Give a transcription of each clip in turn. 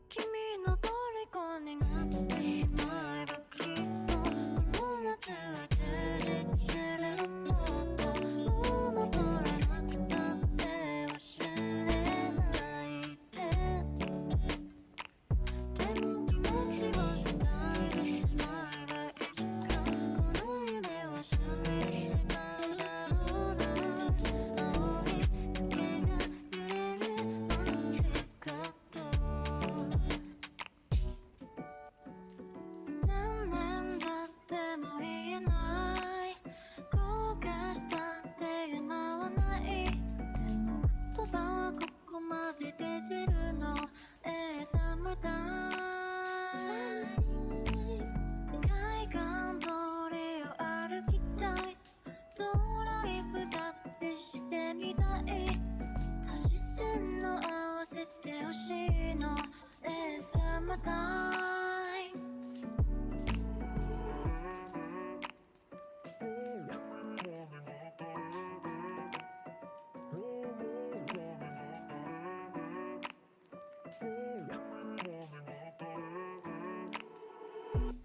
君の虜になってしまえばきっとこの夏は充実するもっともう戻らなくたって忘れないでも気持ちを伝えてしまえばいつかこの夢は覚めてしまうだろうな青い影が揺れる街角何年経っても言えない後悔したって今はないでも言葉はここまで出てるのSummertime海岸通りを歩きたいドライブだってしてみたい足し線の合わせてほしいのSummertime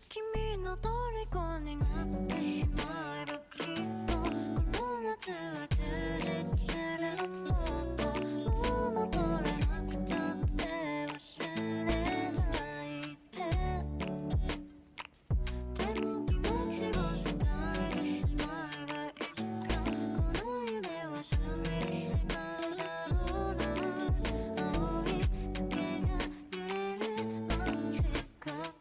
君の虜になってしまえばきっとこの夏は充実するもっともう戻らなくたって忘れないでも気持ちを伝えてしまえばいつかこの夢は覚めてしまうだろうな青い影が揺れる街角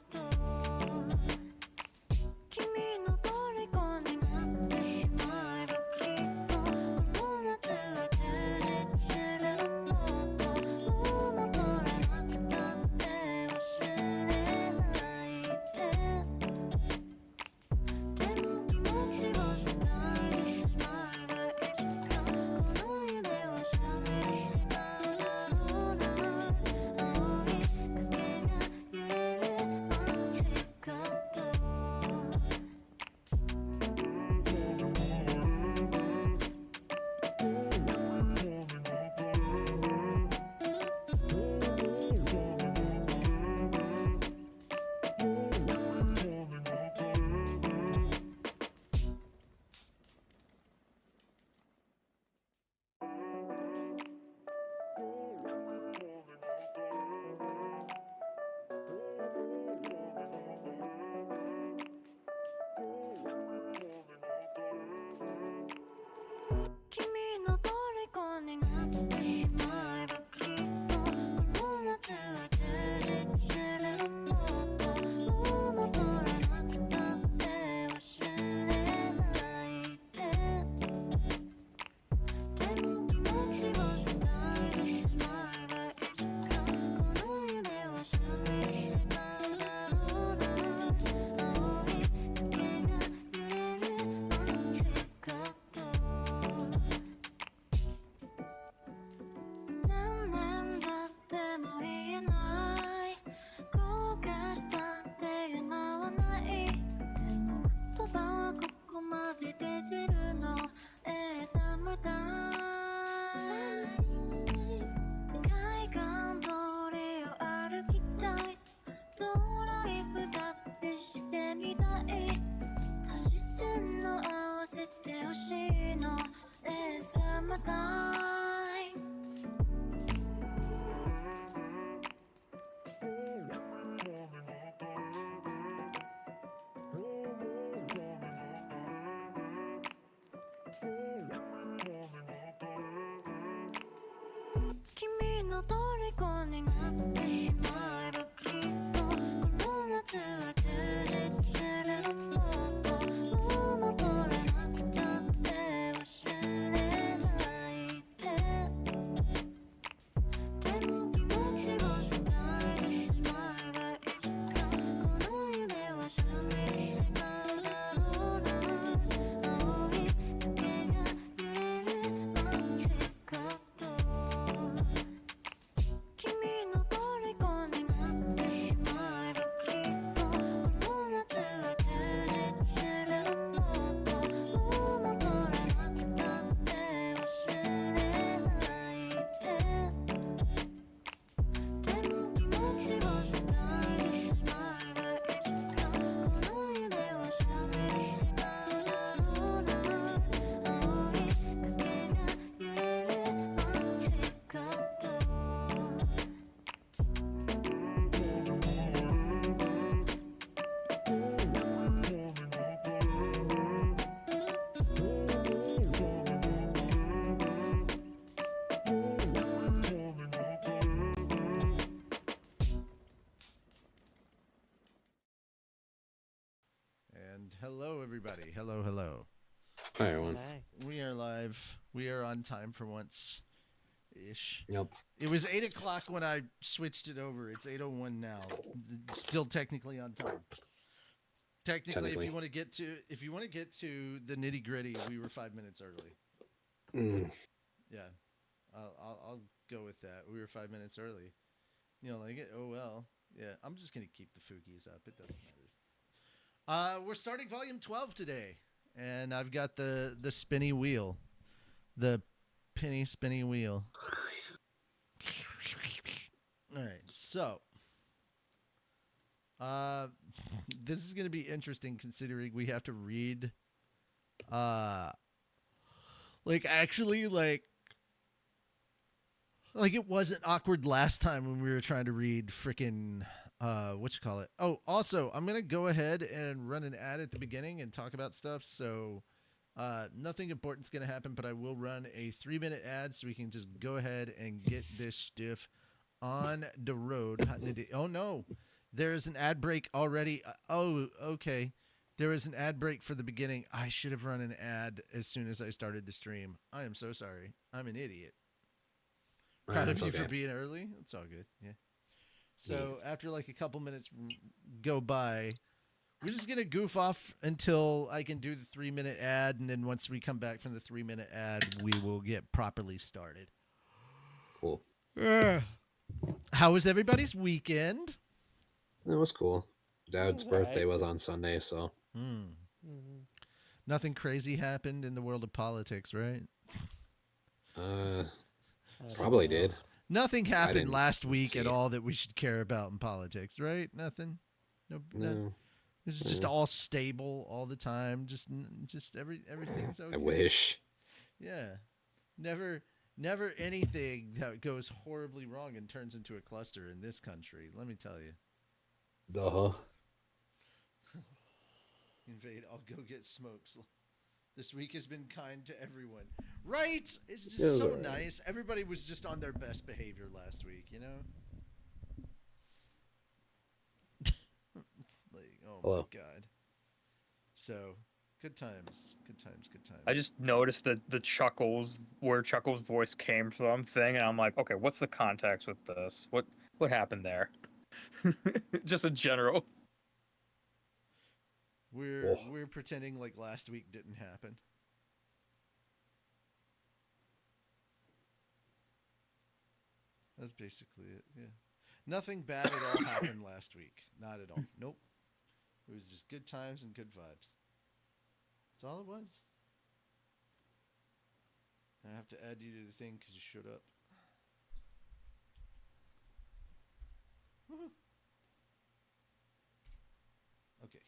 君の虜になってしまえばきっとこの夏は充実するもっともう戻らなくたって忘れないでも気持ちを伝えてしまえばいつかこの夢は覚めてしまうだろうな青い影が揺れる街角君の虜になってしまえばきっとこの夏は充実するもっともう戻らなくたって忘れないでも気持ちを伝えてしまえばいつかこの夢は覚めてしまうだろうな青い影が揺れる街角何年経っても言えない後悔したって今はないでも言葉はここまで出てるのSummertime海岸通りを歩きたいドライブだってしてみたい足し線の合わせてほしいのSummertime君の虜になってしまえばきっとこの夏は充実するもっともう戻らなくたって忘れないでも気持ちを伝えてしまえばいつかこの夢は覚めてしまうだろうな青い影が揺れる街角君の虜に Hello, everybody. Hello, hello. Hi, everyone. Hey. We are live. We are on time for once ish. Yep. It was 8 o'clock when I switched it over. It's 8:01 now. Still technically on time. Technically, Technically. if you want to get to the nitty gritty, we were 5 minutes early. Mm. Yeah, I'll go with that. We were 5 minutes early. You know, like it. Oh well. Yeah, I'm just gonna keep the Fugies up. It doesn't matter. We're starting volume 12 today, and I've got the spinny wheel, the penny spinny wheel. All right, so uh, this is going to be interesting considering we have to read, uh, like actually like it wasn't awkward last time when we were trying to read freaking what you call it. Oh, also, I'm gonna go ahead and run an ad at the beginning and talk about stuff. So nothing important's gonna happen, but I will run a 3-minute ad so we can just go ahead and get this stuff on the road. Oh no, there is an ad break already. Oh, okay. There is an ad break for the beginning. I should have run an ad as soon as I started the stream. I am so sorry. I'm an idiot. Proud of That's you for okay. being early. It's all good. Yeah. Yeah. So after like a couple minutes go by, we're just gonna goof off until I can do the 3-minute ad, and then once we come back from the 3-minute ad, we will get properly started. Cool. How was everybody's weekend? That was cool. It Dad's was birthday alright. was on Sunday, so Hmm. Mm-hmm. Nothing crazy happened in the world of politics, right? uh I don't probably know. did. Nothing I happened didn't last week at see. all that we should care about in politics, right? Nothing. No, none. No. It's just Uh, all stable all the time. Just everything's I okay. wish. Yeah. Never never anything that goes horribly wrong and turns into a cluster in this country. Let me tell you. Duh. Invade, I'll go get smokes. This week has been kind to everyone. Right? It's It just was so alright. nice. Everybody was just on their best behavior last week, you know? Like, oh my Hello. god. So, good times. Good times, good I times. just noticed that the Chuckles, where Chuckles' voice came from thing, and I'm like, okay, what's the context with this? What happened there? Just in general. We're Oh. we're pretending like last week didn't happen. That's basically it. Yeah. Nothing bad at all happened last week. Not at all. Nope. It was just good times and good vibes. That's all it was. I have to add you to the thing because you showed up. Woohoo. Okay.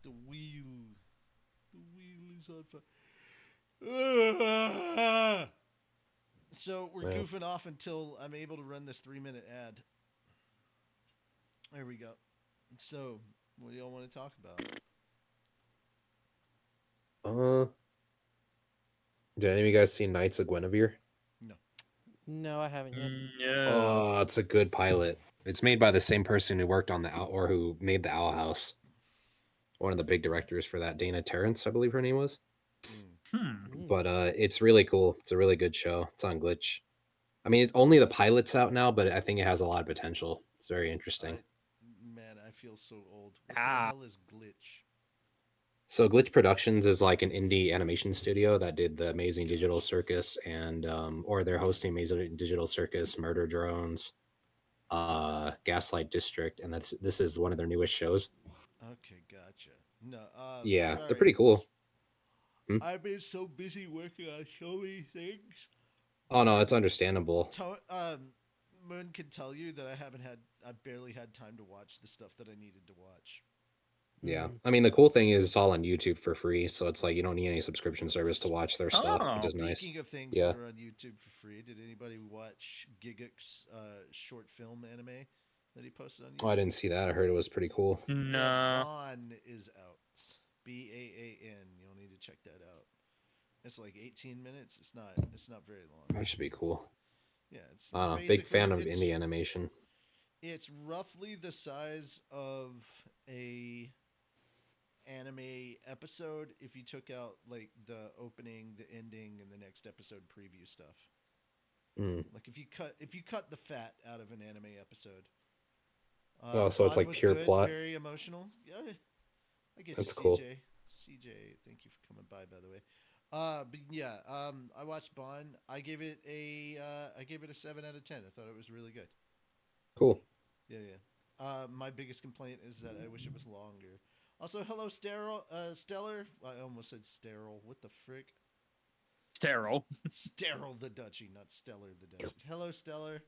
The wheel. The wheel is on fire. So we're Well. goofing off until I'm able to run this 3-minute ad. There we go. So, what do y'all want to talk about? Uh did any of you guys see Knights of Guinevere? No. No, I haven't yet. Yeah. Oh, it's a good pilot. It's made by the same person who worked on the Owl, or who made the Owl House. One of the big directors for that, Dana Terrence, I believe her name was. Mm. Hmm. Mm. But it's really cool. It's a really good show. It's on Glitch. I mean, only the pilot's out now, but I think it has a lot of potential. It's very interesting. Man, I feel so old. What the Ah. hell is glitch? So Glitch Productions is like an indie animation studio that did the Amazing Digital Circus and or they're hosting Amazing Digital Circus, Murder Drones, Gaslight District, and this is one of their newest shows. Okay, gotcha. No, Yeah, they're sorry. pretty cool. Hmm? I've been so busy working on so many things. Oh no, it's understandable. Moon can tell you that I barely had time to watch the stuff that I needed to watch. Yeah, Mm. I mean the cool thing is it's all on YouTube for free, so it's like you don't need any subscription service to watch their stuff, which Oh. is nice. Speaking of things that Yeah, are on YouTube for free, did anybody watch Giguk's short film anime that he posted on oh, I YouTube? didn't see that. I heard it was pretty cool. Yeah, No. Baan is out. Baan. You'll need to check that out. It's like 18 minutes. It's not very long. That should be cool. Yeah, it's I don't know. Big basically fan of indie animation. it's roughly the size of a anime episode if you took out like the opening, the ending, and the next episode preview stuff. Mm. Like if you cut the fat out of an anime episode. Oh, so it's Bond like was pure good, plot? very emotional. Yeah, I get That's you, cool. CJ. CJ, thank you for coming by the way. But yeah, I watched Bond. I gave it a 7 out of 10. I thought it was really good. Cool. Yeah, yeah. My biggest complaint is that I wish it was longer. Also, hello, Stellar. I almost said sterile. What the frick? Sterile. Sterile the Duchy, not Stellar the Duchy. Hello, Stellar.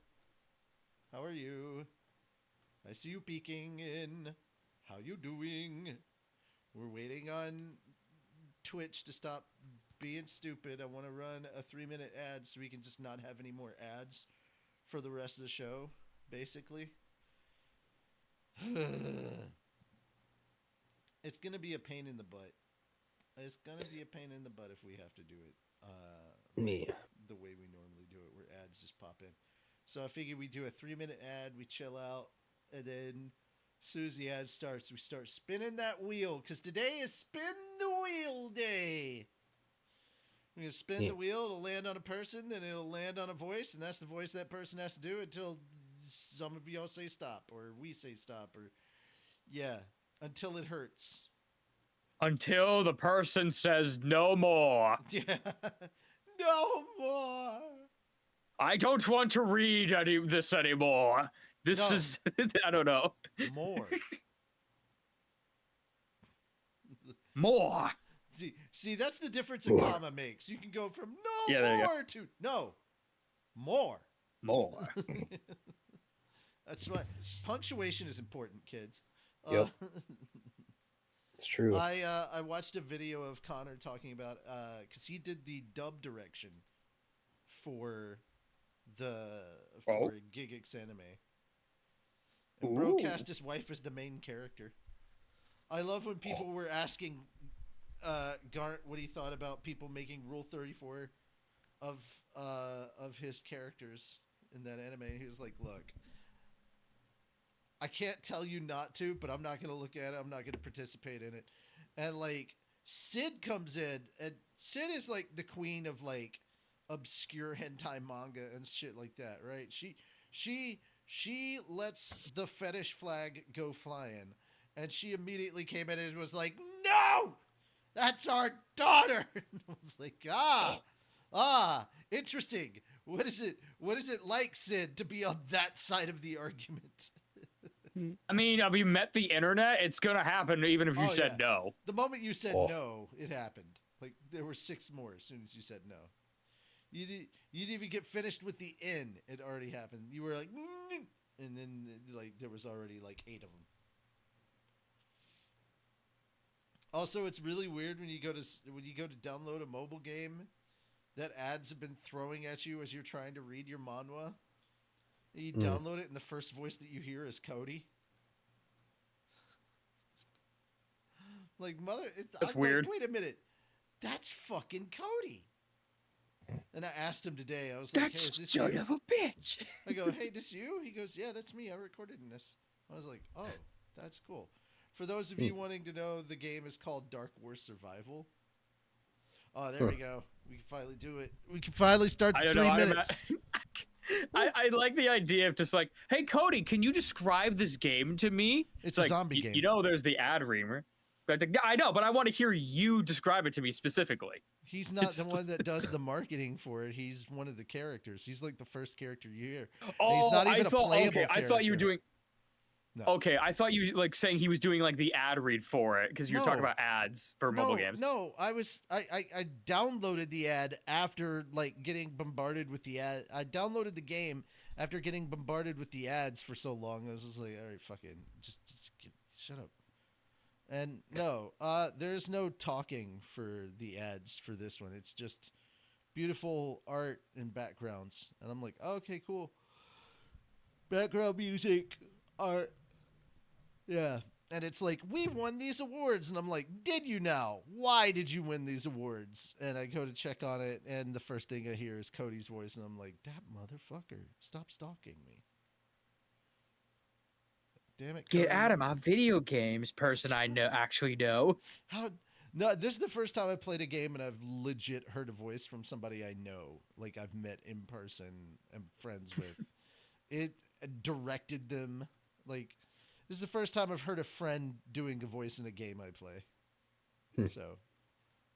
How are you? I see you peeking in. How you doing? We're waiting on Twitch to stop being stupid. I want to run a 3-minute ad so we can just not have any more ads for the rest of the show, basically. It's gonna be a pain in the butt. It's gonna be a pain in the butt if we have to do it Me. the way we normally do it, where ads just pop in. So I figured we do a 3-minute ad, we chill out, and then as soon as the ad starts, we start spinning that wheel, because today is Spin the Wheel Day. We're going to spin the wheel, it'll land on a person, then it'll land on a voice, and that's the voice that person has to do until some of y'all say stop, or we say stop, or yeah, until it hurts. Until the person says no more. Yeah. No more. I don't want to read this anymore. This No. is, I don't know. More. More. See, that's the difference a comma makes. You can go from no Yeah, there you go. more to no more. More. That's why punctuation is important, kids. Yep. It's true. I watched a video of Connor talking about because he did the dub direction for Gigix anime. And Bro Ooh. cast his wife as the main character. I love when people were asking Garnt what he thought about people making Rule 34 of his characters in that anime. And he was like, "Look, I can't tell you not to, but I'm not going to look at it. I'm not going to participate in it." And like Sid comes in, and Sid is like the queen of like obscure hentai manga and shit like that, right? She lets the fetish flag go flying, and she immediately came in and was like, "No, that's our daughter." And I was like, interesting. What is it like, Sid, to be on that side of the argument? I mean, have you met the internet? It's gonna happen even if you Oh, said yeah. no. The moment you said Oh. no, it happened. Like there were 6 more as soon as you said no. You didn't even get finished with the N. It already happened. You were like, "Mm," and then like there was already like 8 of them. Also, it's really weird when you go to download a mobile game that ads have been throwing at you as you're trying to read your manhwa. You download it, and the first voice that you hear is Cody. Like, That's I'm weird. Like, wait a minute, that's fucking Cody. And I asked him today. I was like, "Hey, is this you?" of a bitch. I go, "Hey, this you?" He goes, "Yeah, that's me. I recorded in this." I was like, "Oh, that's cool." For those of you wanting to know, the game is called Dark Wars Survival. Oh, there we go. We can finally do it. We can finally start the I don't 3 know. minutes. I like the idea of just like, hey, Cody, can you describe this game to me? It's a like, zombie game. You know, there's the ad reamer. But I know, but I want to hear you describe it to me specifically. He's not It's- the one that does the marketing for it. He's one of the characters. He's like the first character you hear. Oh, he's not even I thought, a playable okay, I thought you were character. doing. No. Okay, I thought you like saying he was doing like the ad read for it because you were talking No. about ads for mobile games. No, I downloaded the ad after like getting bombarded with the ad. I downloaded the game after getting bombarded with the ads for so long. I was just like, all right, fucking, just shut up. And no, there's no talking for the ads for this one. It's just beautiful art and backgrounds. And I'm like, oh, okay, cool. Background music, art. Yeah. And it's like, we won these awards. And I'm like, did you now? Why did you win these awards? And I go to check on it. And the first thing I hear is Cody's voice. And I'm like, that motherfucker, stop stalking me. Damn it! Get Cody. out of my video games, person I know actually know. How? No, this is the first time I played a game and I've legit heard a voice from somebody I know, like I've met in person and friends with. It directed them. Like, this is the first time I've heard a friend doing a voice in a game I play. So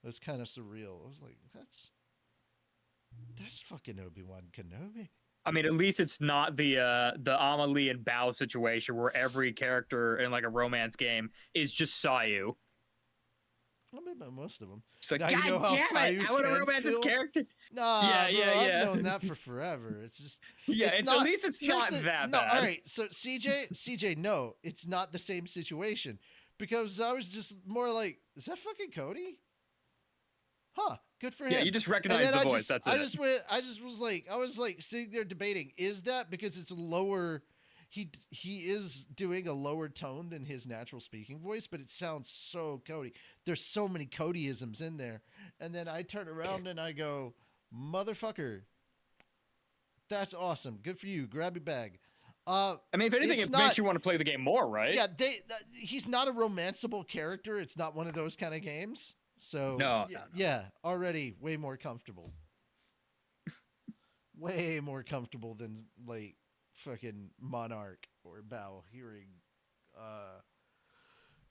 it was kind of surreal. I was like, that's fucking Obi-Wan Kenobi. I mean, at least it's not the Amelie and Bao situation where every character in like a romance game is just Sayu. I mean, most of them. It's like, Now God you know how damn it! Sayu's I want to fans romance this feel? character. Nah, Yeah, bro, yeah, yeah. I've known that for forever. It's just Yeah, it's it's not, at least it's here's not the- that no, bad. all right. So CJ, no, it's not the same situation because I was just more like, is that fucking Cody? Huh? Good for him. Yeah, you just And recognize then the I voice. just, That's I it. just went. I was like sitting there debating: is that because it's a lower? He is doing a lower tone than his natural speaking voice, but it sounds so Cody. There's so many Codyisms in there, and then I turn around and I go, "Motherfucker, that's awesome. Good for you. Grab your bag." I mean, if anything, it's it not- makes you want to play the game more, right? Yeah, he's not a romanceable character. It's not one of those kind of games. So No, yeah, already way more comfortable. Way more comfortable than like fucking Monarch or Bao hearing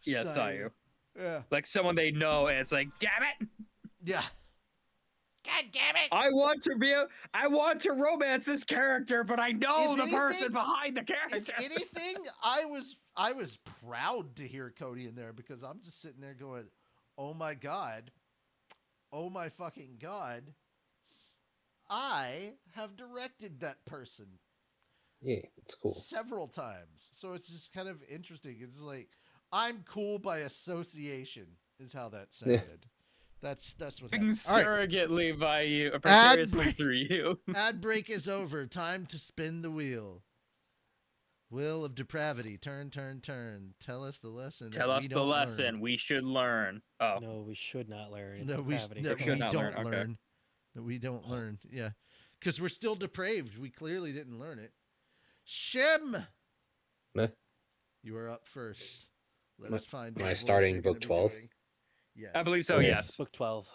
Yeah, Sayu. Yeah. Like someone they know, and it's like, damn it! Yeah. God damn it. I want to romance this character, but I know If the anything- person behind the character. If anything, I was proud to hear Cody in there because I'm just sitting there going, "Oh my god. Oh my fucking god. I have directed that person Yeah, it's cool. several times." So it's just kind of interesting. It's like I'm cool by association is how that sounded. That's what happened. All right. Surrogately by you, or Ad precariously break. through you. Ad break is over. Time to spin the wheel. Wheel of depravity. Turn, turn, turn. Tell us the lesson. Tell that us we the don't lesson learn. we should learn. Oh, No, we should not learn. It's No, depravity. no, We should we not don't learn, okay. learn. No, we don't learn. Yeah. Because we're still depraved. We clearly didn't learn it. Shim! Meh. You are up first. Let Am I- us find am what I voice starting you're book gonna be 12? doing. Yes. I believe so. Okay. Yes. Book 12.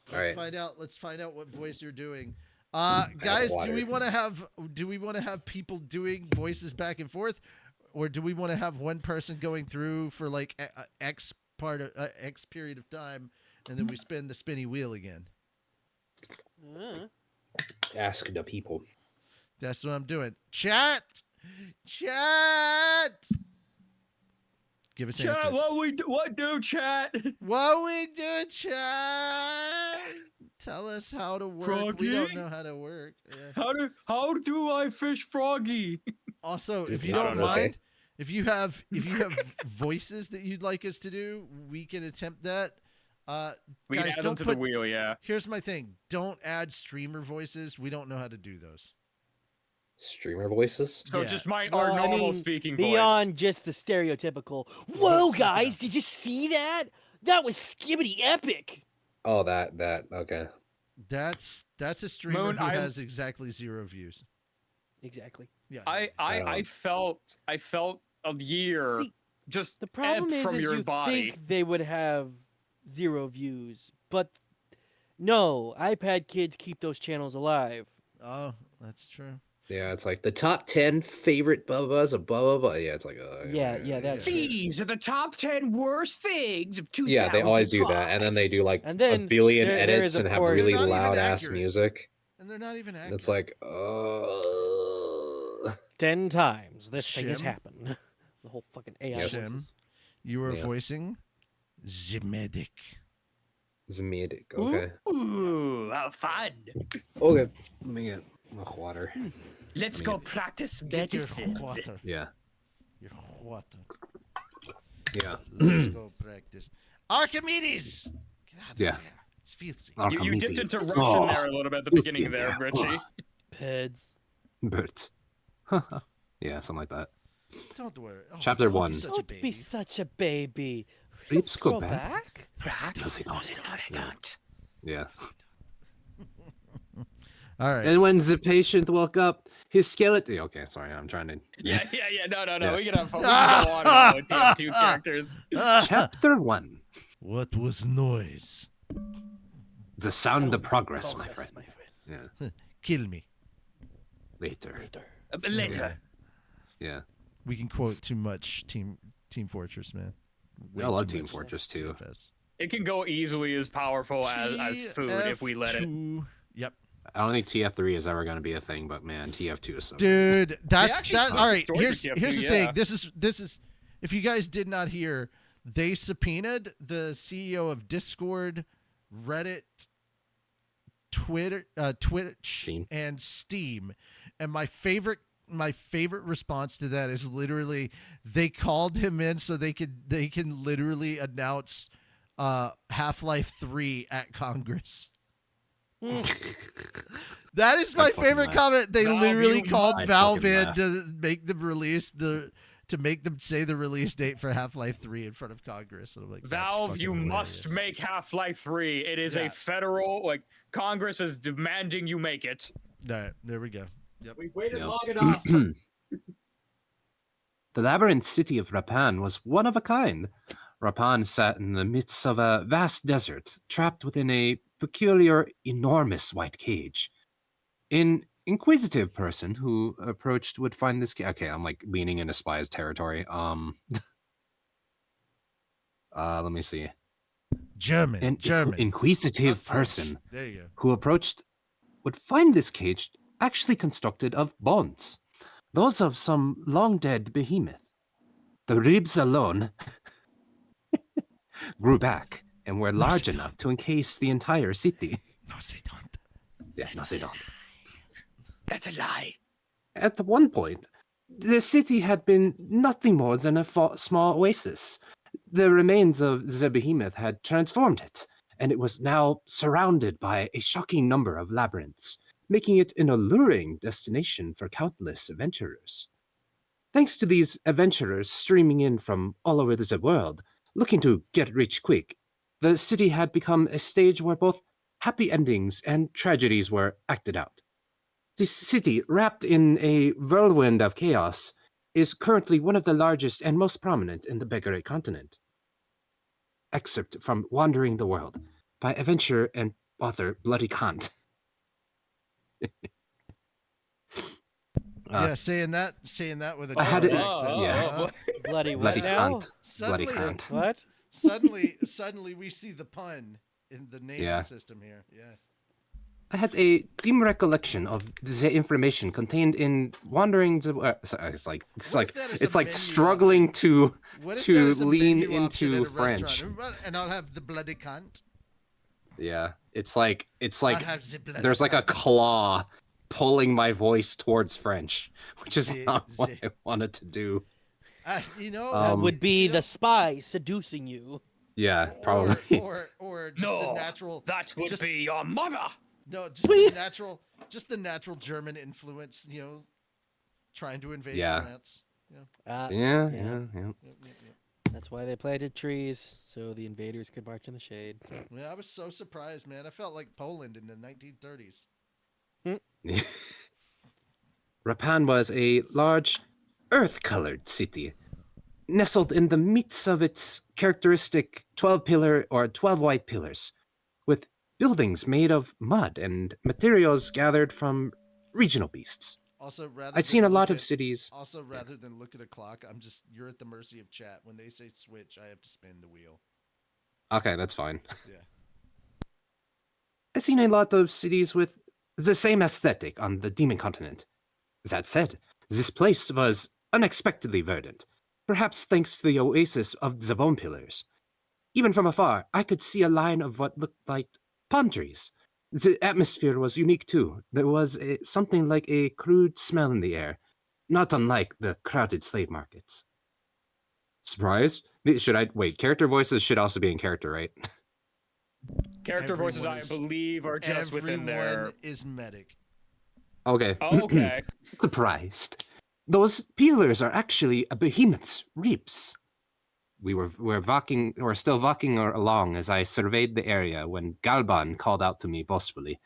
Let's Alright. find out. Let's find out what voice you're doing. have Guys, do water. we want to have people doing voices back and forth, or do we want to have one person going through for like X period of time, and then we spin the spinny wheel again? Ask the people. That's what I'm doing. Chat. Give us Chat, answers. what do, chat? What we do, chat? Tell us how to work. We don't Froggy? know how to work. Yeah. How do I fish Froggy? Also, if Dude, you I don't don't know. mind, Okay. if you have voices that you'd like us to do, we can attempt that. We Guys, can add them don't to put- the wheel, yeah. Here's my thing: don't add streamer voices. We don't know how to do those. Streamer voices? So Yeah. just our Well, I normal mean, speaking Beyond just the stereotypical, whoa, guys, did you see that? That was skibbity epic. Oh, that. Okay. That's a streamer Moon, who I- has exactly 0 views. Exactly. Yeah. I felt a year See, just the problem ebb from is your you body. think they would have 0 views, but no, iPad kids keep those channels alive. Oh, that's true. Yeah, it's like the top 10 favorite blah blah blahs of blah blah blah. Yeah, it's like Yeah, that's Yeah. it. These are the top 10 worst things of 2005. Yeah, they always do that, and then they do like And a then billion there edits is, of and have course- really They're not even loud ass accurate. music. And they're not even And accurate. it's like, 10 times this thing has Shim? happened. The whole fucking AI. Yes. Shim, voices. you are Yeah. voicing the medic. Zmidic. Okay. Ooh, how fun. Okay. Let me get my water. Let's I go mean- practice Get your medicine. water. Yeah. Your water. Yeah. Let's go practice. Archimedes! Get out of Yeah. there. It's filthy. You dipped Archimedes. into Russian Oh, there a little bit at the filthy beginning in there, there. Richie. Peds. Birds. Yeah, something like that. Don't worry. Oh, Chapter don't be 1. such a Don't baby. be such a baby. Bleeps Go go back. back? No, they don't. Yeah. All right. And when the patient woke up, his skeleton. Okay, sorry, I'm trying to. Yeah. No. Yeah. We can have fun. We can go on and on with TF2 characters. Chapter 1. What was noise? The sound of progress, my friend. Yeah. Kill me. Later. Later. Yeah. We can quote too much Team Fortress, man. Way I love too Team much Fortress too. TFS. It can go easily as powerful as food if we let it. TF2. Yep. I don't think TF3 is ever going to be a thing, but man, TF2 is so Dude, that's actually that. pushed All right, the story for here's TF2, the thing. yeah. This is. If you guys did not hear, they subpoenaed the CEO of Discord, Reddit, Twitter, Twitch, Steam. and Steam. And my favorite response to that is literally they called him in so they can literally announce Half-Life 3 at Congress. That is my fucking favorite laugh. comment. They Valve, literally you called I'd Valve fucking in laugh. to make them release to make them say the release date for Half-Life 3 in front of Congress. And I'm like, that's Valve, fucking you must hilarious. make Half-Life 3. It is Yeah. a federal, like, Congress is demanding you make it. All right, there we go. We waited Yep. long enough. The labyrinth city of Rapan was one of a kind. Rapan sat in the midst of a vast desert, trapped within a peculiar, enormous white cage. An inquisitive person who approached would find this. Okay, I'm like leaning into spies territory. Let me see. German. An German. inquisitive not French. person There you go. who approached would find this cage actually constructed of bones, those of some long dead behemoth. The ribs alone grew back and were No, large they enough to encase the entire city. No, they don't. Yeah, no, they don't. That's a lie. At one point, the city had been nothing more than a small oasis. The remains of the behemoth had transformed it, and it was now surrounded by a shocking number of labyrinths, making it an alluring destination for countless adventurers. Thanks to these adventurers streaming in from all over the world, looking to get rich quick, the city had become a stage where both happy endings and tragedies were acted out. This city, wrapped in a whirlwind of chaos, is currently one of the largest and most prominent in the Beggared continent. Excerpt from Wandering the World by adventurer and author Bloody Kant. Yeah, saying that with a I had German it- accent. yeah. huh? Bloody what Bloody now? Kant. Bloody Suddenly, Kant. What? suddenly we see the pun in the naming Yeah. system here. Yeah. I had a dim recollection of the information contained in Wandering the. Sorry, it's like What if that is it's a like menu struggling to What if to that is a lean menu option into at a French. restaurant? And I'll have the bloody cunt. Yeah, it's like I'll have the bloody there's like a cunt. claw pulling my voice towards French, which is The- not what the- I wanted to do. You know, That would be you know- the spy seducing you. Yeah, probably. or just the No, natural. that would just- be your mother. No, just the natural German influence. You know, trying to invade Yeah. France. yeah, Yeah. yeah, yeah. Yep. That's why they planted trees, so the invaders could march in the shade. Yeah, I was so surprised, man. I felt like Poland in the 1930s. Rapan was a large, earth-colored city, nestled in the midst of its characteristic 12-pillar or 12 white pillars, with buildings made of mud and materials gathered from regional beasts. Also, rather I'd than seen a look lot of at- cities. Also, rather than look at a clock, you're at the mercy of chat. When they say switch, I have to spin the wheel. Okay, that's fine. Yeah. I've seen a lot of cities with the same aesthetic on the Demon Continent. That said, this place was unexpectedly verdant, perhaps thanks to the oasis of the Bone Pillars. Even from afar, I could see a line of what looked like palm trees. The atmosphere was unique too. There was something like a crude smell in the air, not unlike the crowded slave markets. Surprised? Should I wait? Character voices should also be in character, right? Character voices, Everyone I is- believe, are just within their. Everyone is medic. Okay. Oh, okay. Surprised. Those pillars are actually a behemoth's ribs. We're still walking along as I surveyed the area when Galban called out to me boastfully.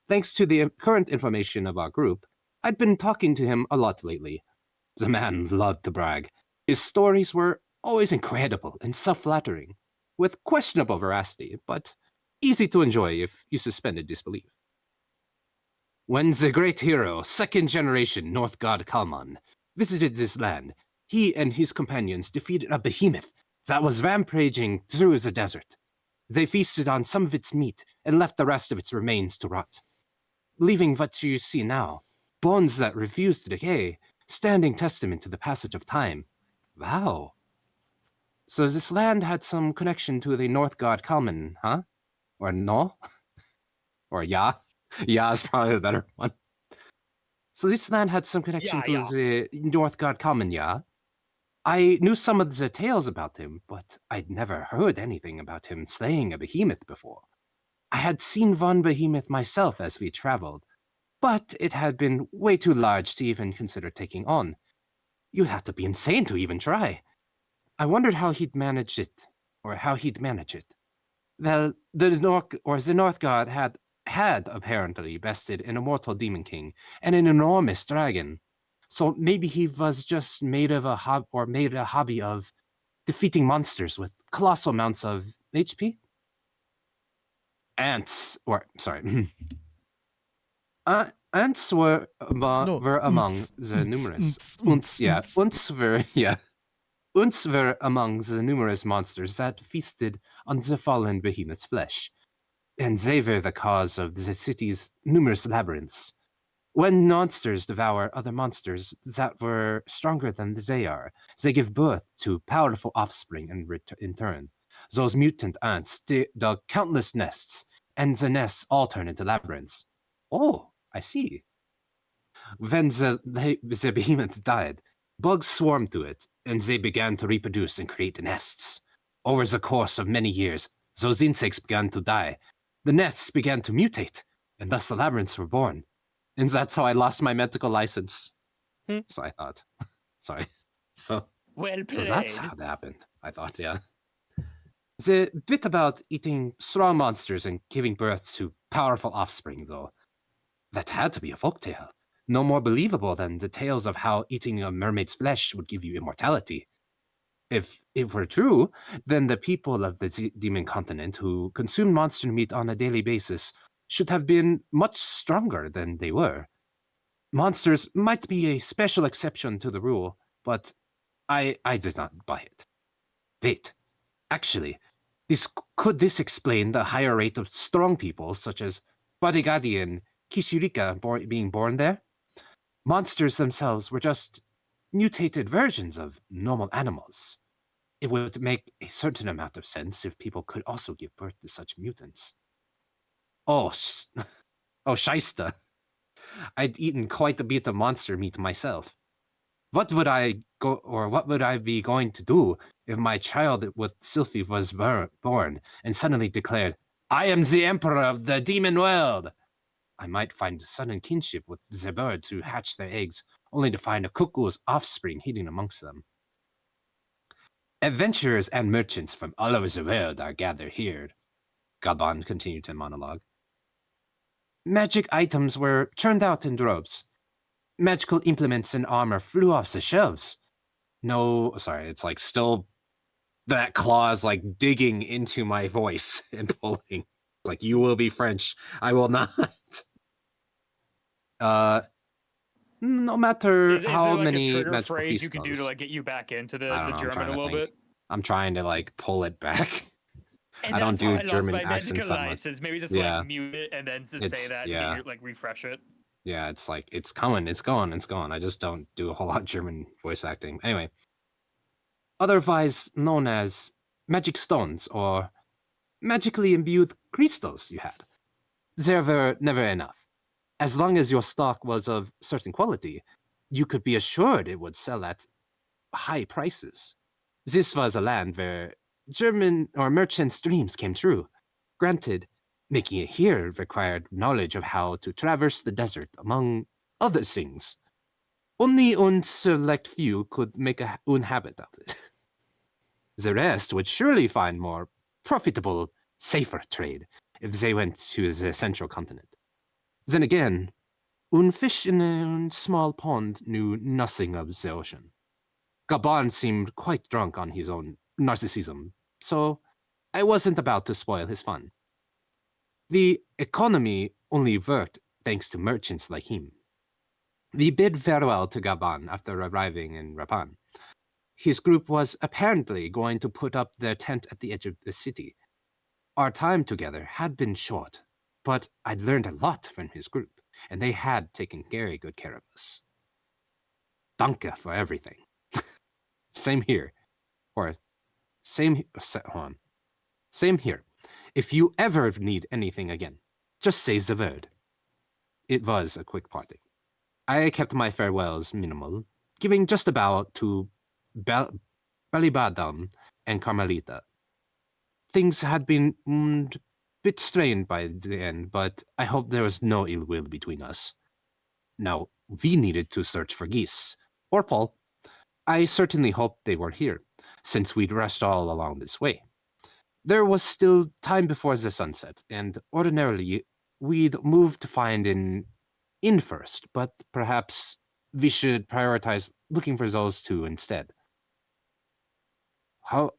thanks to the current information of our group, I'd been talking to him a lot lately. The man loved to brag. His stories were always incredible and self-flattering, with questionable veracity, but easy to enjoy if you suspended disbelief. When the great hero, second generation North God Kalman, visited this land, he and his companions defeated a behemoth that was rampaging through the desert. They feasted on some of its meat and left the rest of its remains to rot, leaving what you see now, bones that refuse to decay, standing testament to the passage of time. Wow. So this land had some connection to the North God Kalman, huh? Or no? Or yeah? Yeah is probably the better one. So this land had some connection to the North God Kalman, yeah? I knew some of the tales about him, but I'd never heard anything about him slaying a behemoth before. I had seen one behemoth myself as we traveled, but it had been way too large to even consider taking on. You'd have to be insane to even try. I wondered how he'd manage it, or how he'd manage it. Well, the North God had apparently bested an immortal demon king and an enormous dragon. So maybe he was just made a hobby of defeating monsters with colossal amounts of HP. Ants were among the numerous. Unts were among the numerous monsters that feasted on the fallen behemoth's flesh, and they were the cause of the city's numerous labyrinths. When monsters devour other monsters that were stronger than they are, they give birth to powerful offspring in turn. Those mutant ants dug countless nests, and the nests all turn into labyrinths. Oh, I see. When the behemoth died, bugs swarmed to it, and they began to reproduce and create nests. Over the course of many years, those insects began to die. The nests began to mutate, and thus the labyrinths were born. And that's how I lost my medical license. So I thought. Sorry. So that's how that happened, I thought, yeah. The bit about eating strong monsters and giving birth to powerful offspring, though, that had to be a folktale. No more believable than the tales of how eating a mermaid's flesh would give you immortality. If it were true, then the people of the demon continent who consumed monster meat on a daily basis should have been much stronger than they were. Monsters might be a special exception to the rule, but I did not buy it. Wait, actually, could this explain the higher rate of strong people such as Barigadi and Kishirika being born there? Monsters themselves were just mutated versions of normal animals. It would make a certain amount of sense if people could also give birth to such mutants. Oh, shysta. I'd eaten quite a bit of monster meat myself. What would I be going to do if my child with Sylphie was born and suddenly declared, "I am the emperor of the demon world"? I might find sudden kinship with the birds who hatch their eggs, only to find a cuckoo's offspring hidden amongst them. Adventurers and merchants from all over the world are gathered here, Gaban continued to monologue. Magic items were churned out in droves. Magical implements and armor flew off the shelves. No, sorry, it's like still that claw is like digging into my voice and pulling. Like, you will be French, I will not. No matter Is how there like many a trigger magical phrase you could do to pieces. like get you back into I the don't know, I'm German trying a to little think. bit? I'm trying to like pull it back. And I don't that's how do I lost German my accents medical that much. license. Maybe just Yeah. like mute it and then just say that to Yeah. get your, like refresh it. Yeah, it's like, it's coming, it's going. I just don't do a whole lot of German voice acting. Anyway. Otherwise known as magic stones or magically imbued crystals you had. There were never enough. As long as your stock was of certain quality, you could be assured it would sell at high prices. This was a land where German or merchants' dreams came true. Granted, making it here required knowledge of how to traverse the desert, among other things. Only a select few could make a habit of it. The rest would surely find more profitable, safer trade if they went to the central continent. Then again, un fish in a small pond knew nothing of the ocean. Gabon seemed quite drunk on his own narcissism, so I wasn't about to spoil his fun. The economy only worked thanks to merchants like him. We bid farewell to Gabon after arriving in Rapan. His group was apparently going to put up their tent at the edge of the city. Our time together had been short, but I'd learned a lot from his group, and they had taken very good care of us. Danke for everything. Same here. Or, hold on. Same here. If you ever need anything again, just say the word. It was a quick parting. I kept my farewells minimal, giving just a bow to Balibadam and Carmelita. Things had been bit strained by the end, but I hoped there was no ill will between us. Now, we needed to search for geese, or Paul. I certainly hoped they were here, since we'd rushed all along this way. There was still time before the sunset, and ordinarily we'd move to find an inn first, but perhaps we should prioritize looking for those two instead. How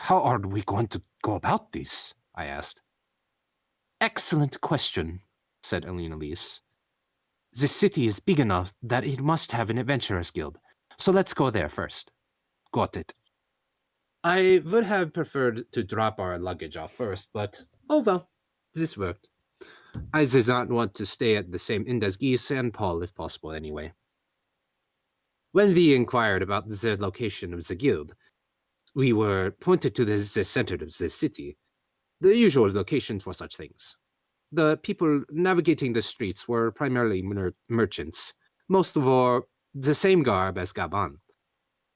are we going to go about this? I asked. Excellent question, said Elena Lise. The city is big enough that it must have an adventurers guild, so let's go there first. Got it. I would have preferred to drop our luggage off first, but oh well, this worked. I did not want to stay at the same inn as Geese and Paul if possible anyway. When we inquired about the location of the guild, we were pointed to the center of the city, the usual location for such things. The people navigating the streets were primarily merchants. Most wore the same garb as Gabon.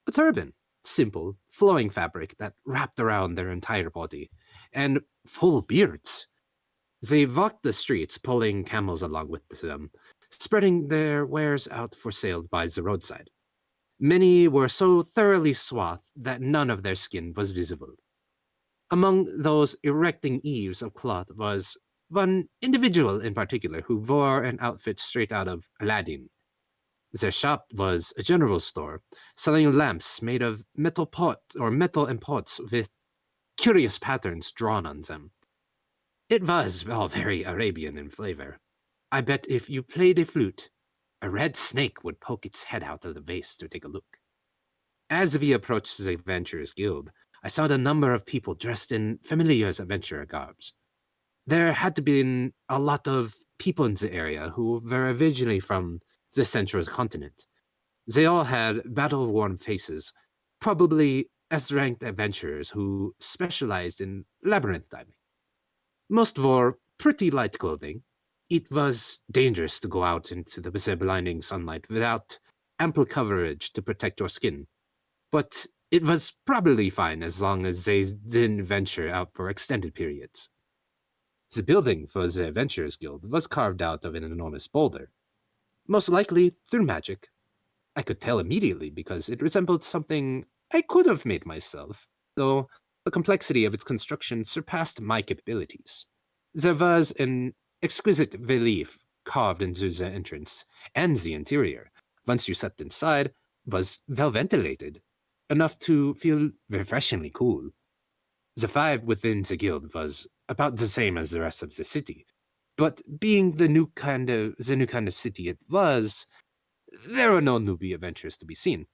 A turban, simple, flowing fabric that wrapped around their entire body, and full beards. They walked the streets, pulling camels along with them, spreading their wares out for sale by the roadside. Many were so thoroughly swathed that none of their skin was visible. Among those erecting eaves of cloth was one individual in particular who wore an outfit straight out of Aladdin. Their shop was a general store, selling lamps made of metal and pots with curious patterns drawn on them. It was all very Arabian in flavor. I bet if you played a flute, a red snake would poke its head out of the vase to take a look. As we approached the Adventurers Guild, I saw a number of people dressed in familiar adventurer garbs. There had to be a lot of people in the area who were originally from the central continent. They all had battle-worn faces, probably S-ranked adventurers who specialized in labyrinth diving. Most wore pretty light clothing. It was dangerous to go out into the blinding sunlight without ample coverage to protect your skin, but it was probably fine as long as they didn't venture out for extended periods. The building for the Adventurers Guild was carved out of an enormous boulder, most likely through magic. I could tell immediately because it resembled something I could have made myself, though the complexity of its construction surpassed my capabilities. There was an exquisite relief carved into the entrance, and the interior, once you stepped inside, was well ventilated, enough to feel refreshingly cool. The vibe within the guild was about the same as the rest of the city, but being the new kind of city it was, there were no newbie adventures to be seen.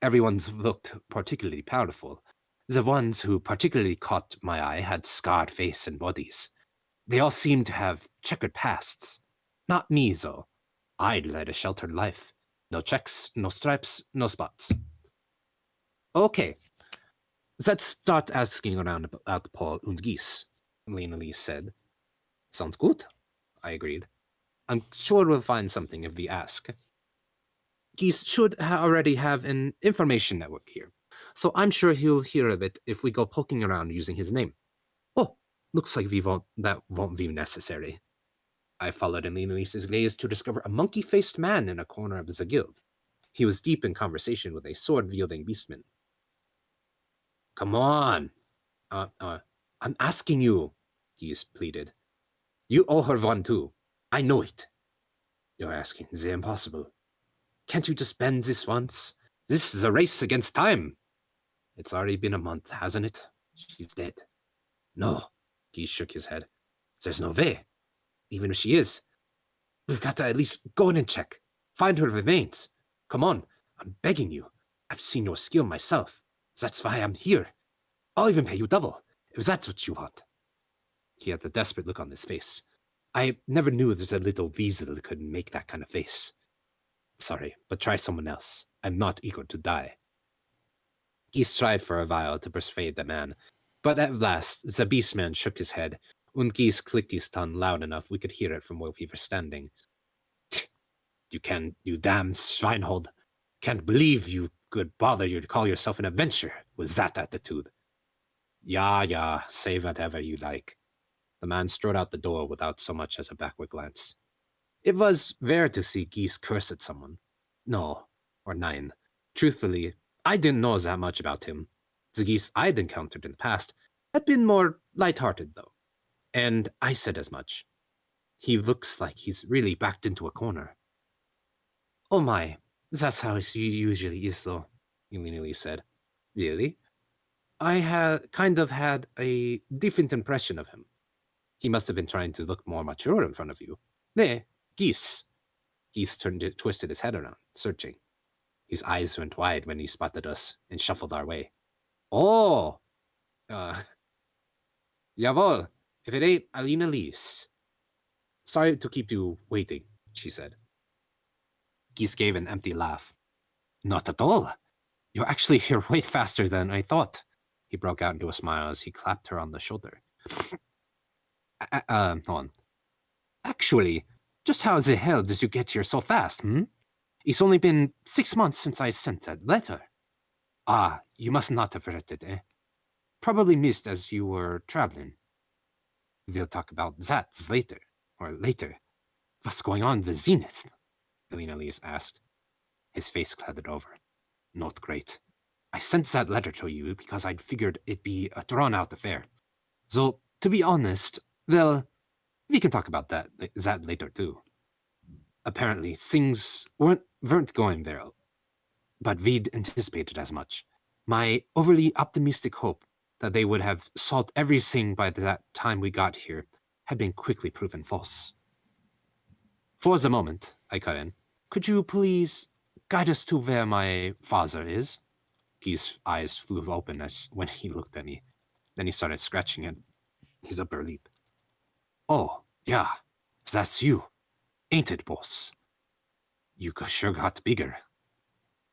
Everyone's looked particularly powerful. The ones who particularly caught my eye had scarred face and bodies. They all seemed to have checkered pasts. Not me, though. I'd led a sheltered life. No checks, no stripes, no spots. Okay, let's start asking around about Paul and Geese, Lena Lee said. Sounds good, I agreed. I'm sure we'll find something if we ask. Geese should already have an information network here, so I'm sure he'll hear of it if we go poking around using his name. Oh, looks like that won't be necessary. I followed Elenice's gaze to discover a monkey-faced man in a corner of the guild. He was deep in conversation with a sword-wielding beastman. Come on! I'm asking you, Geese pleaded. You owe her one too. I know it. You're asking the impossible. Can't you just bend this once? This is a race against time. It's already been a month, hasn't it? She's dead. No. Geese shook his head. There's no way. Even if she is, we've got to at least go in and check. Find her remains. Come on. I'm begging you. I've seen your skill myself. That's why I'm here. I'll even pay you double, if that's what you want. He had a desperate look on his face. I never knew that a little weasel could make that kind of face. Sorry, but try someone else. I'm not eager to die. Geese tried for a while to persuade the man, but at last the beastman shook his head, and Geese clicked his tongue loud enough we could hear it from where we were standing. You damn swinehole. Can't believe you could bother you to call yourself an adventurer with that attitude. Yeah, say whatever you like. The man strode out the door without so much as a backward glance. It was rare to see Geese curse at someone. No, or nein. Truthfully, I didn't know that much about him. The Geese I'd encountered in the past had been more light-hearted, though. And I said as much. He looks like he's really backed into a corner. Oh my, that's how he usually is, though, Eleni said. Really? I had kind of had a different impression of him. He must have been trying to look more mature in front of you. There, Geese. Geese twisted his head around, searching. His eyes went wide when he spotted us and shuffled our way. Oh! Jawohl, if it ain't Alina Lees. Sorry to keep you waiting, she said. Geese gave an empty laugh. Not at all. You're actually here way faster than I thought. He broke out into a smile as he clapped her on the shoulder. Hold on. Actually, just how the hell did you get here so fast, It's only been 6 months since I sent that letter. Ah, you must not have read it, eh? Probably missed as you were traveling. We'll talk about that later. What's going on with Zenith? Elena Lees asked. His face clouded over. Not great. I sent that letter to you because I'd figured it'd be a drawn-out affair. So, to be honest, well, we can talk about that later too. Apparently, things weren't going well, but we'd anticipated as much. My overly optimistic hope that they would have solved everything by that time we got here had been quickly proven false. For the moment, I cut in, could you please guide us to where my father is? Gee's eyes flew open as when he looked at me. Then he started scratching at his upper lip. Oh, yeah, that's you, ain't it, boss? You sure got bigger.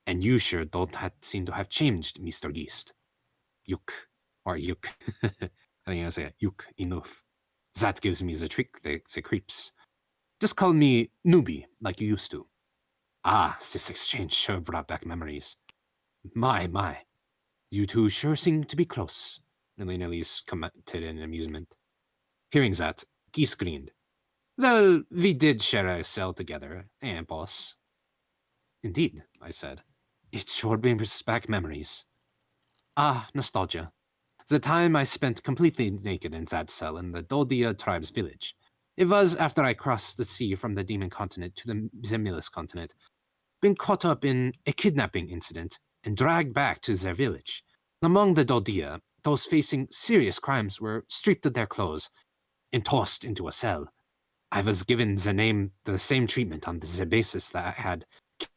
And you sure don't seem to have changed, Mr. Geist. Yuk. Or yuk. I think I say yuk enough. That gives me the trick, the creeps. Just call me newbie, like you used to. Ah, this exchange sure brought back memories. My. You two sure seem to be close, Elena Lees commented in amusement. Hearing that, Geese grinned. Well, we did share a cell together, eh, boss? Indeed, I said. It sure brings back memories. Ah, nostalgia. The time I spent completely naked in that cell in the Doldia tribe's village. It was after I crossed the sea from the Demon Continent to the Zemulus Continent, been caught up in a kidnapping incident and dragged back to their village. Among the Doldia, those facing serious crimes were stripped of their clothes and tossed into a cell. I was given the same treatment on the basis that I had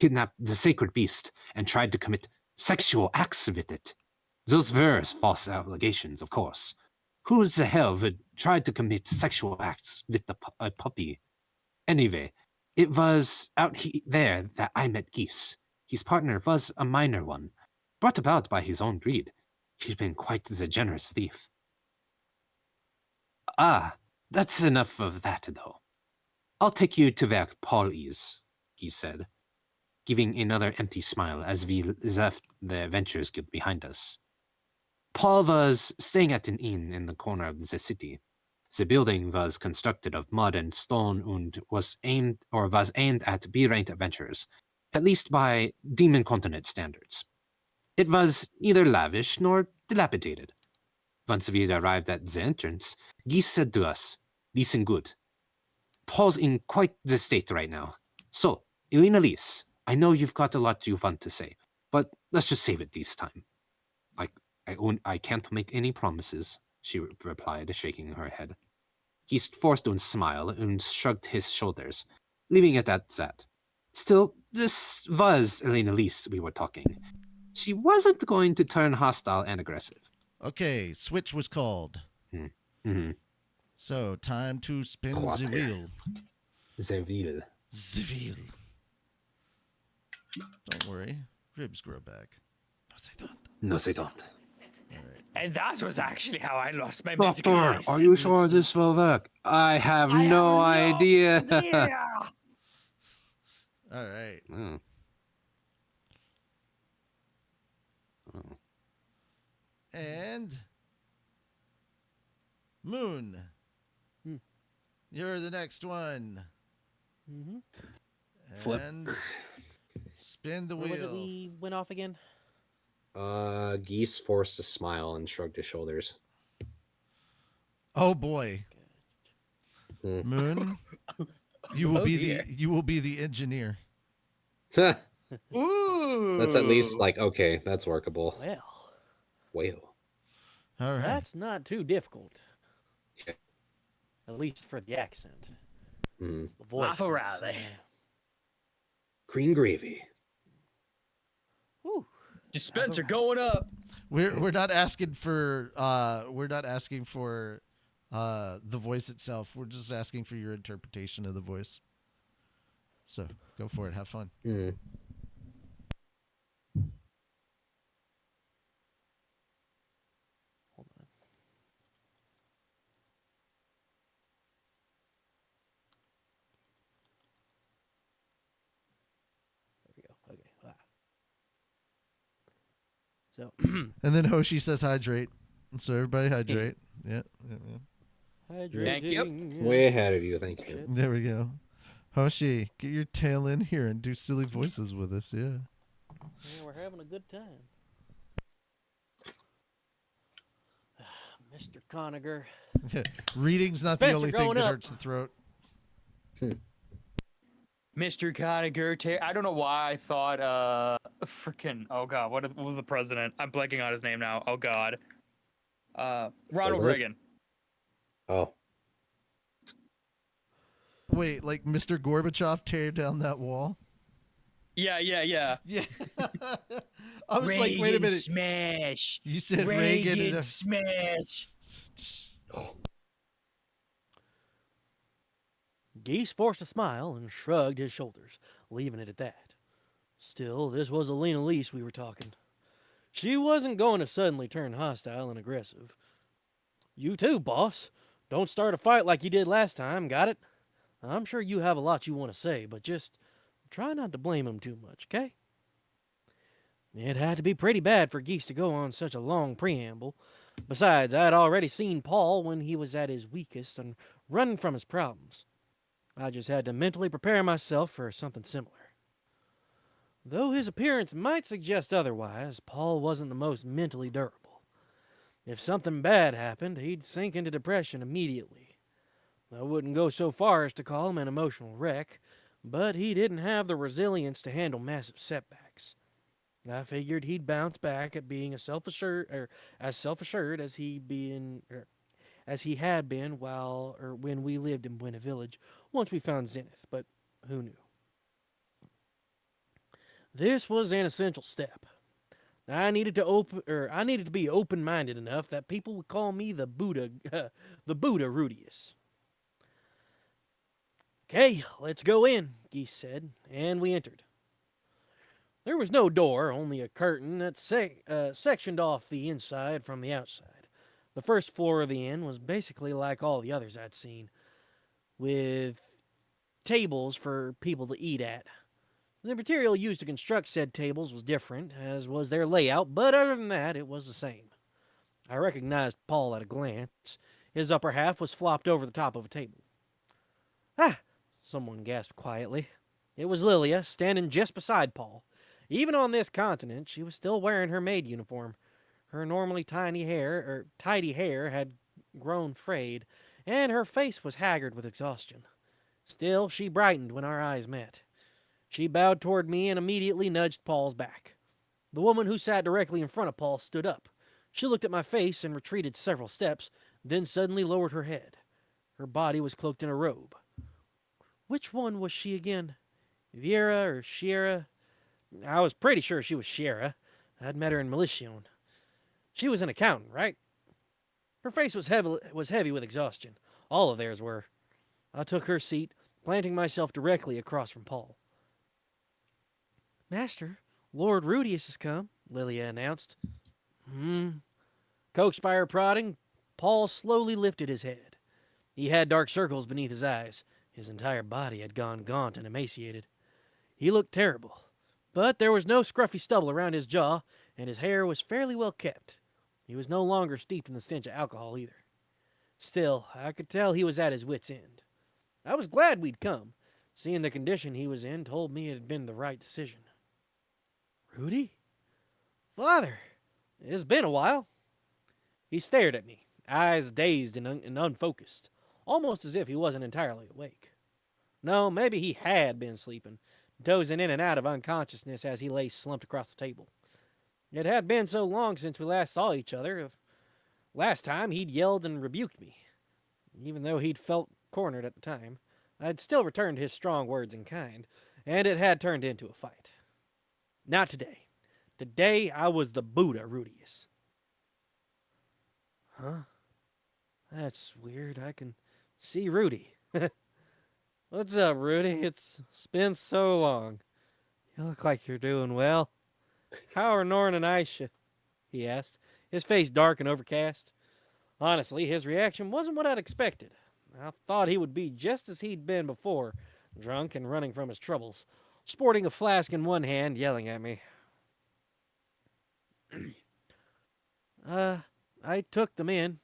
kidnapped the sacred beast and tried to commit sexual acts with it. Those were false allegations, of course. Who the hell would try to commit sexual acts with a puppy? Anyway, it was out there that I met Geese. His partner was a minor one, brought about by his own greed. He's been quite the generous thief. Ah, that's enough of that, though. I'll take you to where Paul is, Geese said, giving another empty smile as we left the Adventurers Guild behind us. Paul was staying at an inn in the corner of the city. The building was constructed of mud and stone and was aimed at B-ranked adventurers, at least by Demon Continent standards. It was neither lavish nor dilapidated. Once we had arrived at the entrance, Geese said to us, "Listen good. Paul's in quite the state right now. So, Elena Lise, I know you've got a lot you want to say, but let's just save it this time. I can't make any promises, she replied, shaking her head. He forced a smile and shrugged his shoulders, leaving it at that. Still, this was Elena Lise we were talking. She wasn't going to turn hostile and aggressive. Okay, switch was called. Mm-hmm. So, time to spin the Quater. wheel. Zeville. The wheel. Don't worry, ribs grow back. No, they don't. No, they don't. All right. And that was actually how I lost my Doctor, medical are you license. sure this will work? I have I no have idea. idea. All right. Oh. Oh. And Moon. Hmm. You're the next one. Mm-hmm. Flip. And spin the Where was it wheel. we went off again? Geese forced a smile and shrugged his shoulders. Oh boy, Hmm. Moon. You will Oh, be dear. the engineer. Ooh. That's at least like, okay, that's workable. Well, Whale. All right. that's not too difficult. Yeah. At least for the accent. Hmm. The voice. Laugh O'Reilly. Green gravy. Whew. Dispenser going up. We're not asking for the voice itself. We're just asking for your interpretation of the voice. So go for it. Have fun. Hmm. Hold on. There we go. Okay. So, And then Hoshi says hydrate. And so everybody hydrate. Yeah. Thank you. hydrating. Way ahead of you, thank you. There we go. Hoshi, get your tail in here and do silly voices with us. Yeah. Yeah, we're having a good time. Mr. Conager. Reading's not the Spencer only thing growing that up. hurts the throat. Mr. Conager. I don't know why I thought freaking oh god, what was the president? I'm blanking on his name now. Oh god. Ronald President? Reagan. Oh. Wait, like Mr. Gorbachev tear down that wall? Yeah. Yeah. I was like, wait a minute. Smash. You said Reagan. Reagan And smash. Geese forced a smile and shrugged his shoulders, leaving it at that. Still, this was Elena Lise we were talking. She wasn't going to suddenly turn hostile and aggressive. You too, boss. Don't start a fight like you did last time, got it? I'm sure you have a lot you want to say, but just try not to blame him too much, okay? It had to be pretty bad for Geese to go on such a long preamble. Besides, I had already seen Paul when he was at his weakest and running from his problems. I just had to mentally prepare myself for something similar. Though his appearance might suggest otherwise, Paul wasn't the most mentally durable. If something bad happened, he'd sink into depression immediately. I wouldn't go so far as to call him an emotional wreck, but he didn't have the resilience to handle massive setbacks. I figured he'd bounce back at being as self-assured as he had been when we lived in Buena Village once we found Zenith, but who knew? This was an essential step. I needed to be open-minded enough that people would call me the Buddha, the Buddha Rudius. Okay, let's go in, Geese said, and we entered. There was no door, only a curtain that sectioned off the inside from the outside. The first floor of the inn was basically like all the others I'd seen, with tables for people to eat at. The material used to construct said tables was different, as was their layout, but other than that, it was the same. I recognized Paul at a glance. His upper half was flopped over the top of a table. Ah! Someone gasped quietly. It was Lilia, standing just beside Paul. Even on this continent, she was still wearing her maid uniform. Her normally tidy hair had grown frayed, and her face was haggard with exhaustion. Still, she brightened when our eyes met. She bowed toward me and immediately nudged Paul's back. The woman who sat directly in front of Paul stood up. She looked at my face and retreated several steps, then suddenly lowered her head. Her body was cloaked in a robe. Which one was she again? Viera or Shiera? I was pretty sure she was Shiera. I'd met her in Melicion. She was an accountant, right? Her face was heavy with exhaustion. All of theirs were. I took her seat, planting myself directly across from Paul. Master, Lord Rudius has come, Lilia announced. Coaxed by her prodding, Paul slowly lifted his head. He had dark circles beneath his eyes. His entire body had gone gaunt and emaciated. He looked terrible, but there was no scruffy stubble around his jaw, and his hair was fairly well kept. He was no longer steeped in the stench of alcohol either. Still, I could tell he was at his wits' end. I was glad we'd come. Seeing the condition he was in told me it had been the right decision. Rudy? Father, it's been a while. He stared at me, eyes dazed and unfocused, almost as if he wasn't entirely awake. No, maybe he had been sleeping, dozing in and out of unconsciousness as he lay slumped across the table. It had been so long since we last saw each other. Last time he'd yelled and rebuked me. Even though he'd felt cornered at the time, I'd still returned his strong words in kind, and it had turned into a fight. Not today. Today I was the Buddha, Rudius. Huh? That's weird. I can see Rudy. What's up, Rudy? It's been so long. You look like you're doing well. How are Norn and Aisha? He asked, his face dark and overcast. Honestly, his reaction wasn't what I'd expected. I thought he would be just as he'd been before, drunk and running from his troubles, sporting a flask in one hand, yelling at me. I took them in.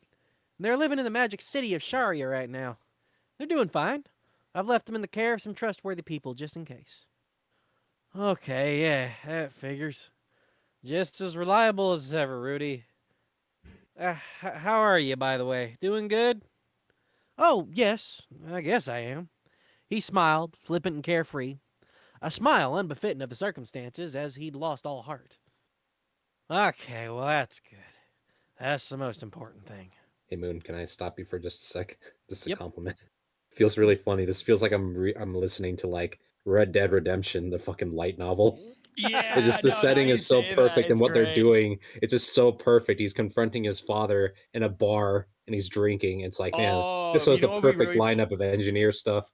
They're living in the magic city of Sharia right now. They're doing fine. I've left them in the care of some trustworthy people just in case. Okay, yeah, that figures. Just as reliable as ever, Rudy. How are you, by the way? Doing good? Oh, yes, I guess I am. He smiled, flippant and carefree. A smile unbefitting of the circumstances, as he'd lost all heart. Okay, well, that's good. That's the most important thing. Hey Moon, can I stop you for just a sec? Just a Yep. compliment. Feels really funny. This feels like I'm listening to like Red Dead Redemption, the fucking light novel. Yeah, It's just the no, now setting you is so say that, perfect, and it's what they're great. doing, it's just so perfect. He's confronting his father in a bar, and he's drinking. It's like, man, this You was the know what would be perfect really lineup of engineer stuff.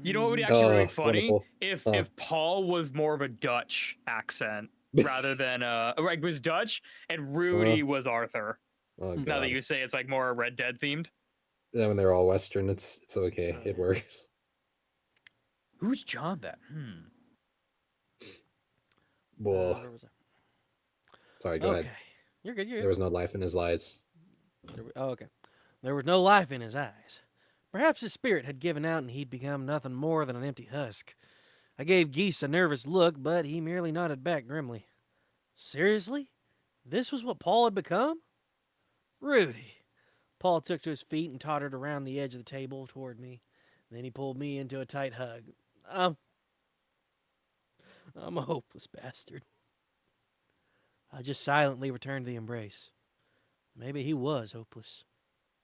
You know what would be actually really funny Wonderful. if Paul was more of a Dutch accent rather than like was Dutch and Rudy was Arthur. Oh Now that god. you say it's like more Red Dead themed. Yeah, when they're all Western, it's okay. It works. Who's John then? Well, Where was I? sorry, go ahead. Okay. You're good, you're There good. was no life in his eyes. Okay. There was no life in his eyes. Perhaps his spirit had given out and he'd become nothing more than an empty husk. I gave Geese a nervous look, but he merely nodded back grimly. Seriously? This was what Paul had become? Rudy. Paul took to his feet and tottered around the edge of the table toward me. Then he pulled me into a tight hug. I'm a hopeless bastard. I just silently returned the embrace. Maybe he was hopeless.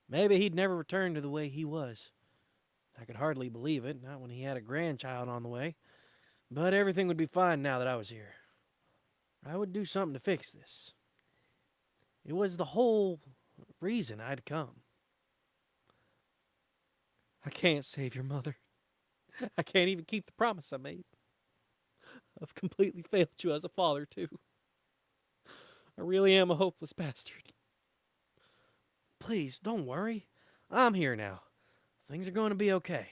Maybe he'd never return to the way he was. I could hardly believe it, not when he had a grandchild on the way. But everything would be fine now that I was here. I would do something to fix this. It was the whole reason I'd come. I can't save your mother. I can't even keep the promise I made. I've completely failed you as a father, too. I really am a hopeless bastard. Please, don't worry. I'm here now. Things are going to be okay.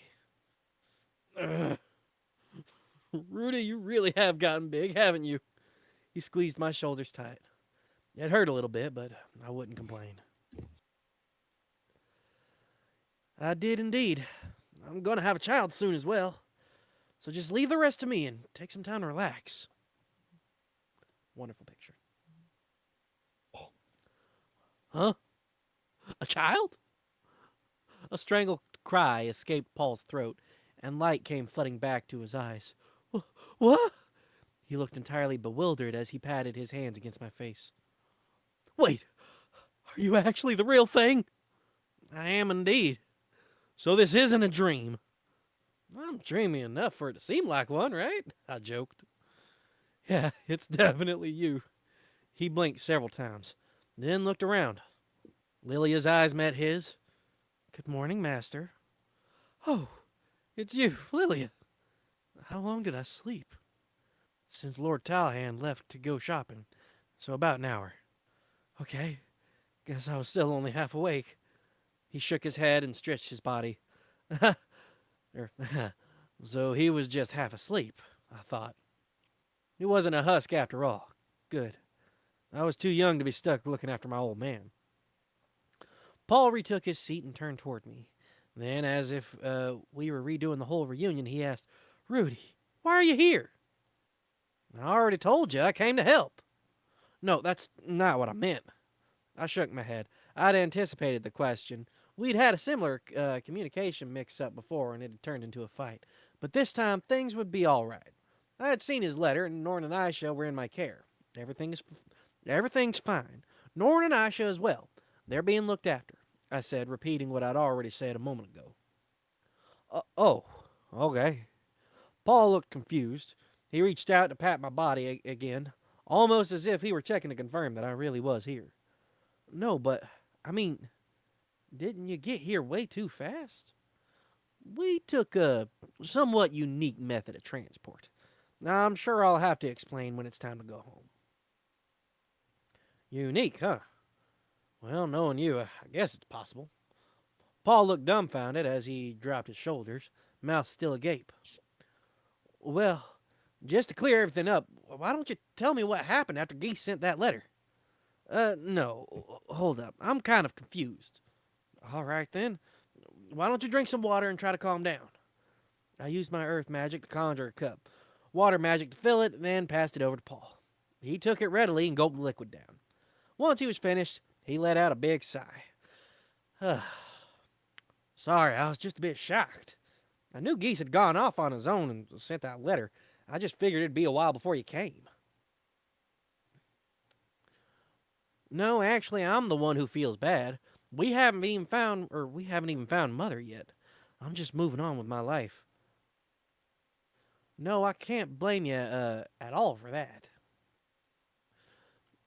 Rudy, you really have gotten big, haven't you? He squeezed my shoulders tight. It hurt a little bit, but I wouldn't complain. I did indeed. I'm going to have a child soon as well. So just leave the rest to me and take some time to relax. Wonderful picture. Huh? A child? A strangled cry escaped Paul's throat, and light came flooding back to his eyes. What? He looked entirely bewildered as he patted his hands against my face. Wait, are you actually the real thing? I am indeed. So this isn't a dream. I'm dreamy enough for it to seem like one, right? I joked. Yeah, it's definitely you. He blinked several times, then looked around. Lilia's eyes met his. Good morning, Master. Oh, it's you, Lilia. How long did I sleep? Since Lord Talhan left to go shopping, so about an hour. Okay, guess I was still only half awake. He shook his head and stretched his body. So he was just half asleep, I thought. He wasn't a husk after all. Good. I was too young to be stuck looking after my old man. Paul retook his seat and turned toward me. Then, as if we were redoing the whole reunion, he asked, Rudy, why are you here? I already told you I came to help. No, that's not what I meant. I shook my head. I'd anticipated the question. We'd had a similar communication mix-up before, and it had turned into a fight. But this time, things would be all right. I had seen his letter, and Norn and Aisha were in my care. Everything's fine. Norn and Aisha as well. They're being looked after, I said, repeating what I'd already said a moment ago. Oh, okay. Paul looked confused. He reached out to pat my body again, almost as if he were checking to confirm that I really was here. No, but, I mean, didn't you get here way too fast? We took a somewhat unique method of transport. Now, I'm sure I'll have to explain when it's time to go home. Unique, huh? Well, knowing you, I guess it's possible. Paul looked dumbfounded as he dropped his shoulders, mouth still agape. Well, just to clear everything up, why don't you tell me what happened after Geese sent that letter? No, hold up. I'm kind of confused. All right, then. Why don't you drink some water and try to calm down? I used my earth magic to conjure a cup, water magic to fill it, and then passed it over to Paul. He took it readily and gulped the liquid down. Once he was finished, he let out a big sigh. Sorry, I was just a bit shocked. I knew Geese had gone off on his own and sent that letter. I just figured it'd be a while before you came. No, actually, I'm the one who feels bad. We haven't even found Mother yet. I'm just moving on with my life. No, I can't blame you at all for that.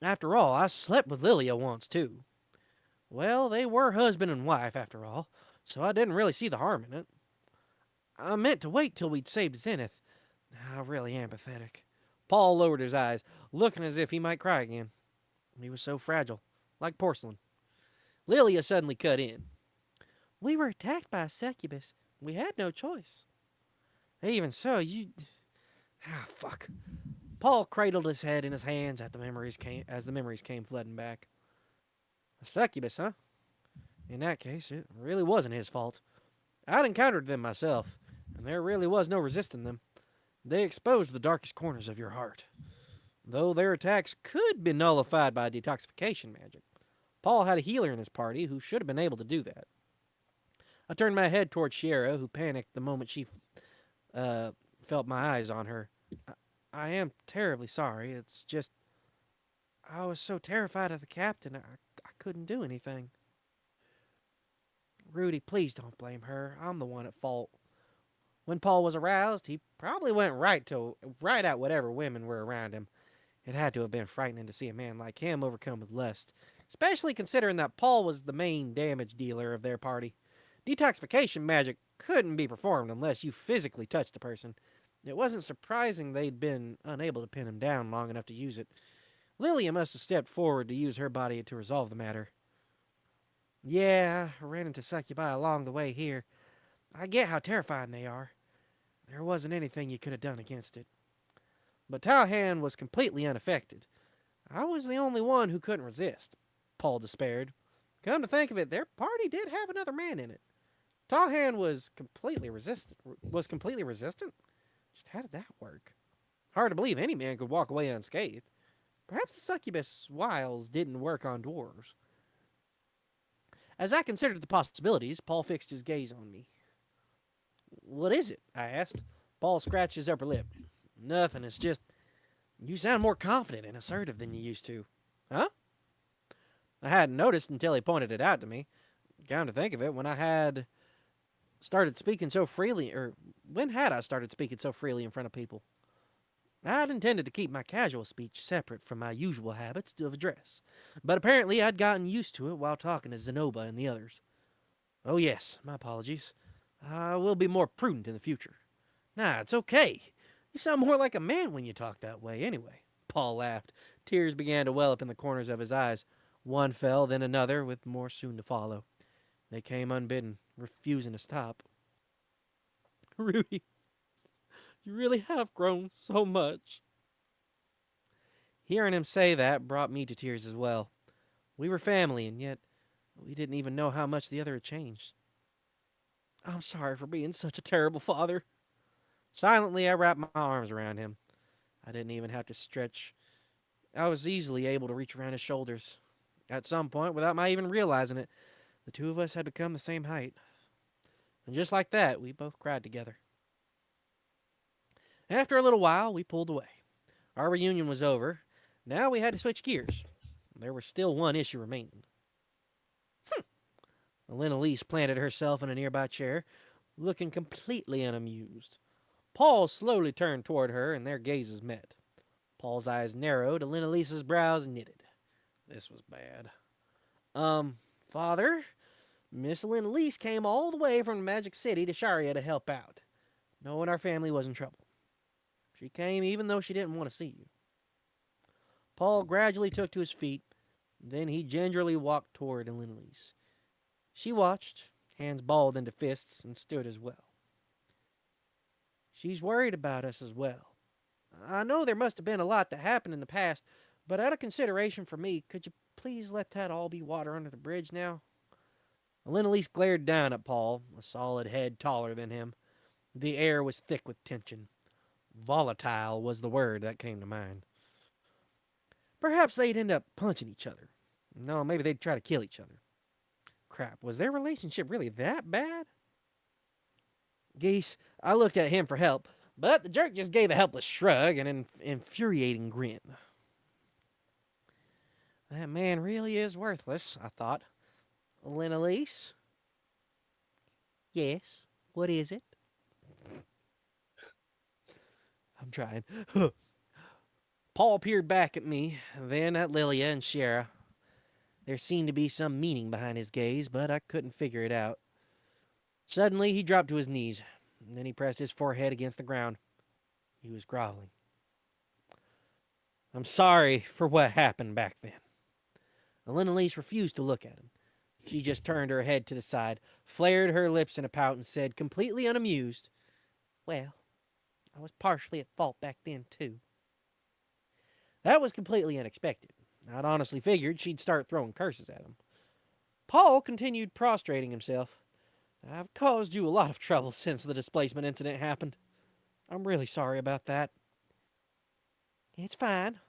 After all, I slept with Lilia once, too. Well, they were husband and wife, after all, so I didn't really see the harm in it. I meant to wait till we'd saved Zenith. I really am pathetic. Paul lowered his eyes, looking as if he might cry again. He was so fragile, like porcelain. Lilia suddenly cut in. We were attacked by a succubus. We had no choice. Even so, fuck. Paul cradled his head in his hands as the memories came flooding back. A succubus, huh? In that case, it really wasn't his fault. I'd encountered them myself, and there really was no resisting them. They exposed the darkest corners of your heart. Though their attacks could be nullified by detoxification magic, Paul had a healer in his party who should have been able to do that. I turned my head toward Shiera, who panicked the moment she felt my eyes on her. I am terribly sorry. It's just, I was so terrified of the captain, I couldn't do anything. Rudy, please don't blame her. I'm the one at fault. When Paul was aroused, he probably went right at whatever women were around him. It had to have been frightening to see a man like him overcome with lust, especially considering that Paul was the main damage dealer of their party. Detoxification magic couldn't be performed unless you physically touched a person. It wasn't surprising they'd been unable to pin him down long enough to use it. Lilia must have stepped forward to use her body to resolve the matter. Yeah, I ran into succubi along the way here. I get how terrifying they are. There wasn't anything you could have done against it. But Talhan was completely unaffected. I was the only one who couldn't resist. Paul despaired. Come to think of it, their party did have another man in it. Talhan was completely resistant. Just how did that work? Hard to believe any man could walk away unscathed. Perhaps the succubus wiles didn't work on dwarves. As I considered the possibilities, Paul fixed his gaze on me. What is it? I asked. Paul scratched his upper lip. Nothing, it's just you sound more confident and assertive than you used to. Huh? I hadn't noticed until he pointed it out to me. Come to think of it, started speaking so freely, or when had I started speaking so freely in front of people? I'd intended to keep my casual speech separate from my usual habits of address, but apparently I'd gotten used to it while talking to Zenoba and the others. Oh, yes, my apologies. I will be more prudent in the future. Nah, it's okay. You sound more like a man when you talk that way, anyway. Paul laughed. Tears began to well up in the corners of his eyes. One fell, then another, with more soon to follow. They came unbidden, refusing to stop. Rudy, you really have grown so much. Hearing him say that brought me to tears as well. We were family, and yet we didn't even know how much the other had changed. I'm sorry for being such a terrible father. Silently, I wrapped my arms around him. I didn't even have to stretch. I was easily able to reach around his shoulders. At some point, without my even realizing it, the two of us had become the same height. And just like that, we both cried together. After a little while, we pulled away. Our reunion was over. Now we had to switch gears. There was still one issue remaining. Elena Elise planted herself in a nearby chair, looking completely unamused. Paul slowly turned toward her, and their gazes met. Paul's eyes narrowed, Elena Elise's brows knitted. This was bad. Father, Miss Elena Elise came all the way from the Magic City to Sharia to help out, knowing our family was in trouble. She came even though she didn't want to see you. Paul gradually took to his feet. Then he gingerly walked toward Elena Elise. She watched, hands balled into fists, and stood as well. She's worried about us as well. I know there must have been a lot that happened in the past, but out of consideration for me, could you please let that all be water under the bridge now? Elena Elise glared down at Paul, a solid head taller than him. The air was thick with tension. Volatile was the word that came to mind. Perhaps they'd end up punching each other. No, maybe they'd try to kill each other. Crap, was their relationship really that bad? Geese, I looked at him for help, but the jerk just gave a helpless shrug and an infuriating grin. That man really is worthless, I thought. Elena Elise? Yes, what is it? I'm trying. Paul peered back at me, then at Lilia and Shara. There seemed to be some meaning behind his gaze, but I couldn't figure it out. Suddenly, he dropped to his knees. And then he pressed his forehead against the ground. He was groveling. I'm sorry for what happened back then. Elena Elise refused to look at him. She just turned her head to the side, flared her lips in a pout, and said, completely unamused, well, I was partially at fault back then, too. That was completely unexpected. I'd honestly figured she'd start throwing curses at him. Paul continued prostrating himself. I've caused you a lot of trouble since the displacement incident happened. I'm really sorry about that. It's fine.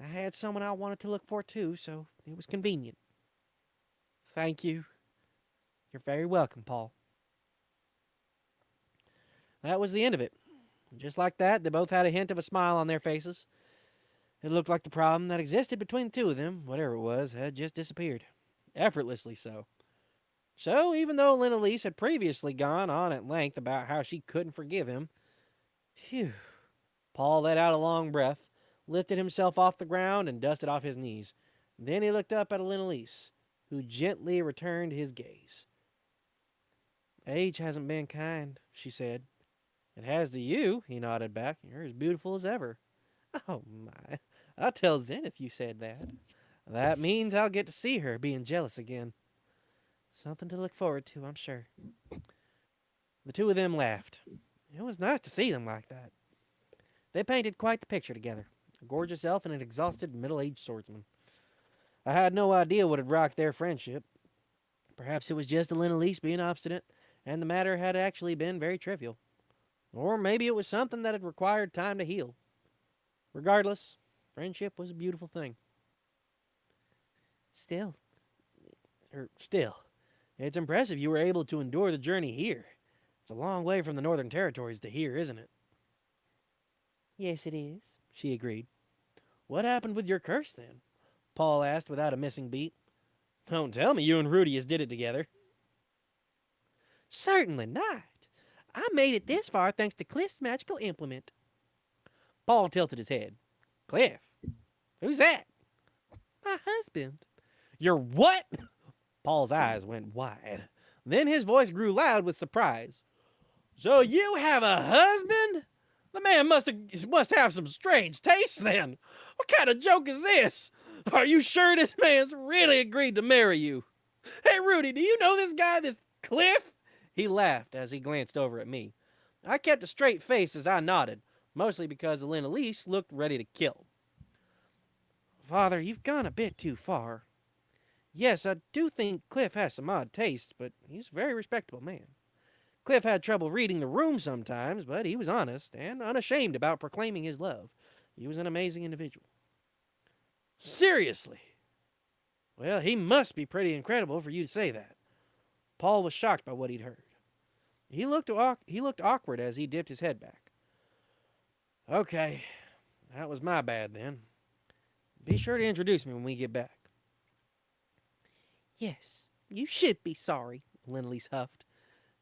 I had someone I wanted to look for too, so it was convenient. Thank you. You're very welcome, Paul. That was the end of it. Just like that, they both had a hint of a smile on their faces. It looked like the problem that existed between the two of them, whatever it was, had just disappeared. Effortlessly so. So, even though Lena Elise had previously gone on at length about how she couldn't forgive him, phew, Paul let out a long breath, lifted himself off the ground, and dusted off his knees. Then he looked up at Lena Elise, who gently returned his gaze. Age hasn't been kind, she said. It has to you, he nodded back. You're as beautiful as ever. Oh, my. I'll tell Zenith you said that. That means I'll get to see her being jealous again. Something to look forward to, I'm sure. The two of them laughed. It was nice to see them like that. They painted quite the picture together. A gorgeous elf and an exhausted middle-aged swordsman. I had no idea what had rocked their friendship. Perhaps it was just Elena Elise being obstinate, and the matter had actually been very trivial. Or maybe it was something that had required time to heal. Regardless, friendship was a beautiful thing. Still, it's impressive you were able to endure the journey here. It's a long way from the Northern Territories to here, isn't it? Yes, it is, she agreed. What happened with your curse then? Paul asked without a missing beat. Don't tell me you and Rudius did it together. Certainly not. I made it this far thanks to Cliff's magical implement. Paul tilted his head. Cliff? Who's that? My husband. Your what? Paul's eyes went wide. Then his voice grew loud with surprise. So you have a husband? The man must have some strange tastes then. What kind of joke is this? Are you sure this man's really agreed to marry you? Hey, Rudy, do you know this guy, this Cliff? He laughed as he glanced over at me. I kept a straight face as I nodded, mostly because Elena Elise looked ready to kill. Father, you've gone a bit too far. Yes, I do think Cliff has some odd tastes, but he's a very respectable man. Cliff had trouble reading the room sometimes, but he was honest and unashamed about proclaiming his love. He was an amazing individual. Seriously? Well, he must be pretty incredible for you to say that. Paul was shocked by what he'd heard. He looked awkward as he dipped his head back. Okay, that was my bad then. Be sure to introduce me when we get back. Yes, you should be sorry, Lindley's huffed.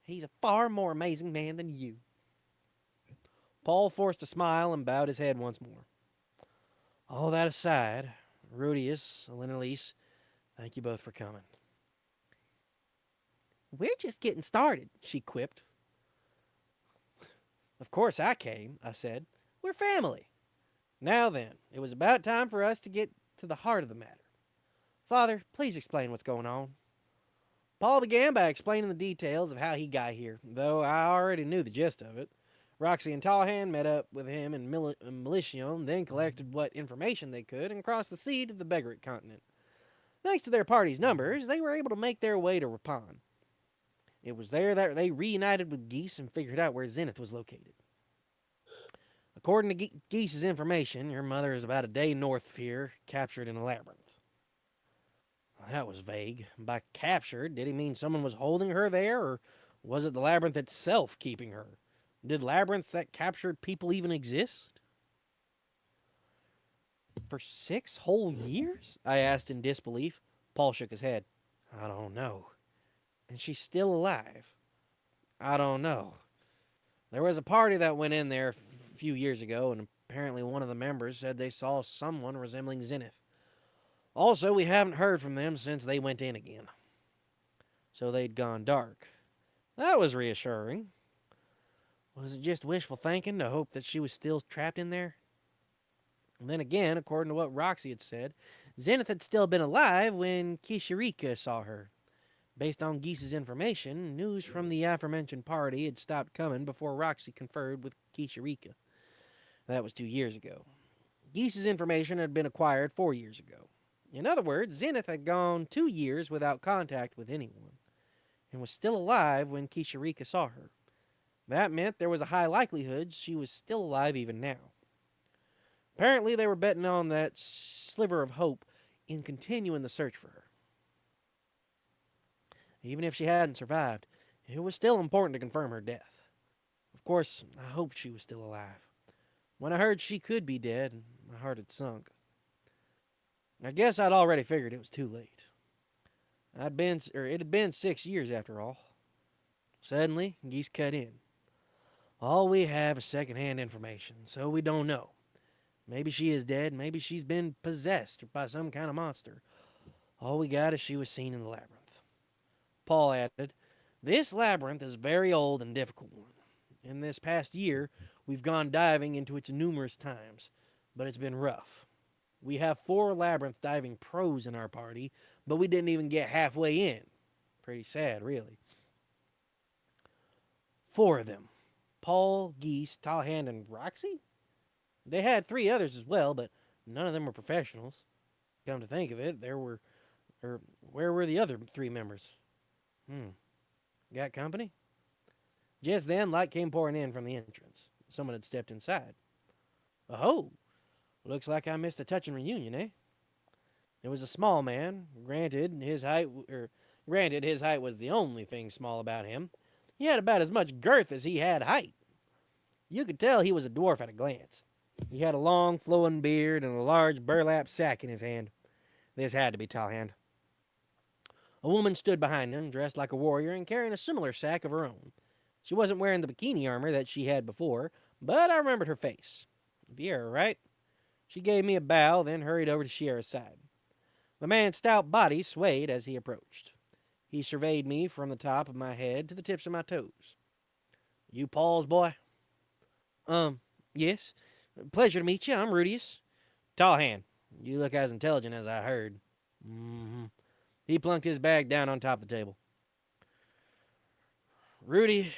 He's a far more amazing man than you. Paul forced a smile and bowed his head once more. All that aside, Rudius, Lindley's, thank you both for coming. We're just getting started, she quipped. Of course I came, I said. We're family. Now then, it was about time for us to get to the heart of the matter. Father, please explain what's going on. Paul began by explaining the details of how he got here, though I already knew the gist of it. Roxy and Tallhand met up with him in Militium, then collected what information they could and crossed the sea to the Begaric continent. Thanks to their party's numbers, they were able to make their way to Rapon. It was there that they reunited with Geese and figured out where Zenith was located. According to Geese's information, your mother is about a day north of here, captured in a labyrinth. That was vague. By captured, did he mean someone was holding her there, or was it the labyrinth itself keeping her? Did labyrinths that captured people even exist? For 6 whole years? I asked in disbelief. Paul shook his head. I don't know. And she's still alive. I don't know. There was a party that went in there a few years ago, and apparently one of the members said they saw someone resembling Zenith. Also, we haven't heard from them since they went in again. So they'd gone dark. That was reassuring. Was it just wishful thinking to hope that she was still trapped in there? And then again, according to what Roxy had said, Zenith had still been alive when Kishirika saw her. Based on Geese's information, news from the aforementioned party had stopped coming before Roxy conferred with Kishirika. That was 2 years ago. Geese's information had been acquired 4 years ago. In other words, Zenith had gone 2 years without contact with anyone, and was still alive when Kishirika saw her. That meant there was a high likelihood she was still alive even now. Apparently, they were betting on that sliver of hope in continuing the search for her. Even if she hadn't survived, it was still important to confirm her death. Of course, I hoped she was still alive. When I heard she could be dead, my heart had sunk. I guess I'd already figured it was too late. It had been 6 years after all. Suddenly, Geese cut in. All we have is secondhand information, so we don't know. Maybe she is dead, maybe she's been possessed by some kind of monster. All we got is she was seen in the labyrinth. Paul added, this labyrinth is a very old and difficult one. In this past year, we've gone diving into it numerous times, but it's been rough. We have 4 labyrinth diving pros in our party, but we didn't even get halfway in. Pretty sad, really. 4 of them. Paul, Geese, Tallhand, and Roxy? They had 3 others as well, but none of them were professionals. Come to think of it, where were the other 3 members? Got company? Just then, light came pouring in from the entrance. Someone had stepped inside. Oh, looks like I missed a touching reunion, eh? It was a small man. Granted, his height was the only thing small about him. He had about as much girth as he had height. You could tell he was a dwarf at a glance. He had a long, flowing beard and a large burlap sack in his hand. This had to be Talhand. A woman stood behind him, dressed like a warrior and carrying a similar sack of her own. She wasn't wearing the bikini armor that she had before, but I remembered her face. Viera, right? She gave me a bow, then hurried over to Shiera's side. The man's stout body swayed as he approached. He surveyed me from the top of my head to the tips of my toes. You Paul's boy? Yes. Pleasure to meet you. I'm Rudius. Tallhand. You look as intelligent as I heard. Mm-hmm. He plunked his bag down on top of the table. Rudius,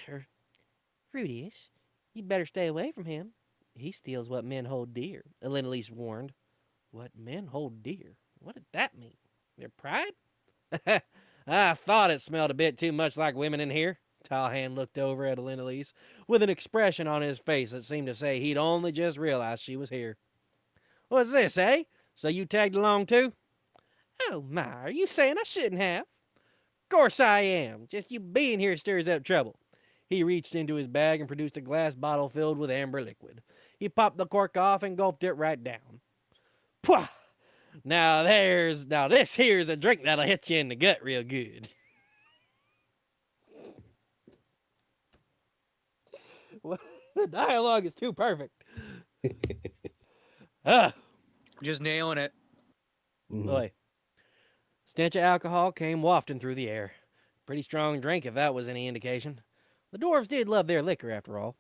you better stay away from him. He steals what men hold dear, Elendalise warned. What men hold dear? What did that mean? Their pride? I thought it smelled a bit too much like women in here. Tallhand looked over at Elendalise with an expression on his face that seemed to say he'd only just realized she was here. What's this, eh? So you tagged along too? Oh my, are you saying I shouldn't have? Course I am. Just you being here stirs up trouble. He reached into his bag and produced a glass bottle filled with amber liquid. He popped the cork off and gulped it right down. Pwah! Now this here's a drink that'll hit you in the gut real good. The dialogue is too perfect. Just nailing it. Boy. Stench of alcohol came wafting through the air. Pretty strong drink if that was any indication. The dwarves did love their liquor, after all.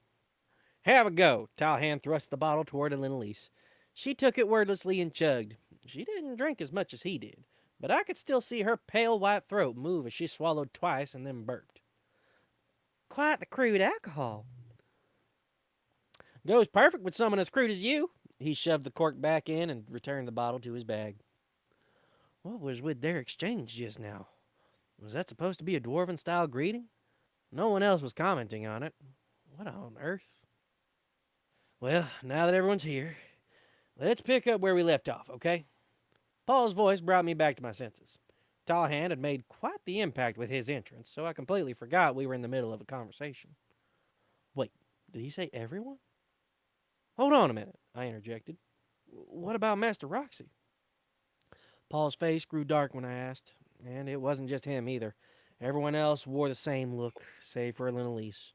Have a go. Talhand thrust the bottle toward Elendalise. She took it wordlessly and chugged. She didn't drink as much as he did, but I could still see her pale white throat move as she swallowed twice and then burped. Quite the crude alcohol. Goes perfect with someone as crude as you. He shoved the cork back in and returned the bottle to his bag. What was with their exchange just now? Was that supposed to be a dwarven-style greeting? No one else was commenting on it. What on earth? Well, now that everyone's here, let's pick up where we left off, okay? Paul's voice brought me back to my senses. Tallhand had made quite the impact with his entrance, so I completely forgot we were in the middle of a conversation. Wait, did he say everyone? Hold on a minute, I interjected. What about Master Roxy? Paul's face grew dark when I asked, and it wasn't just him either. Everyone else wore the same look, save for Elendalise.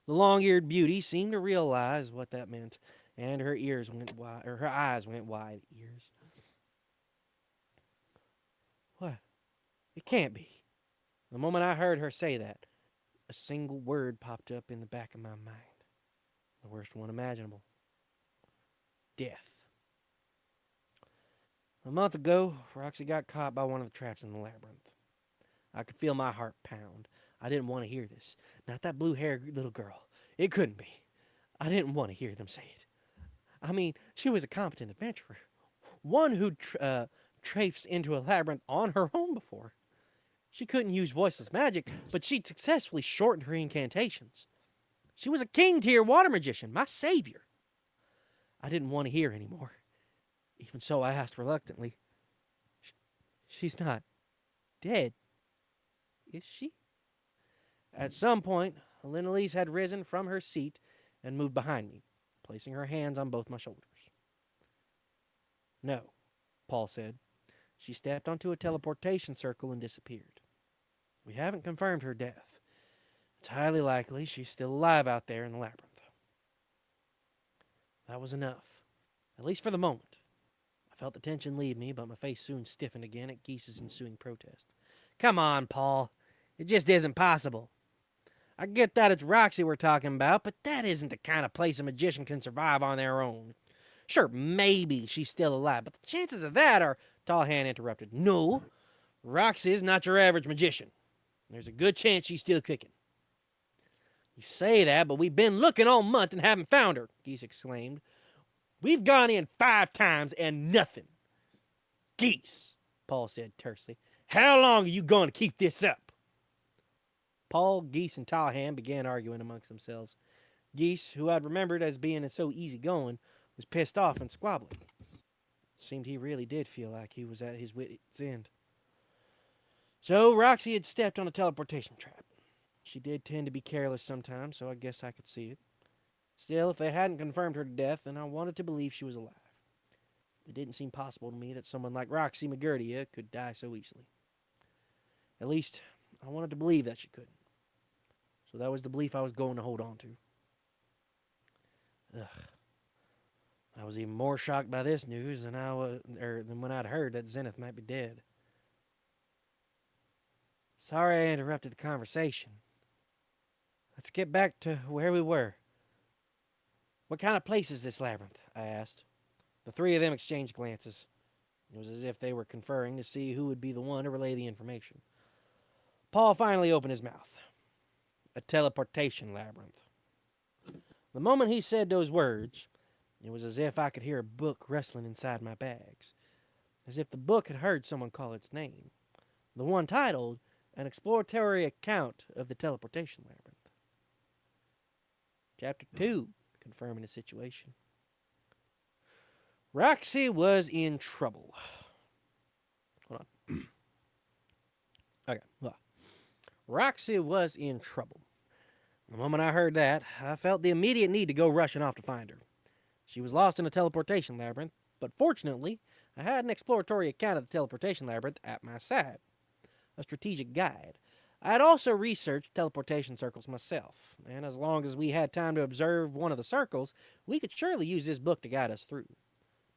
The long-eared beauty seemed to realize what that meant, and her ears went wide, or her eyes went wide. Ears. What? It can't be. The moment I heard her say that, a single word popped up in the back of my mind. The worst one imaginable. Death. A month ago, Roxy got caught by one of the traps in the labyrinth. I could feel my heart pound. I didn't want to hear this. Not that blue-haired little girl. It couldn't be. I didn't want to hear them say it. I mean, she was a competent adventurer. One who'd traipsed into a labyrinth on her own before. She couldn't use voiceless magic, but she'd successfully shortened her incantations. She was a king-tier water magician, my savior. I didn't want to hear anymore. Even so, I asked reluctantly, She's not dead, is she? At some point, Elendalise had risen from her seat and moved behind me, placing her hands on both my shoulders. No, Paul said. She stepped onto a teleportation circle and disappeared. We haven't confirmed her death. It's highly likely she's still alive out there in the labyrinth. That was enough, at least for the moment. I felt the tension leave me, but my face soon stiffened again at Geese's ensuing protest. Come on, Paul. It just isn't possible. I get that it's Roxy we're talking about, but that isn't the kind of place a magician can survive on their own. Sure, maybe she's still alive, but the chances of that are... Tallhand interrupted. No, Roxy is not your average magician. There's a good chance she's still kicking. You say that, but we've been looking all month and haven't found her, Geese exclaimed. We've gone in 5 times and nothing. Geese, Paul said tersely. How long are you going to keep this up? Paul, Geese, and Tallhand began arguing amongst themselves. Geese, who I'd remembered as being so easygoing, was pissed off and squabbling. Seemed he really did feel like he was at his wit's end. So Roxy had stepped on a teleportation trap. She did tend to be careless sometimes, so I guess I could see it. Still, if they hadn't confirmed her death, then I wanted to believe she was alive. It didn't seem possible to me that someone like Roxy McGurdia could die so easily. At least, I wanted to believe that she couldn't. So that was the belief I was going to hold on to. Ugh. I was even more shocked by this news than when I'd heard that Zenith might be dead. Sorry I interrupted the conversation. Let's get back to where we were. What kind of place is this labyrinth? I asked. The three of them exchanged glances. It was as if they were conferring to see who would be the one to relay the information. Paul finally opened his mouth. A teleportation labyrinth. The moment he said those words, it was as if I could hear a book rustling inside my bags. As if the book had heard someone call its name. The one titled, An Exploratory Account of the Teleportation Labyrinth. Chapter 2, confirming the situation. Roxy was in trouble. Hold on. Okay. Well, Roxy was in trouble. The moment I heard that, I felt the immediate need to go rushing off to find her. She was lost in a teleportation labyrinth, but fortunately, I had an exploratory account of the teleportation labyrinth at my side. A strategic guide. I had also researched teleportation circles myself, and as long as we had time to observe one of the circles, we could surely use this book to guide us through.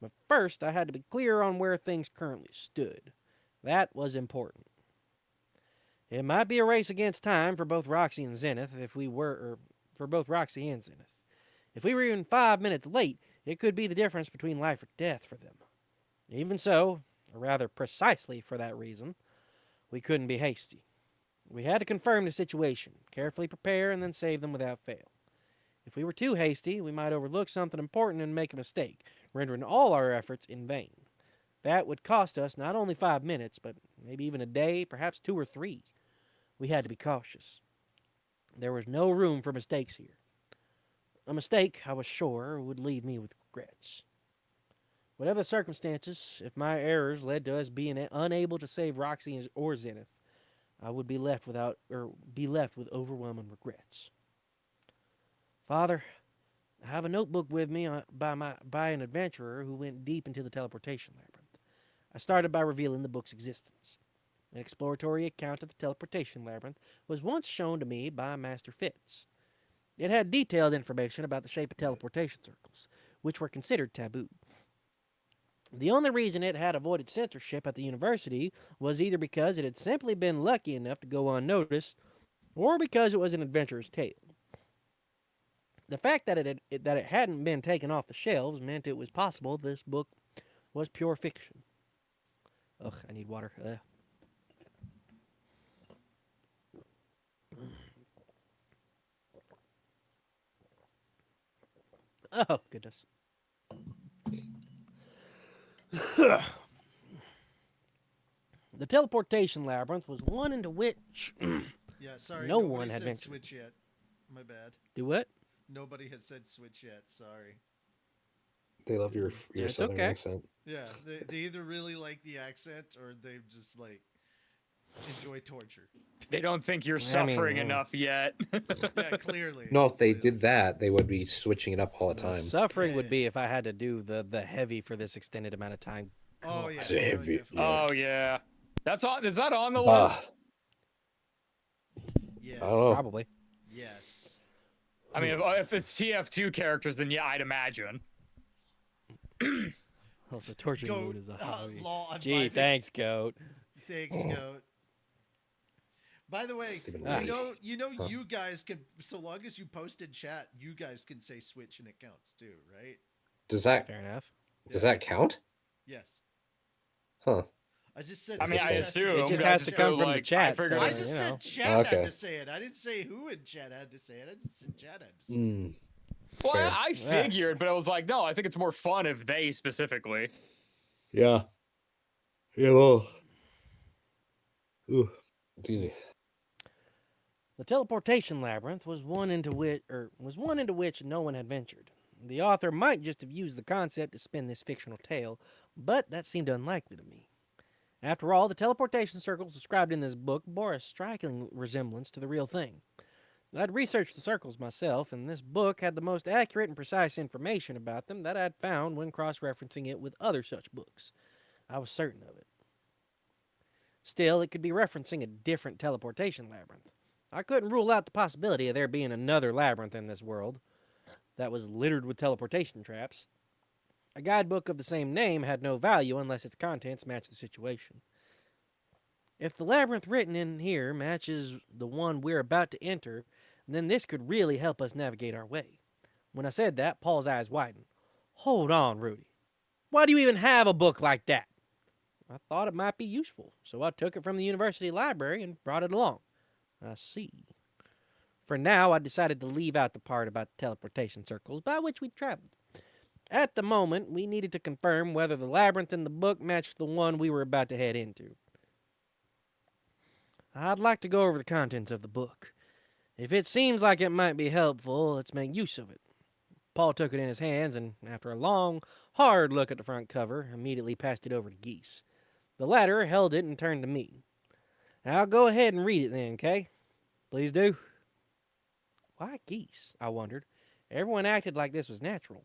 But first, I had to be clear on where things currently stood. That was important. It might be a race against time for both Roxy and Zenith If we were even 5 minutes late, it could be the difference between life or death for them. Even so, or rather precisely for that reason, we couldn't be hasty. We had to confirm the situation, carefully prepare, and then save them without fail. If we were too hasty, we might overlook something important and make a mistake, rendering all our efforts in vain. That would cost us not only 5 minutes, but maybe even a day, perhaps 2 or 3. We had to be cautious. There was no room for mistakes here. A mistake, I was sure, would leave me with regrets. Whatever the circumstances, if my errors led to us being unable to save Roxy or Zenith, I would be left with overwhelming regrets. Father, I have a notebook with me by an adventurer who went deep into the teleportation labyrinth. I started by revealing the book's existence. An exploratory account of the teleportation labyrinth was once shown to me by Master Fitz. It had detailed information about the shape of teleportation circles, which were considered taboo. The only reason it had avoided censorship at the university was either because it had simply been lucky enough to go unnoticed, or because it was an adventurer's tale. The fact that it hadn't been taken off the shelves meant it was possible this book was pure fiction. Ugh, I need water. Oh, goodness. The teleportation labyrinth was one into which Yeah, sorry. no nobody one had said ventured. switch yet. My bad. Do what? Nobody has said switch yet. Sorry. They love your It's southern okay. accent. Yeah, they either really like the accent or they just like enjoy torture. They don't think you're I mean, suffering enough yet. Yeah, clearly. No, if they Clearly. did that, they would be switching it up all the time. Suffering Yeah, would yeah. be if I had to do the heavy for this extended amount of time. Oh yeah. It's no, heavy, definitely. yeah. Oh yeah, that's on. Is that on the Duh. list? Yes. I don't know. Probably. Yes. I mean, if it's TF2 characters, then yeah, I'd imagine. Also, torturing Goat, mood is a hobby. law, I'm Gee, vibing. thanks, Goat. Thanks, Goat. By the way, Even you know, Huh. you guys can, so long as you post in chat, you guys can say switch and it counts too, right? Does that Fair enough. count? Yes. Huh. I just said. I mean, I switch has to be assume It just said. has that's to come so, from the like, chat, I figured. so, I just you know. said chat Okay. had to say it. I didn't say who in chat had to say it. I just said chat had to say it. Mm. Well, Fair. I figured, but I was like, no, I think it's more fun if they specifically. Yeah. Yeah, well. Ooh. Dude. The teleportation labyrinth was one into which no one had ventured. The author might just have used the concept to spin this fictional tale, but that seemed unlikely to me. After all, the teleportation circles described in this book bore a striking resemblance to the real thing. I'd researched the circles myself, and this book had the most accurate and precise information about them that I'd found when cross referencing it with other such books. I was certain of it. Still, it could be referencing a different teleportation labyrinth. I couldn't rule out the possibility of there being another labyrinth in this world that was littered with teleportation traps. A guidebook of the same name had no value unless its contents matched the situation. If the labyrinth written in here matches the one we're about to enter, then this could really help us navigate our way. When I said that, Paul's eyes widened. Hold on, Rudy. Why do you even have a book like that? I thought it might be useful, so I took it from the university library and brought it along. I see. For now, I decided to leave out the part about the teleportation circles by which we traveled. At the moment, we needed to confirm whether the labyrinth in the book matched the one we were about to head into. I'd like to go over the contents of the book. If it seems like it might be helpful, let's make use of it. Paul took it in his hands and, after a long, hard look at the front cover, immediately passed it over to Geese. The latter held it and turned to me. I'll go ahead and read it then, okay? Please do. Why Geese? I wondered. Everyone acted like this was natural.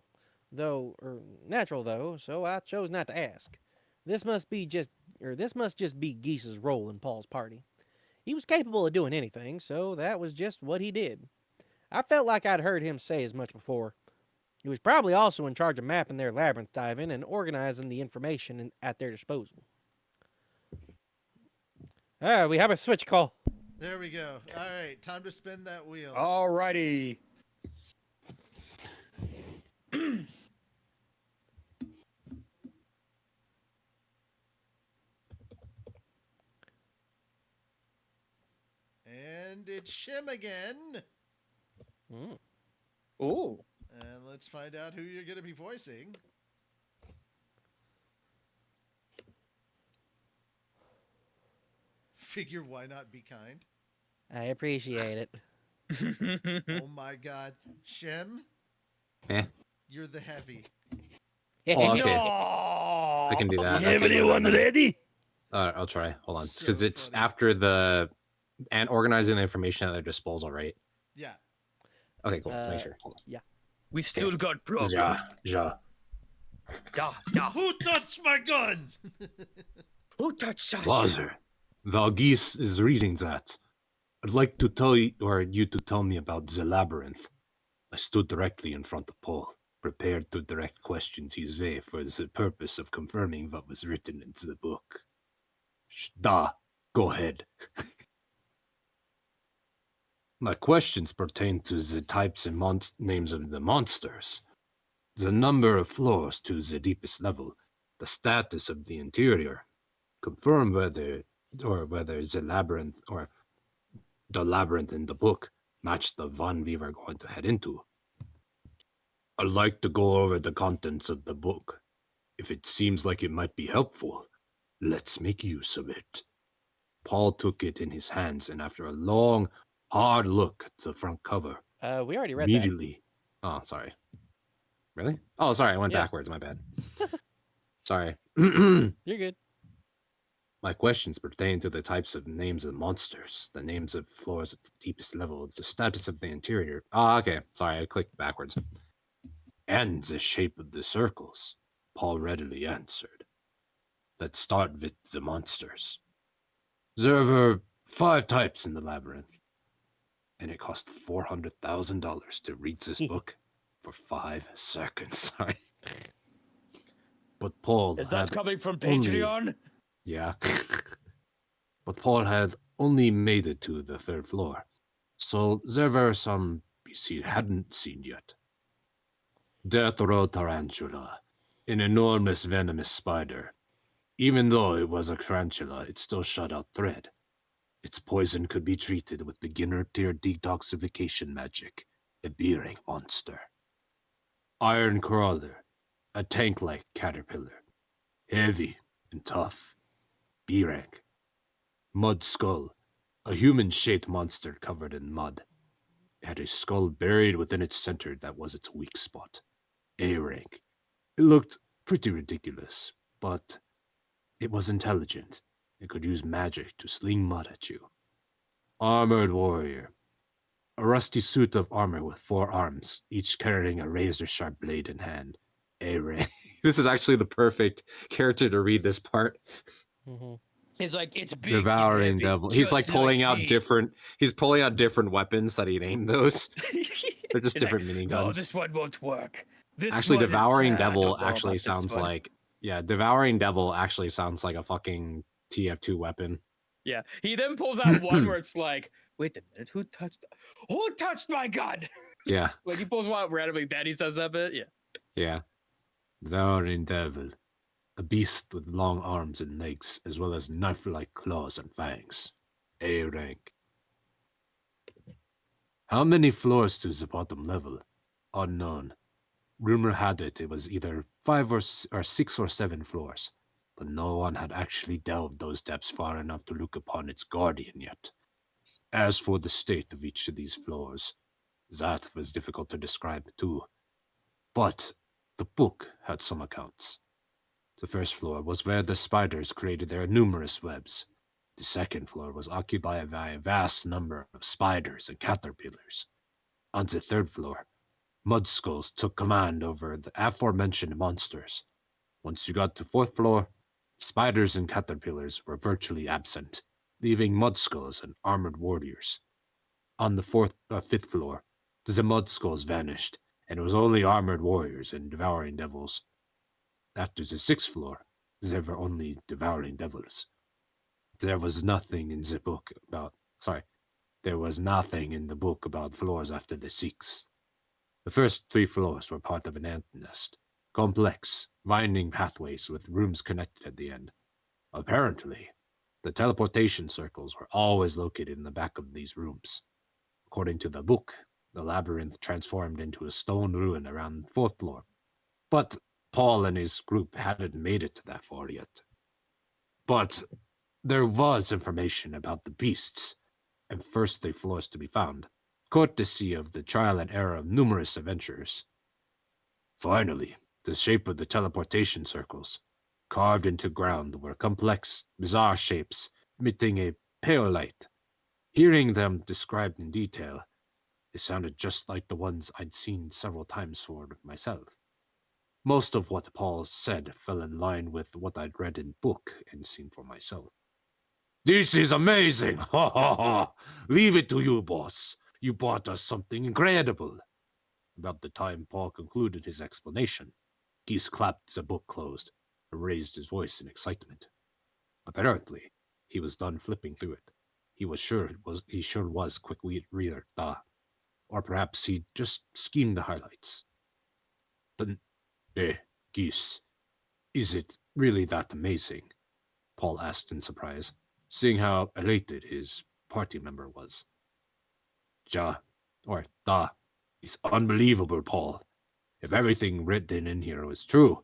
Natural, so I chose not to ask. This must just be Geese's role in Paul's party. He was capable of doing anything, so that was just what he did. I felt like I'd heard him say as much before. He was probably also in charge of mapping their labyrinth dive-in and organizing the information at their disposal. We have a switch call. There we go. All right, time to spin that wheel. Alrighty. And it's Shim again. Mm. Ooh. And let's find out who you're going to be voicing. Figure why not be kind? I appreciate it. Oh my god. Shim, Eh. you're the heavy. Oh, okay. No! I can do that. You That's have easy. anyone ready? I'll try. Hold on. So Because it's funny. after the and organizing the information at their disposal, right? Yeah. Okay, cool. Make sure. Hold We still got on. problems. Ja, ja. Ja. Who touched my gun? Who touched us? Lazar, while Geese is reading that, I'd like to tell you, or you to tell me about the labyrinth. I stood directly in front of Paul, prepared to direct questions his way for the purpose of confirming what was written into the book. Go ahead. My questions pertain to the types and names of the monsters, the number of floors to the deepest level, the status of the interior. Confirm whether the labyrinth in the book match the one we were going to head into. I'd like to go over the contents of the book. If it seems like it might be helpful, let's make use of it. Paul took it in his hands, and after a long, hard look at the front cover, We already read immediately... Oh, sorry. Really? Oh, sorry. I went Yeah. backwards. My bad. Sorry. that. You're good. My questions pertain to the types of names of monsters, the names of floors at the deepest level, the status of the interior. Ah, okay. Sorry, I clicked backwards. And the shape of the circles, Paul readily answered. Let's start with the monsters. There were 5 types in the labyrinth, and it cost $400,000 to read this book for 5 seconds. Sorry. But Paul Is that had coming from only- Patreon? Yeah. but Paul had only made it to the 3rd floor, so there were some he hadn't seen yet. Death Row Tarantula, an enormous venomous spider. Even though it was a tarantula, it still shot out thread. Its poison could be treated with beginner-tier detoxification magic, a B-rank monster. Iron Crawler, a tank-like caterpillar. Heavy and tough. B-rank. Mud Skull, a human-shaped monster covered in mud. It had a skull buried within its center that was its weak spot. A-rank. It looked pretty ridiculous, but it was intelligent. It could use magic to sling mud at you. Armored Warrior. A rusty suit of armor with 4 arms, each carrying a razor-sharp blade in hand. A ray. This is actually the perfect character to read this part. Mhm. He's like, it's big Devouring and heavy, devil. He's like just pulling out me." different. He's pulling out different weapons that he named those. They're just He's like, different mini no, guns. this one won't work. This Actually, one is- devouring I devil don't know actually about this sounds one." like devouring devil actually sounds like a fucking TF2 weapon. Yeah. He then pulls out one where it's like, wait a minute, who touched my gun? Yeah, Like he pulls one out randomly, then he says that bit. Yeah. yeah. Devouring devil, a beast with long arms and legs, as well as knife-like claws and fangs. A rank. How many floors to the bottom level? Unknown. Rumor had it was either 5 or 6 or 7 floors, but no one had actually delved those depths far enough to look upon its guardian yet. As for the state of each of these floors, that was difficult to describe too. But the book had some accounts. The first floor was where the spiders created their numerous webs. The second floor was occupied by a vast number of spiders and caterpillars. On the third floor, mud skulls took command over the aforementioned monsters. Once you got to fourth floor, spiders and caterpillars were virtually absent, leaving mud skulls and armored warriors. On the fifth floor, the mud skulls vanished, and it was only armored warriors and devouring devils. After the sixth floor, there were only devouring devils. There was nothing in the book about. There was nothing in the book about floors after the sixth. The first 3 floors were part of an ant nest, complex, winding pathways with rooms connected at the end. Apparently, the teleportation circles were always located in the back of these rooms. According to the book, the labyrinth transformed into a stone ruin around the 4th floor. But Paul and his group hadn't made it to that far yet. But there was information about the beasts and first 3 floors to be found, courtesy of the trial and error of numerous adventurers. Finally, the shape of the teleportation circles, carved into ground, were complex, bizarre shapes, emitting a pale light. Hearing them described in detail, they sounded just like the ones I'd seen several times for myself. Most of what Paul said fell in line with what I'd read in book and seen for myself. This is amazing! Ha ha ha! Leave it to you, boss. You brought us something incredible. About the time Paul concluded his explanation, Geese clapped the book closed and raised his voice in excitement. Apparently, he was done flipping through it. He sure was quick reader, or perhaps he just schemed the highlights. Then, Geese, is it really that amazing? Paul asked in surprise, seeing how elated his party member was. It's unbelievable, Paul. If everything written in here was true,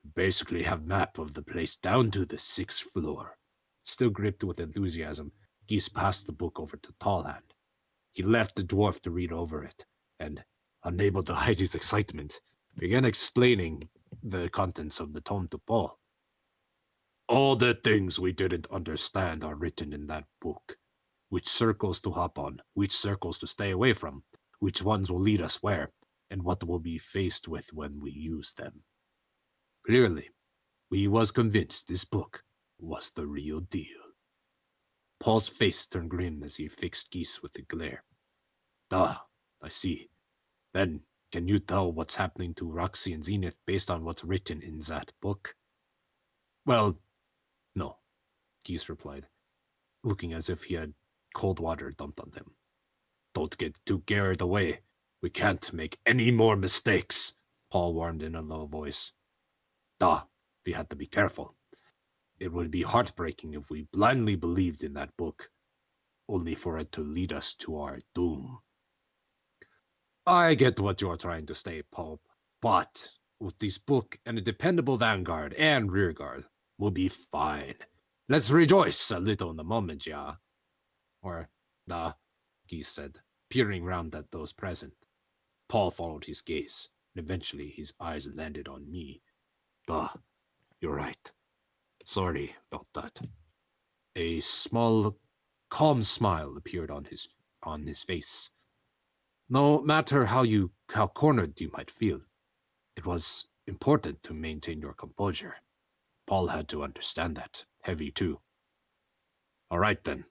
we basically have map of the place down to the 6th floor. Still gripped with enthusiasm, Geese passed the book over to Tallhand. He left the dwarf to read over it, and, unable to hide his excitement, began explaining the contents of the tome to Paul. All the things we didn't understand are written in that book. Which circles to hop on, which circles to stay away from, which ones will lead us where, and what we'll be faced with when we use them. Clearly, we was convinced this book was the real deal. Paul's face turned grim as he fixed Geese with a glare. I see. Then, can you tell what's happening to Roxy and Zenith based on what's written in that book? Well, no, Geese replied, looking as if he had cold water dumped on them. Don't get too carried away. We can't make any more mistakes, Paul warned in a low voice. We had to be careful. It would be heartbreaking if we blindly believed in that book, only for it to lead us to our doom. I get what you're trying to say, Paul, but with this book and a dependable vanguard and rearguard, we'll be fine. Let's rejoice a little in the moment, yeah? Or, Geese said, peering round at those present. Paul followed his gaze, and eventually his eyes landed on me. You're right. Sorry about that. A small, calm smile appeared on his face. No matter how cornered you might feel, it was important to maintain your composure. Paul had to understand that. Heavy too. All right then.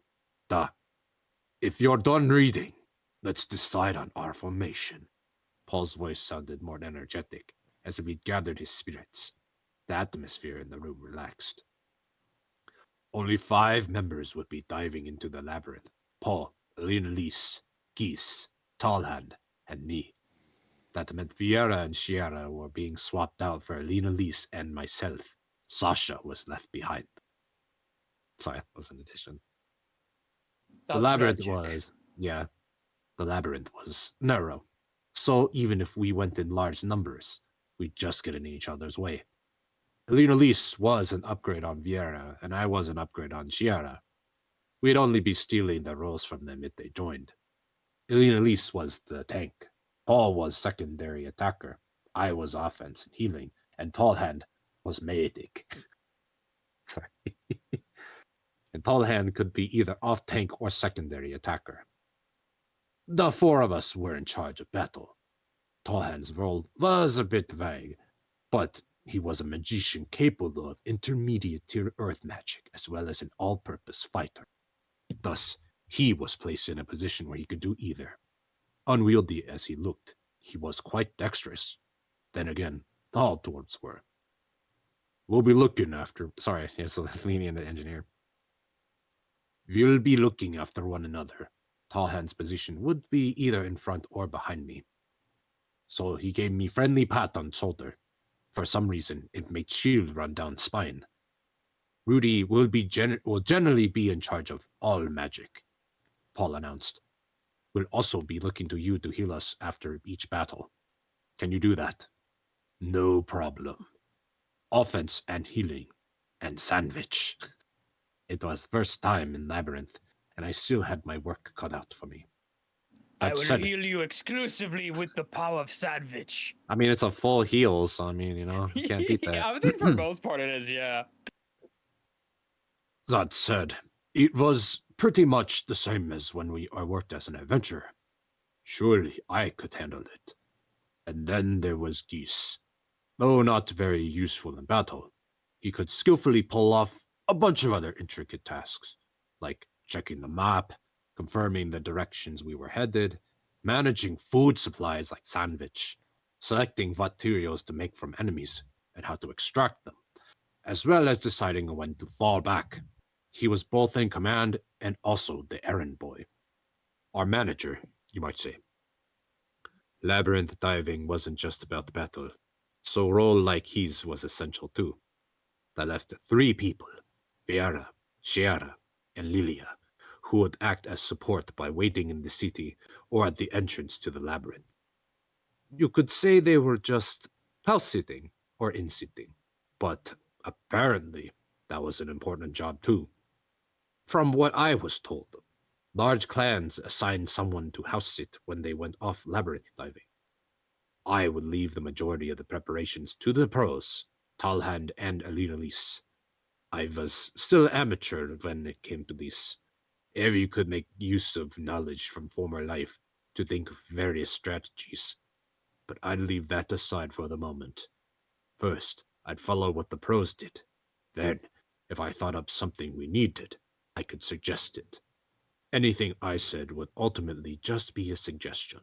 Da. If you're done reading, let's decide on our formation. Paul's voice sounded more energetic, as if he'd gathered his spirits. The atmosphere in the room relaxed. Only 5 members would be diving into the labyrinth. Paul, Elena Lise, Geese, Tallhand, and me. That meant Vieira and Shiera were being swapped out for Elena Lise and myself. Sasha was left behind. Sorry, that was an addition. The labyrinth was, the labyrinth was narrow. So even if we went in large numbers, we'd just get in each other's way. Elena Lise was an upgrade on Vieira, and I was an upgrade on Shiera. We'd only be stealing the roles from them if they joined. Elena Lise was the tank. Paul was secondary attacker. I was offense and healing, and Tallhand was medic. Sorry. And Tallhand could be either off tank or secondary attacker. The 4 of us were in charge of battle. Tallhand's role was a bit vague, but he was a magician capable of intermediate tier earth magic as well as an all-purpose fighter. Thus, he was placed in a position where he could do either. Unwieldy as he looked, he was quite dexterous. Then again, all dwarves were. We'll be looking after... Sorry, here's the lenient engineer. We'll be looking after one another. Tallhand's position would be either in front or behind me. So he gave me friendly pat on shoulder. For some reason, it made chill run down spine. Rudy will generally be in charge of all magic, Paul announced. We'll also be looking to you to heal us after each battle. Can you do that? No problem. Offense and healing, and sandwich. It was first time in Labyrinth, and I still had my work cut out for me. I That will said, heal you exclusively with the power of sandwich. I mean, it's a full heal, so I mean, you can't beat that. I think for most part it is, yeah. That said, it was pretty much the same as when I worked as an adventurer. Surely I could handle it. And then there was Geese. Though not very useful in battle, he could skillfully pull off a bunch of other intricate tasks, like checking the map, confirming the directions we were headed, managing food supplies like sandwich, selecting what materials to make from enemies and how to extract them, as well as deciding when to fall back. He was both in command and also the errand boy. Our manager, you might say. Labyrinth diving wasn't just about the battle, so a role like his was essential too. That left 3 people, Viera, Shiera, and Lilia, who would act as support by waiting in the city or at the entrance to the labyrinth. You could say they were just house-sitting or in-sitting, but apparently that was an important job too. From what I was told, large clans assigned someone to house-sit when they went off labyrinth diving. I would leave the majority of the preparations to the pros, Talhand and Alina Lise. I was still amateur when it came to this. Every could make use of knowledge from former life to think of various strategies, but I'd leave that aside for the moment. First, I'd follow what the pros did. Then, if I thought up something we needed, I could suggest it. Anything I said would ultimately just be a suggestion.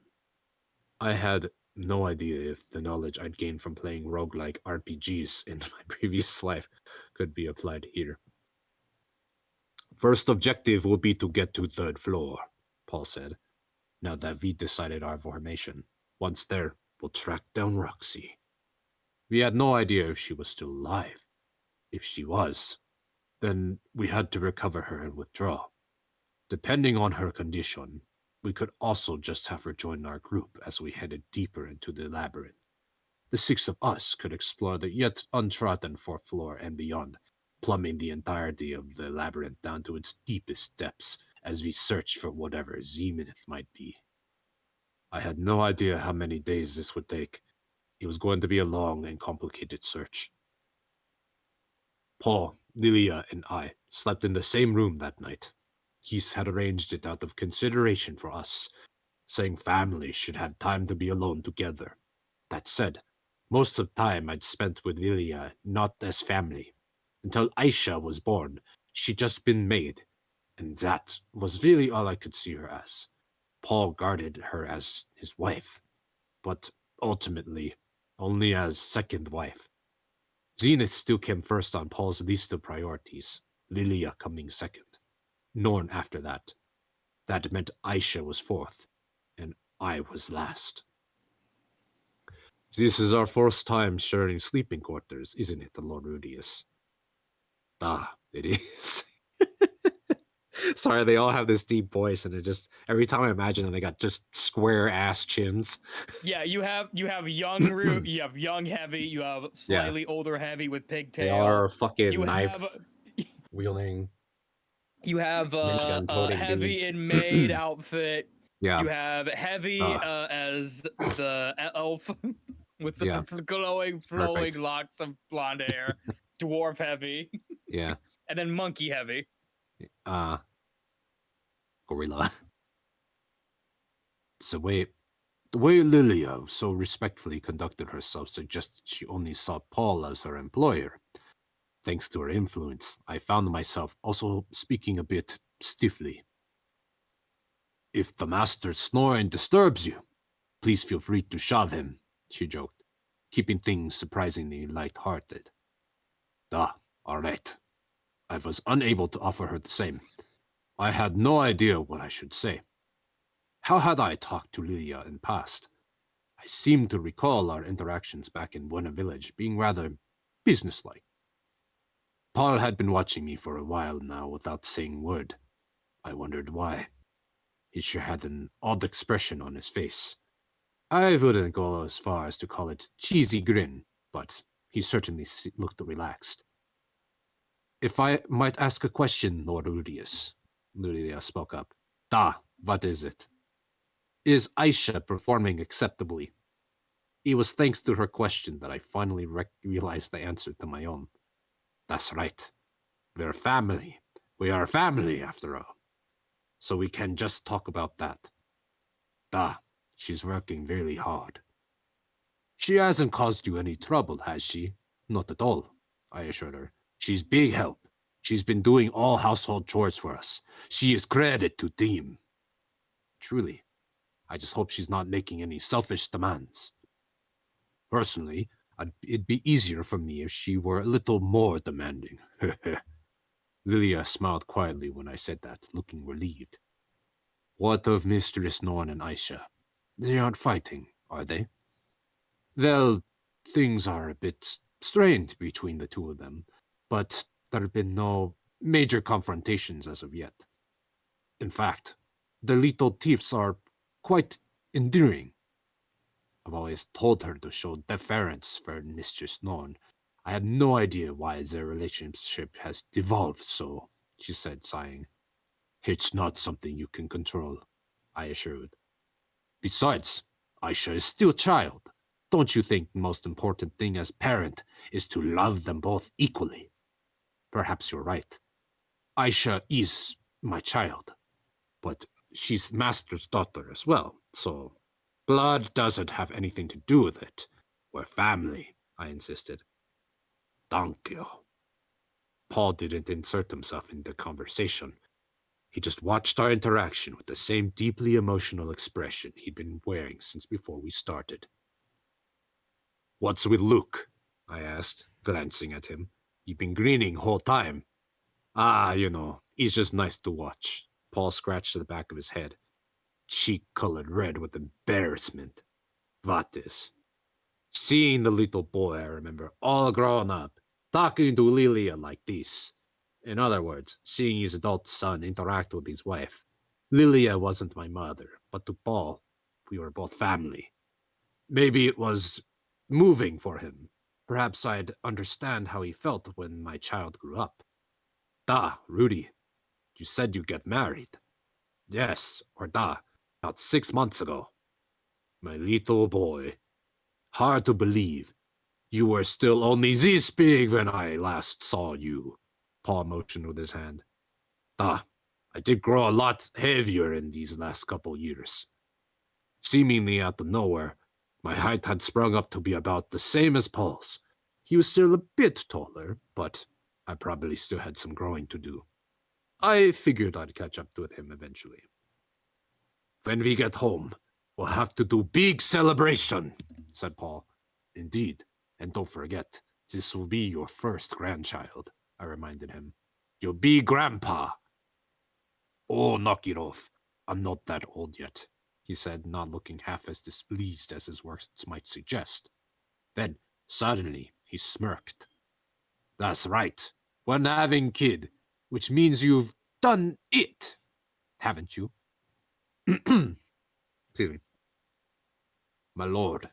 I had no idea if the knowledge I'd gained from playing roguelike RPGs in my previous life could be applied here. First objective will be to get to 3rd floor, Paul said, now that we decided our formation. Once there, we'll track down Roxy. We had no idea if she was still alive. If she was, then we had to recover her and withdraw. Depending on her condition, we could also just have her join our group as we headed deeper into the labyrinth. The 6 of us could explore the yet untrodden 4th floor and beyond, plumbing the entirety of the labyrinth down to its deepest depths as we searched for whatever Zenith might be. I had no idea how many days this would take. It was going to be a long and complicated search. Paul, Lilia, and I slept in the same room that night. Keith had arranged it out of consideration for us, saying family should have time to be alone together. That said, most of the time I'd spent with Lilia not as family. Until Aisha was born, she'd just been made, and that was really all I could see her as. Paul guarded her as his wife, but ultimately only as second wife. Zenith still came first on Paul's list of priorities, Lilia coming second. Norn after that. That meant Aisha was fourth, and I was last. This is our first time sharing sleeping quarters, isn't it, Lord Rudius? Ah, it is. Sorry, they all have this deep voice, and it just every time I imagine them, they got just square ass chins. Yeah, you have young Root, you have young Heavy, you have slightly older Heavy with pigtail. They are fucking You knife have wielding. you have Minigun toting Heavy dudes. in maid outfit. Yeah, You have Heavy as the elf with the Yeah. glowing, flowing perfect. locks of blonde hair. Dwarf Heavy, yeah. and then Monkey Heavy. Gorilla. The way Lilia so respectfully conducted herself suggested she only saw Paul as her employer. Thanks to her influence, I found myself also speaking a bit stiffly. If the master's snoring disturbs you, please feel free to shove him, she joked, keeping things surprisingly light-hearted. All right. I was unable to offer her the same. I had no idea what I should say. How had I talked to Lilia in past? I seem to recall our interactions back in Buena Village being rather businesslike. Paul had been watching me for a while now without saying a word. I wondered why. He sure had an odd expression on his face. I wouldn't go as far as to call it cheesy grin, but he certainly looked relaxed. If I might ask a question, Lord Rudius, Lilia spoke up. What is it? Is Aisha performing acceptably? It was thanks to her question that I finally realized the answer to my own. That's right. We're family. We are family, after all. So we can just talk about that. She's working really hard. She hasn't caused you any trouble, has she? Not at all, I assured her. She's big help. She's been doing all household chores for us. She is credit to team. Truly, I just hope she's not making any selfish demands. Personally, it'd be easier for me if she were a little more demanding. Lilia smiled quietly when I said that, looking relieved. What of Mistress Norn and Aisha? They aren't fighting, are they? Well, things are a bit strained between the two of them, but there have been no major confrontations as of yet. In fact, the little thieves are quite endearing. I've always told her to show deference for Mistress Norn. I have no idea why their relationship has devolved so, she said, sighing. It's not something you can control, I assured. Besides, Aisha is still a child. Don't you think the most important thing as parent is to love them both equally? Perhaps you're right. Aisha is my child, but she's Master's daughter as well, so blood doesn't have anything to do with it. We're family, I insisted. Thank you. Paul didn't insert himself in the conversation. He just watched our interaction with the same deeply emotional expression he'd been wearing since before we started. What's with Luke? I asked, glancing at him. You've been grinning whole time. He's just nice to watch. Paul scratched the back of his head, cheek colored red with embarrassment. What is? Seeing the little boy I remember, all grown up, talking to Lilia like this. In other words, seeing his adult son interact with his wife. Lilia wasn't my mother, but to Paul, we were both family. Maybe it was moving for him. Perhaps I'd understand how he felt when my child grew up. Rudy, you said you'd get married. Yes, about 6 months ago. My little boy. Hard to believe. You were still only this big when I last saw you. Paul motioned with his hand. I did grow a lot heavier in these last couple years. seemingly out of nowhere, my height had sprung up to be about the same as Paul's. He was still a bit taller, but I probably still had some growing to do. I figured I'd catch up with him eventually. When we get home, we'll have to do big celebration, said Paul. Indeed, and don't forget, this will be your first grandchild, I reminded him. You'll be grandpa. Oh, knock it off. I'm not that old yet, he said, not looking half as displeased as his words might suggest. Then, suddenly, he smirked. That's right. One having kid, which means you've done it, haven't you? Excuse me. My lord.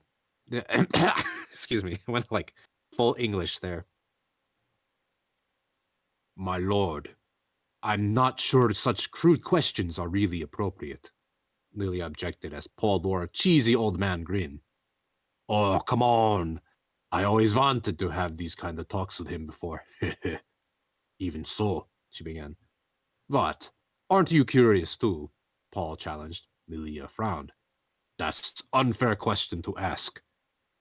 Excuse me. I went like full English there. My lord. I'm not sure such crude questions are really appropriate, Lily objected as Paul wore a cheesy old man grin. Oh, come on. I always wanted to have these kind of talks with him before. Even so, she began. But aren't you curious too? Paul challenged. Lilia frowned. That's an unfair question to ask.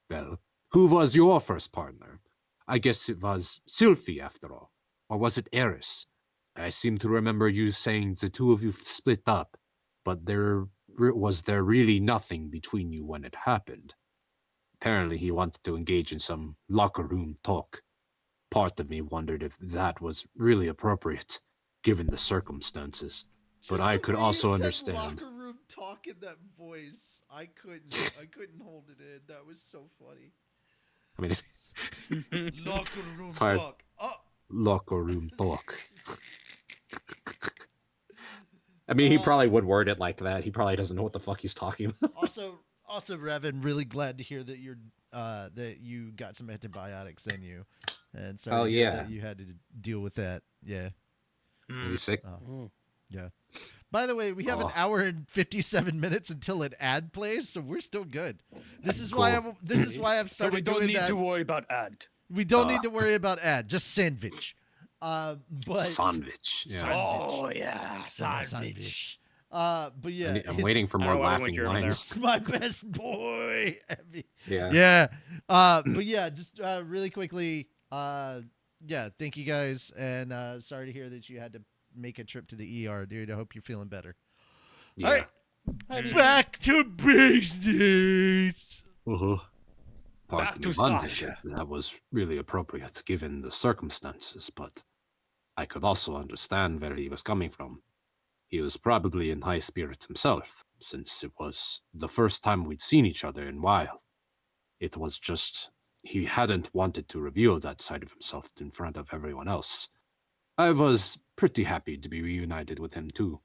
Well, who was your first partner? I guess it was Sylphie after all. Or was it Eris? I seem to remember you saying the two of you split up, but was there really nothing between you when it happened? Apparently he wanted to engage in some locker room talk. Part of me wondered if that was really appropriate, given the circumstances. But Just I the could way you also said understand. Locker room talk in that voice. I couldn't hold it in. That was so funny. I mean, it's Locker room It's hard. talk. Oh. locker room talk. I mean, he probably would word it like that. He probably doesn't know what the fuck he's talking about. Also, Revan, really glad to hear that you got some antibiotics in you, and sorry Oh, to hear yeah. that you had to deal with that. Yeah. Is he sick? Yeah. By the way, we have an hour and 57 minutes until an ad plays, so we're still good. This is why Cool. I've So we started don't doing need that. to worry about ad. We don't need to worry about ad, just sandwich. But Sandwich. Yeah. Oh yeah, sandwich. But yeah, I'm waiting for I more know why we went laughing German there. lines. It's my best boy. Yeah. Yeah. But yeah, just really quickly, yeah, thank you guys, and sorry to hear that you had to make a trip to the ER, dude. I hope you're feeling better. Yeah. All right, back to business. Uh-huh. Part Back of to me wondered Sasha. if that was really appropriate given the circumstances, but I could also understand where he was coming from. He was probably in high spirits himself, since it was the first time we'd seen each other in a while. It was just he hadn't wanted to reveal that side of himself in front of everyone else. I was pretty happy to be reunited with him too.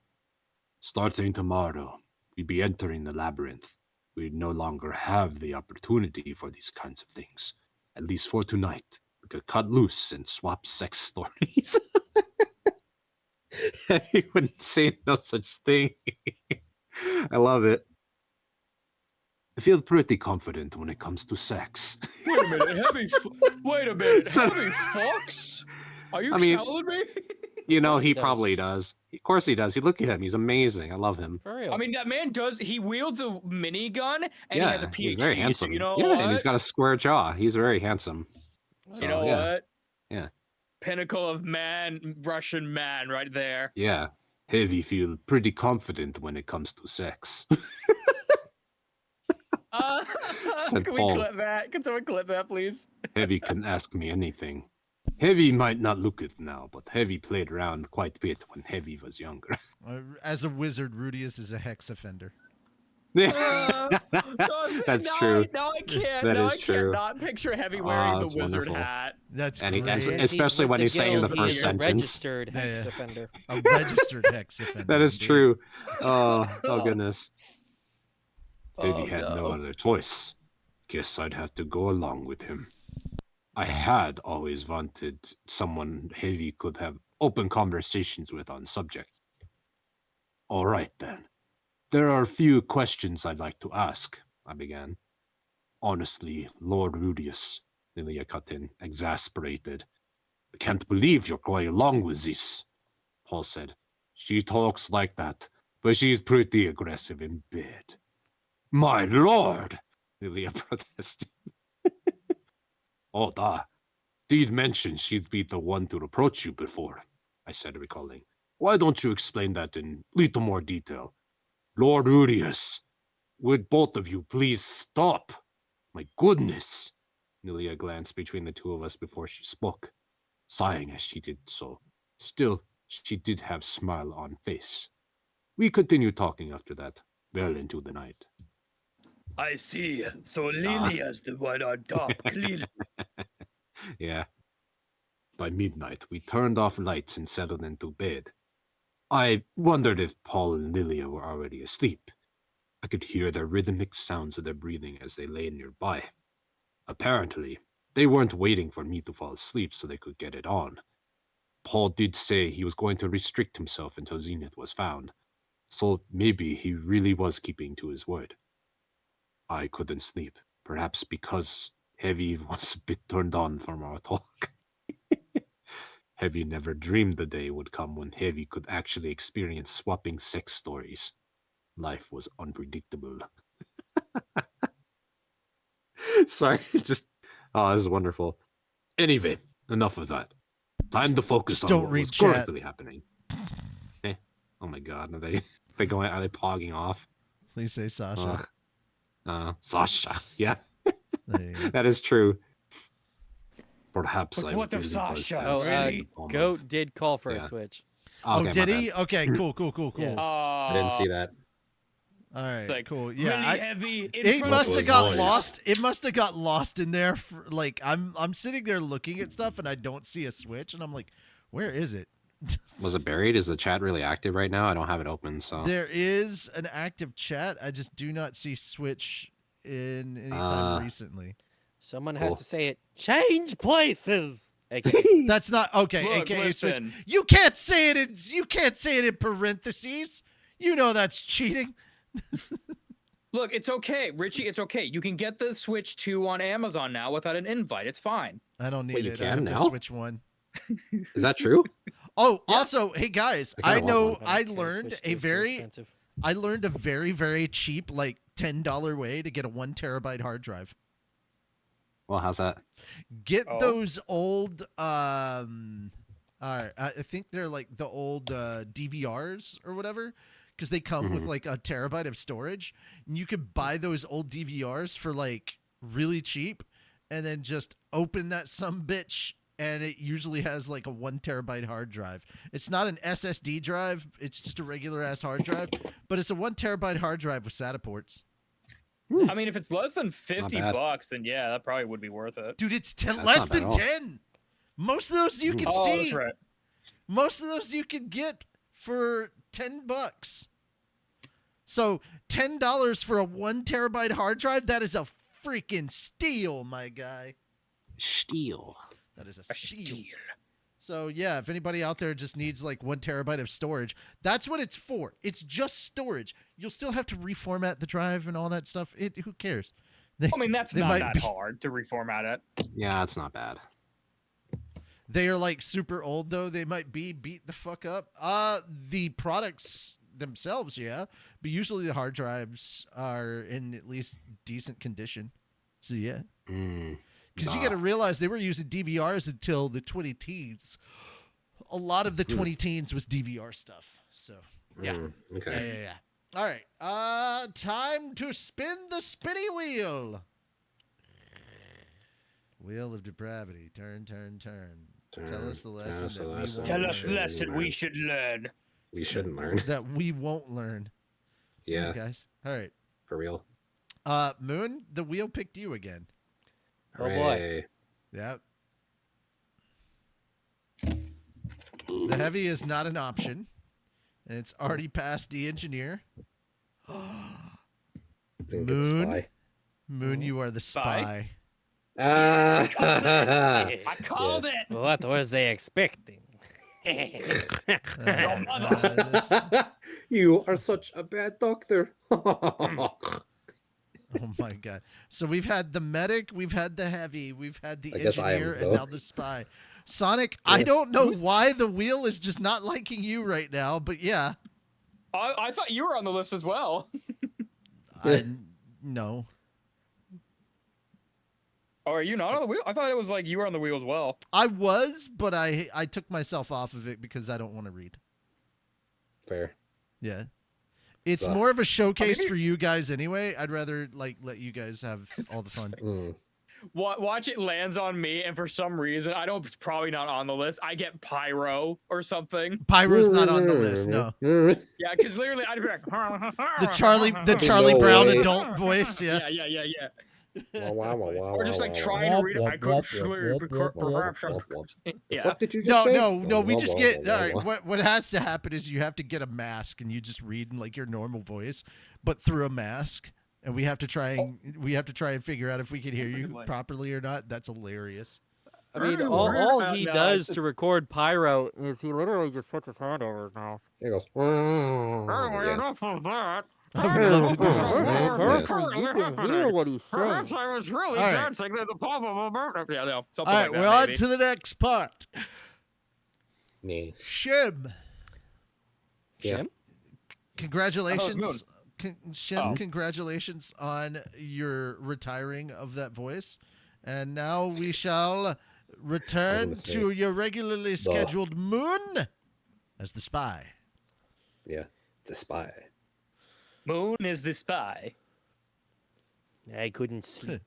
Starting tomorrow, we'd be entering the labyrinth. We'd no longer have the opportunity for these kinds of things. At least for tonight. We could cut loose and swap sex stories. He wouldn't say no such thing. I love it. I feel pretty confident when it comes to sex. Wait a minute, wait a minute, So- heavy fox? Are you I mean- telling me? You know, course he he does. probably does. Of course he does. You look at him. He's amazing. I love him. For real. I mean, that man does. He wields a minigun and yeah, he has a PhD. he's very handsome. So you know yeah, what? and he's got a square jaw. He's very handsome. you So, know yeah. what? Yeah. Pinnacle of man, Russian man, right there. Yeah. Heavy feel pretty confident when it comes to sex. Said Can we Paul. clip that? Can someone clip that, please? Heavy can ask me anything. Heavy might not look it now, but Heavy played around quite a bit when Heavy was younger. As a wizard, Rudius is a hex offender. That's true. Now I can't. That now is I true. cannot picture Heavy wearing the that's wizard wonderful. hat. That's And he- great. as- Since especially with when the he's saying the guild, first he's a sentence. registered Yeah, hex yeah. offender. A registered hex offender. That is indeed. true. Oh goodness. Heavy Oh, had no no. other choice. Guess I'd have to go along with him. I had always wanted someone Heavy could have open conversations with on subject. All right then. There are a few questions I'd like to ask, I began. Honestly, Lord Rudius, Lilia cut in, exasperated. I can't believe you're going along with this, Paul said. She talks like that, but she's pretty aggressive in bed. My lord, Lilia protested. Oda, did mention she'd be the one to approach you before, I said, recalling. Why don't you explain that in little more detail? Lord Urius, would both of you please stop? My goodness. Lilia glanced between the two of us before she spoke, sighing as she did so. Still, she did have a smile on face. We continued talking after that, well into the night. I see. So Lilia's the one on top, clearly. Yeah. By midnight, we turned off lights and settled into bed. I wondered if Paul and Lilia were already asleep. I could hear the rhythmic sounds of their breathing as they lay nearby. Apparently, they weren't waiting for me to fall asleep so they could get it on. Paul did say he was going to restrict himself until Zenith was found, so maybe he really was keeping to his word. I couldn't sleep, perhaps because Heavy was a bit turned on from our talk. Heavy never dreamed the day would come when Heavy could actually experience swapping sex stories. Life was unpredictable. Sorry, just... Oh, this is wonderful. Anyway, enough of that. Time to focus Just on don't what read was chat. currently happening. Oh my god, are they pogging off? Please say Sasha. Sasha, yeah. There you go. That is true. Perhaps But I what of really was Sasha? Oh, outside Really? the palm Goat of- did call for yeah. a switch. Oh, Okay, my did bad. he? Okay, cool. Yeah. I didn't see that. All right, It's like, cool. really Yeah, heavy. In it front must of have his got voice. lost. It must have got lost in there. For, like I'm sitting there looking at stuff and I don't see a switch, and I'm like, where is it? Was it buried? Is the chat really active right now? I don't have it open, so... There is an active chat. I just do not see switch in any time recently. Someone Cool. has to say it. Change places. AKA. That's not okay. Look, AKA switch. listen. You can't say it in parentheses. You know that's cheating. Look, it's okay, Richie. It's okay. You can get the Switch 2 on Amazon now without an invite. It's fine. I don't need Wait, you it. I can have now? the Switch 1. Is that true? Oh, also, hey guys, I I kinda know want don't I care, learned Switch 2 a is too very expensive. very cheap, like $10 way to get a 1 terabyte hard drive. Well, how's that? Get Oh. those old all right, I think they're like the old DVRs or whatever, because they come with Mhm. like a terabyte of storage, and you could buy those old DVRs for like really cheap, and then just open that sumbitch, and it usually has like a 1 terabyte hard drive. It's not an SSD drive; it's just a regular ass hard drive, but it's a 1 terabyte hard drive with SATA ports. I mean, if it's less than 50 bad. bucks, then yeah, that probably would be worth it. Dude, it's That's less not bad than at all. 10. Most of those you can Oh, see. that's right. Most of those you can get for $10. So $10 for a 1 terabyte hard drive, that is a freaking steal, my guy. Steel. That is a steal. So yeah, if anybody out there just needs like 1 terabyte of storage, that's what it's for. It's just storage. You'll still have to reformat the drive and all that stuff. Who cares? I mean, that's They not might that be- hard to reformat it. Yeah, it's not bad. They are like super old though. They might be beat the fuck up. The products themselves, yeah, but usually the hard drives are in at least decent condition. So yeah, because you got to realize they were using DVRs until the 20 teens. A lot of the 20 teens was DVR stuff. So yeah, Okay. yeah. All right, time to spin the spinny wheel. Wheel of depravity. Turn. Tell us the lesson that we won't Tell learn. us the lesson we should learn. We shouldn't learn. That we won't learn. Yeah, Okay, guys. All right. for real. Moon, the wheel picked you again. Oh boy. Hooray. Yep. The heavy is not an option, and it's already past the engineer. Didn't get the Moon? spy. Moon, you are the spy. Ah. I called it. What was they expecting? You are such a bad doctor. Oh my god. So we've had the medic, we've had the heavy, we've had the I guess I am, engineer, and though. now the spy. Sonic, I don't know why the wheel is just not liking you right now, but yeah. I thought you were on the list as well. No. Oh, are you not on the wheel? I thought it was like you were on the wheel as well. I was, but I took myself off of it because I don't want to read. Fair. Yeah. It's So- more of a showcase maybe- for you guys anyway. I'd rather like let you guys have all the fun. Mm. Watch it lands on me, and for some reason, I don't. It's probably not on the list. I get pyro or something. Pyro's not on the list, no. Yeah, because literally I'd be like The Charlie No Brown way. adult voice, yeah. yeah. Wow, wow, wow, wow, Or just wow, like wow, trying wow. to read it. I couldn't sleep. Perhaps I'm. The Yeah. fuck did you just No, say? no, we just get all right. What? What has to happen is you have to get a mask and you just read in like your normal voice, but through a mask. And we have to try and figure out if we can hear you properly or not. That's hilarious. I mean, Right, all right. he No, does to it's- record pyro is he literally just puts his hand over his mouth. He goes. Oh, Yeah. enough of that. I would love to do the Yes. same. Apparently, you can hear what he's saying. Perhaps I was really All right. dancing to the pop of a bird. Yeah, no, something All right, like that. we're on maybe. to the next part. Yeah. Shim, Yeah. Shem? congratulations. Shim, Oh. congratulations on your retiring of that voice. And now we shall return gonna say, to your regularly scheduled Moon as the spy. Yeah. It's a spy. Moon is the spy. I couldn't sleep.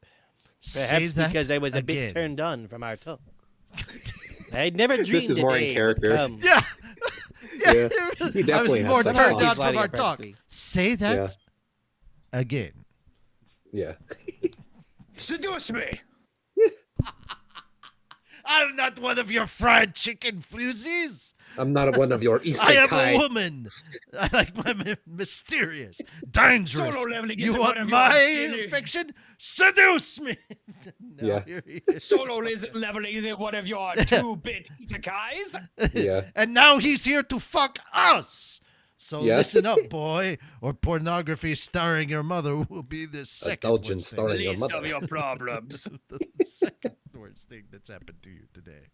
Say Perhaps that because I was a bit again. turned on from our talk. I'd never dreamed is a more in day would character. come. Yeah. Yeah. He I was definitely has more sex turned on thoughts. from Lighting our up talk. perfectly. Say that again. Yeah. Seduce me. I'm not one of your fried chicken floozies. I'm not one of your I am a isekai. woman. I like my mysterious, dangerous. Solo leveling You isn't one want of my your- fiction? Seduce me. No, Yeah. here he is. Solo leveling isn't one of your 2-bit isekais. Yeah. And now he's here to fuck us. So Yeah. listen up, boy, or pornography starring your mother will be the second Indulgence worst starring thing. your Least mother. of your problems. The second worst thing that's happened to you today.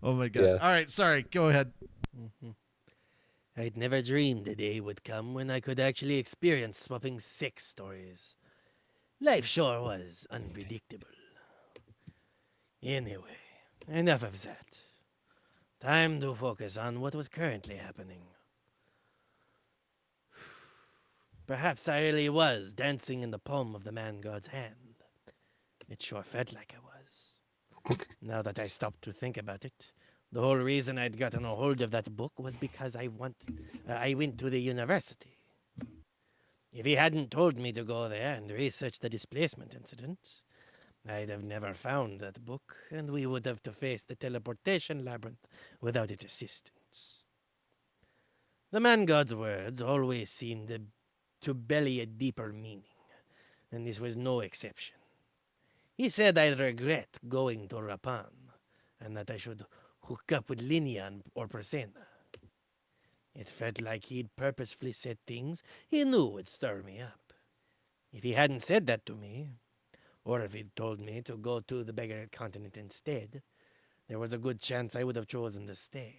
Oh my god. Yeah. All right, sorry. Go ahead. I'd never dreamed a day would come when I could actually experience swapping sex stories. Life sure was unpredictable. Anyway, enough of that. Time to focus on what was currently happening. Perhaps I really was dancing in the palm of the man god's hand. It sure felt like I was. Now that I stopped to think about it, the whole reason I'd gotten a hold of that book was because I went to the university. If he hadn't told me to go there and research the displacement incident, I'd have never found that book, and we would have to face the teleportation labyrinth without its assistance. The man god's words always seemed to belly a deeper meaning, and this was no exception. He said I'd regret going to Rapan, and that I should hook up with Linian or Presena. It felt like he'd purposefully said things he knew would stir me up. If he hadn't said that to me, or if he'd told me to go to the beggar continent instead, there was a good chance I would have chosen to stay.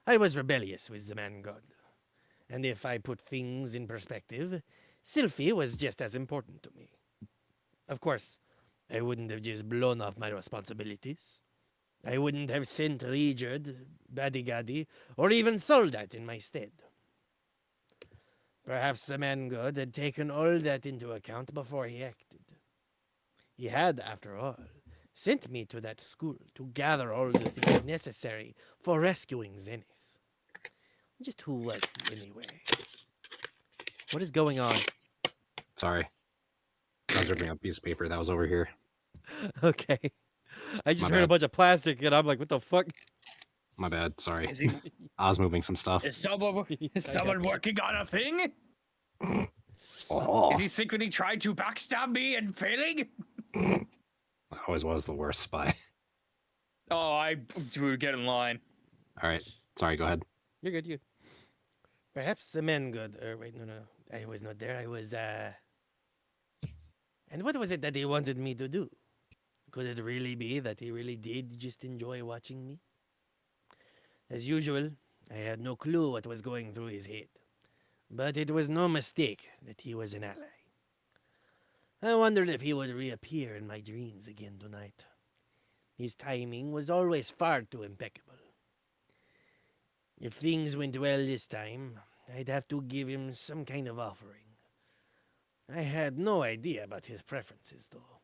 I was rebellious with the man god, and if I put things in perspective, Sylphie was just as important to me. Of course, I wouldn't have just blown off my responsibilities. I wouldn't have sent Regerd, Badigadi, or even Soldat in my stead. Perhaps the man god had taken all that into account before he acted. He had, after all, sent me to that school to gather all the things necessary for rescuing Zenith. Just who was he anyway? What is going on? Sorry. I was ripping up a piece of paper that was over here. Okay. I just My heard a bad. bunch of plastic and I'm like, what the fuck? My bad. Sorry. Is he? I was moving some stuff. Is someone working on a thing? Oh, Is he secretly trying to backstab me and failing? I always was the worst spy. Oh, dude, get in line. All right. Sorry. Go ahead. You're good, you're good. Perhaps the man god, wait, no, I was not there, I was, And what was it that he wanted me to do? Could it really be that he really did just enjoy watching me? As usual, I had no clue what was going through his head. But it was no mistake that he was an ally. I wondered if he would reappear in my dreams again tonight. His timing was always far too impeccable. If things went well this time, I'd have to give him some kind of offering. I had no idea about his preferences, though,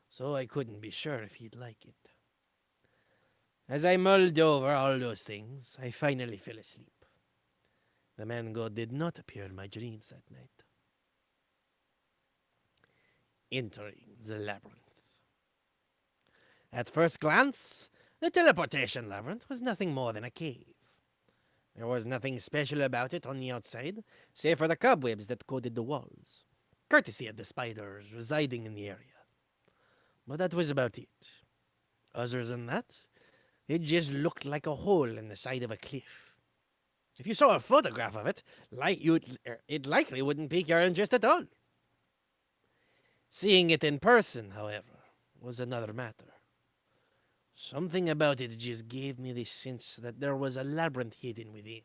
so I couldn't be sure if he'd like it. As I mulled over all those things, I finally fell asleep. The mango did not appear in my dreams that night. Entering the labyrinth. At first glance, the teleportation labyrinth was nothing more than a cave. There was nothing special about it on the outside, save for the cobwebs that coated the walls, courtesy of the spiders residing in the area. But that was about it. Other than that, it just looked like a hole in the side of a cliff. If you saw a photograph of it, it likely wouldn't pique your interest at all. Seeing it in person, however, was another matter. Something about it just gave me the sense that there was a labyrinth hidden within.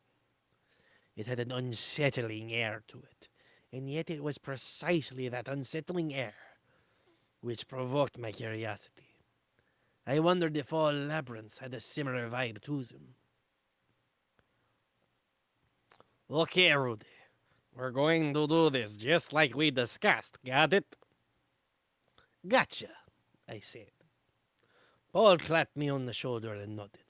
It had an unsettling air to it, and yet it was precisely that unsettling air which provoked my curiosity. I wondered if all labyrinths had a similar vibe to them. Okay, Rudy, we're going to do this just like we discussed, got it? Gotcha, I said. Paul clapped me on the shoulder and nodded.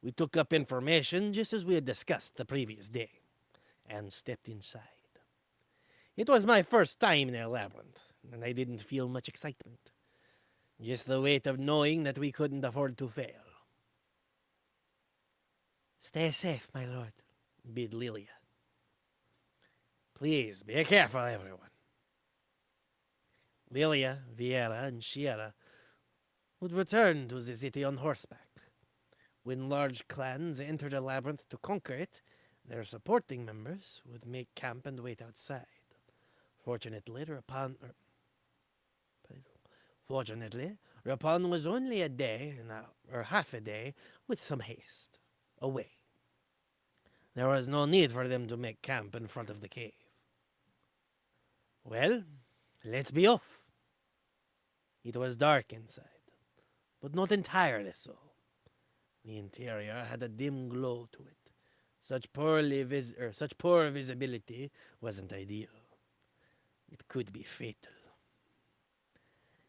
We took up information just as we had discussed the previous day, and stepped inside. It was my first time in a labyrinth, and I didn't feel much excitement. Just the weight of knowing that we couldn't afford to fail. Stay safe, my lord, bid Lilia. Please, be careful, everyone. Lilia, Viera, and Shiera would return to the city on horseback. When large clans entered a labyrinth to conquer it, their supporting members would make camp and wait outside. Fortunately, Rapon was only a day, or half a day, with some haste, away. There was no need for them to make camp in front of the cave. Well, let's be off. It was dark inside, but not entirely so. The interior had a dim glow to it. Such poor visibility wasn't ideal. It could be fatal.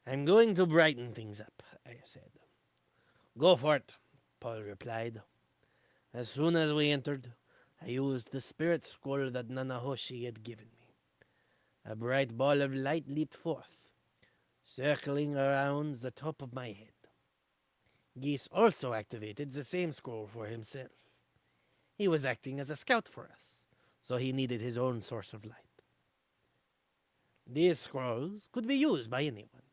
I'm going to brighten things up, I said. Go for it, Paul replied. As soon as we entered, I used the spirit scroll that Nanahoshi had given me. A bright ball of light leaped forth, circling around the top of my head. Geese also activated the same scroll for himself. He was acting as a scout for us, so he needed his own source of light. These scrolls could be used by anyone.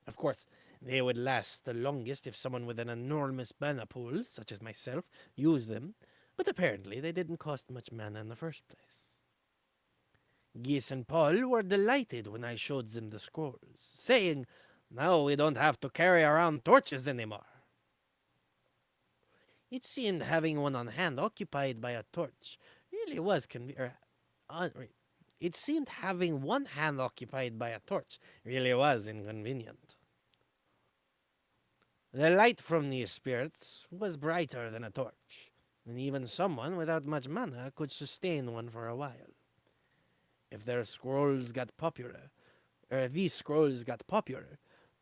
Of course, they would last the longest if someone with an enormous mana pool, such as myself, used them, but apparently they didn't cost much mana in the first place. Geese and Paul were delighted when I showed them the scrolls, saying, now we don't have to carry around torches anymore. It seemed having one on hand occupied by a torch really was It seemed having one hand occupied by a torch really was inconvenient. The light from these spirits was brighter than a torch, and even someone without much mana could sustain one for a while. If these scrolls got popular,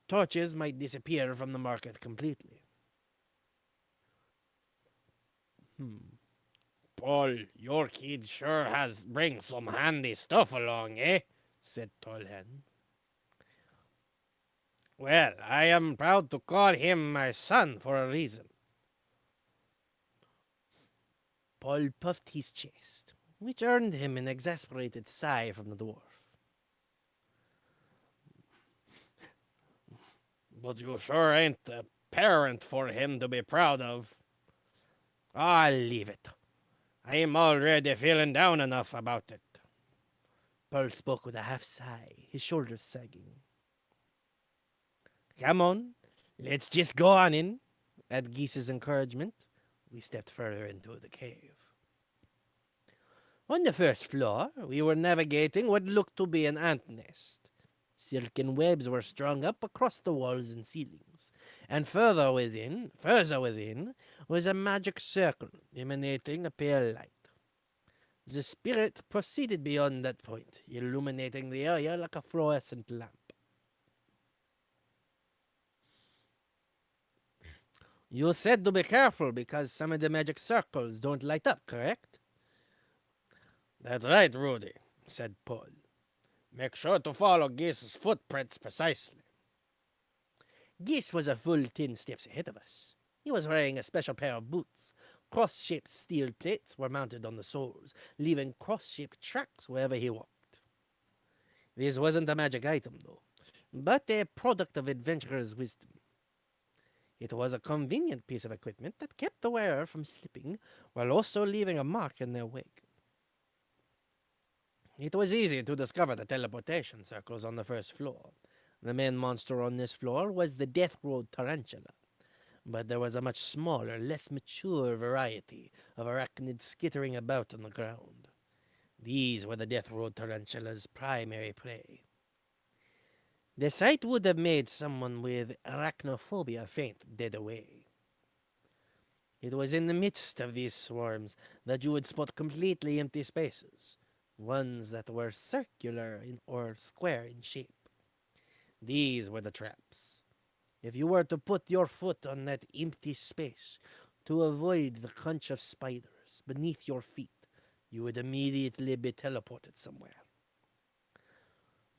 torches might disappear from the market completely. Paul, your kid sure brings some handy stuff along, eh? Said Tolhan. Well, I am proud to call him my son for a reason. Paul puffed his chest, which earned him an exasperated sigh from the dwarf. But you sure ain't a parent for him to be proud of. I'll leave it. I'm already feeling down enough about it. Pearl spoke with a half sigh, his shoulders sagging. Come on, let's just go on in. At Geese's encouragement, we stepped further into the cave. On the first floor, we were navigating what looked to be an ant nest. Silken webs were strung up across the walls and ceilings, and further within, was a magic circle emanating a pale light. The spirit proceeded beyond that point, illuminating the area like a fluorescent lamp. You said to be careful because some of the magic circles don't light up, correct? That's right, Rudy, said Paul. Make sure to follow Geese's footprints precisely. Geese was a full 10 steps ahead of us. He was wearing a special pair of boots. Cross-shaped steel plates were mounted on the soles, leaving cross-shaped tracks wherever he walked. This wasn't a magic item, though, but a product of adventurer's wisdom. It was a convenient piece of equipment that kept the wearer from slipping while also leaving a mark in their wake. It was easy to discover the teleportation circles on the first floor. The main monster on this floor was the Death Road Tarantula, but there was a much smaller, less mature variety of arachnids skittering about on the ground. These were the Death Road Tarantula's primary prey. The sight would have made someone with arachnophobia faint dead away. It was in the midst of these swarms that you would spot completely empty spaces, ones that were circular or square in shape. These were the traps. If you were to put your foot on that empty space to avoid the crunch of spiders beneath your feet, you would immediately be teleported somewhere.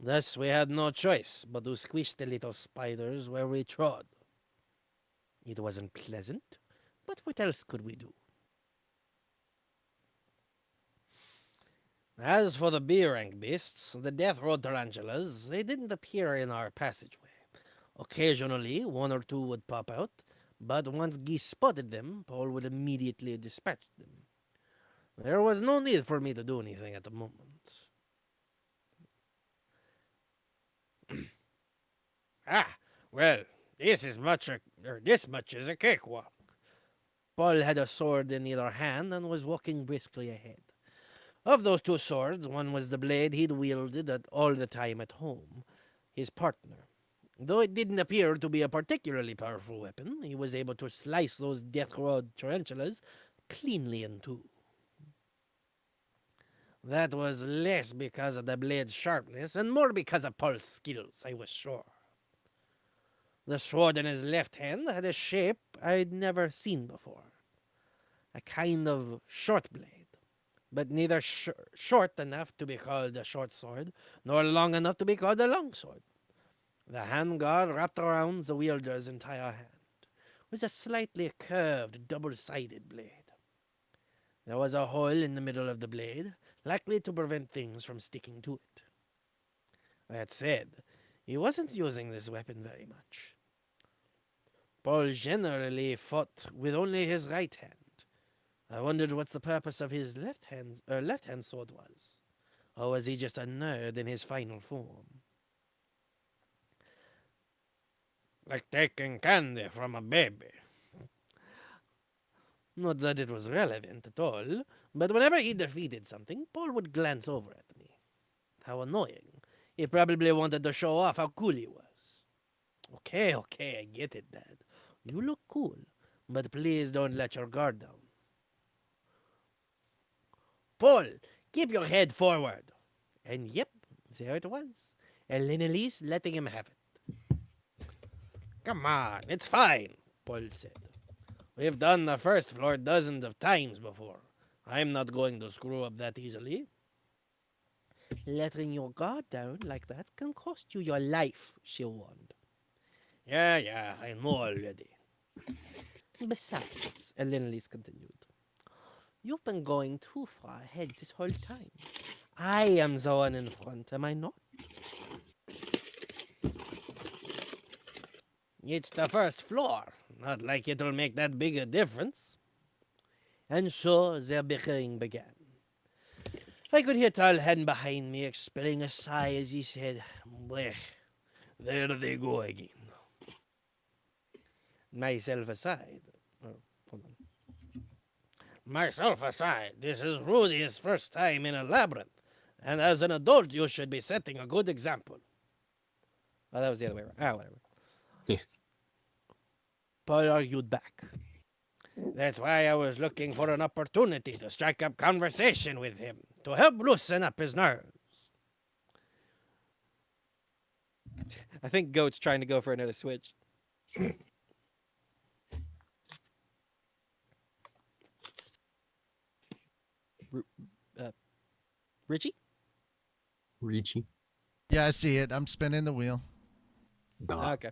Thus, we had no choice but to squish the little spiders where we trod. It wasn't pleasant, but what else could we do? As for the B-rank beasts, the Death Road Tarantulas, they didn't appear in our passageway. Occasionally, one or two would pop out, but once Geese spotted them, Paul would immediately dispatch them. There was no need for me to do anything at the moment. Well, this much is a cakewalk. Paul had a sword in either hand and was walking briskly ahead. Of those two swords, one was the blade he'd wielded all the time at home, his partner. Though it didn't appear to be a particularly powerful weapon, he was able to slice those Death Road tarantulas cleanly in two. That was less because of the blade's sharpness and more because of Paul's skills, I was sure. The sword in his left hand had a shape I'd never seen before. A kind of short blade, but neither short enough to be called a short sword, nor long enough to be called a long sword. The handguard wrapped around the wielder's entire hand was a slightly curved, double-sided blade. There was a hole in the middle of the blade, likely to prevent things from sticking to it. That said, he wasn't using this weapon very much. Paul generally fought with only his right hand. I wondered what the purpose of his left hand sword was. Or was he just a nerd in his final form? Like taking candy from a baby. Not that it was relevant at all, but whenever he defeated something, Paul would glance over at me. How annoying. He probably wanted to show off how cool he was. Okay, I get it, Dad. You look cool, but please don't let your guard down. Paul, keep your head forward. And yep, there it was. Elena Elise letting him have it. Come on, it's fine, Paul said. We've done the first floor dozens of times before. I'm not going to screw up that easily. Letting your guard down like that can cost you your life, she warned. Yeah, I know already. Besides, Elena continued, you've been going too far ahead this whole time. I am the one in front, am I not? It's the first floor. Not like it'll make that big a difference. And so their bickering began. I could hear Talhan behind me expelling a sigh as he said, "Blech, there they go again." Myself aside. Hold on. Myself aside, this is Rudy's first time in a labyrinth, and as an adult you should be setting a good example. Oh, that was the other way around. Ah, whatever. Yeah. Paul argued back. That's why I was looking for an opportunity to strike up conversation with him, to help loosen up his nerves. I think Goat's trying to go for another switch. Richie? Ricci. Yeah, I see it. I'm spinning the wheel. Duh. Okay.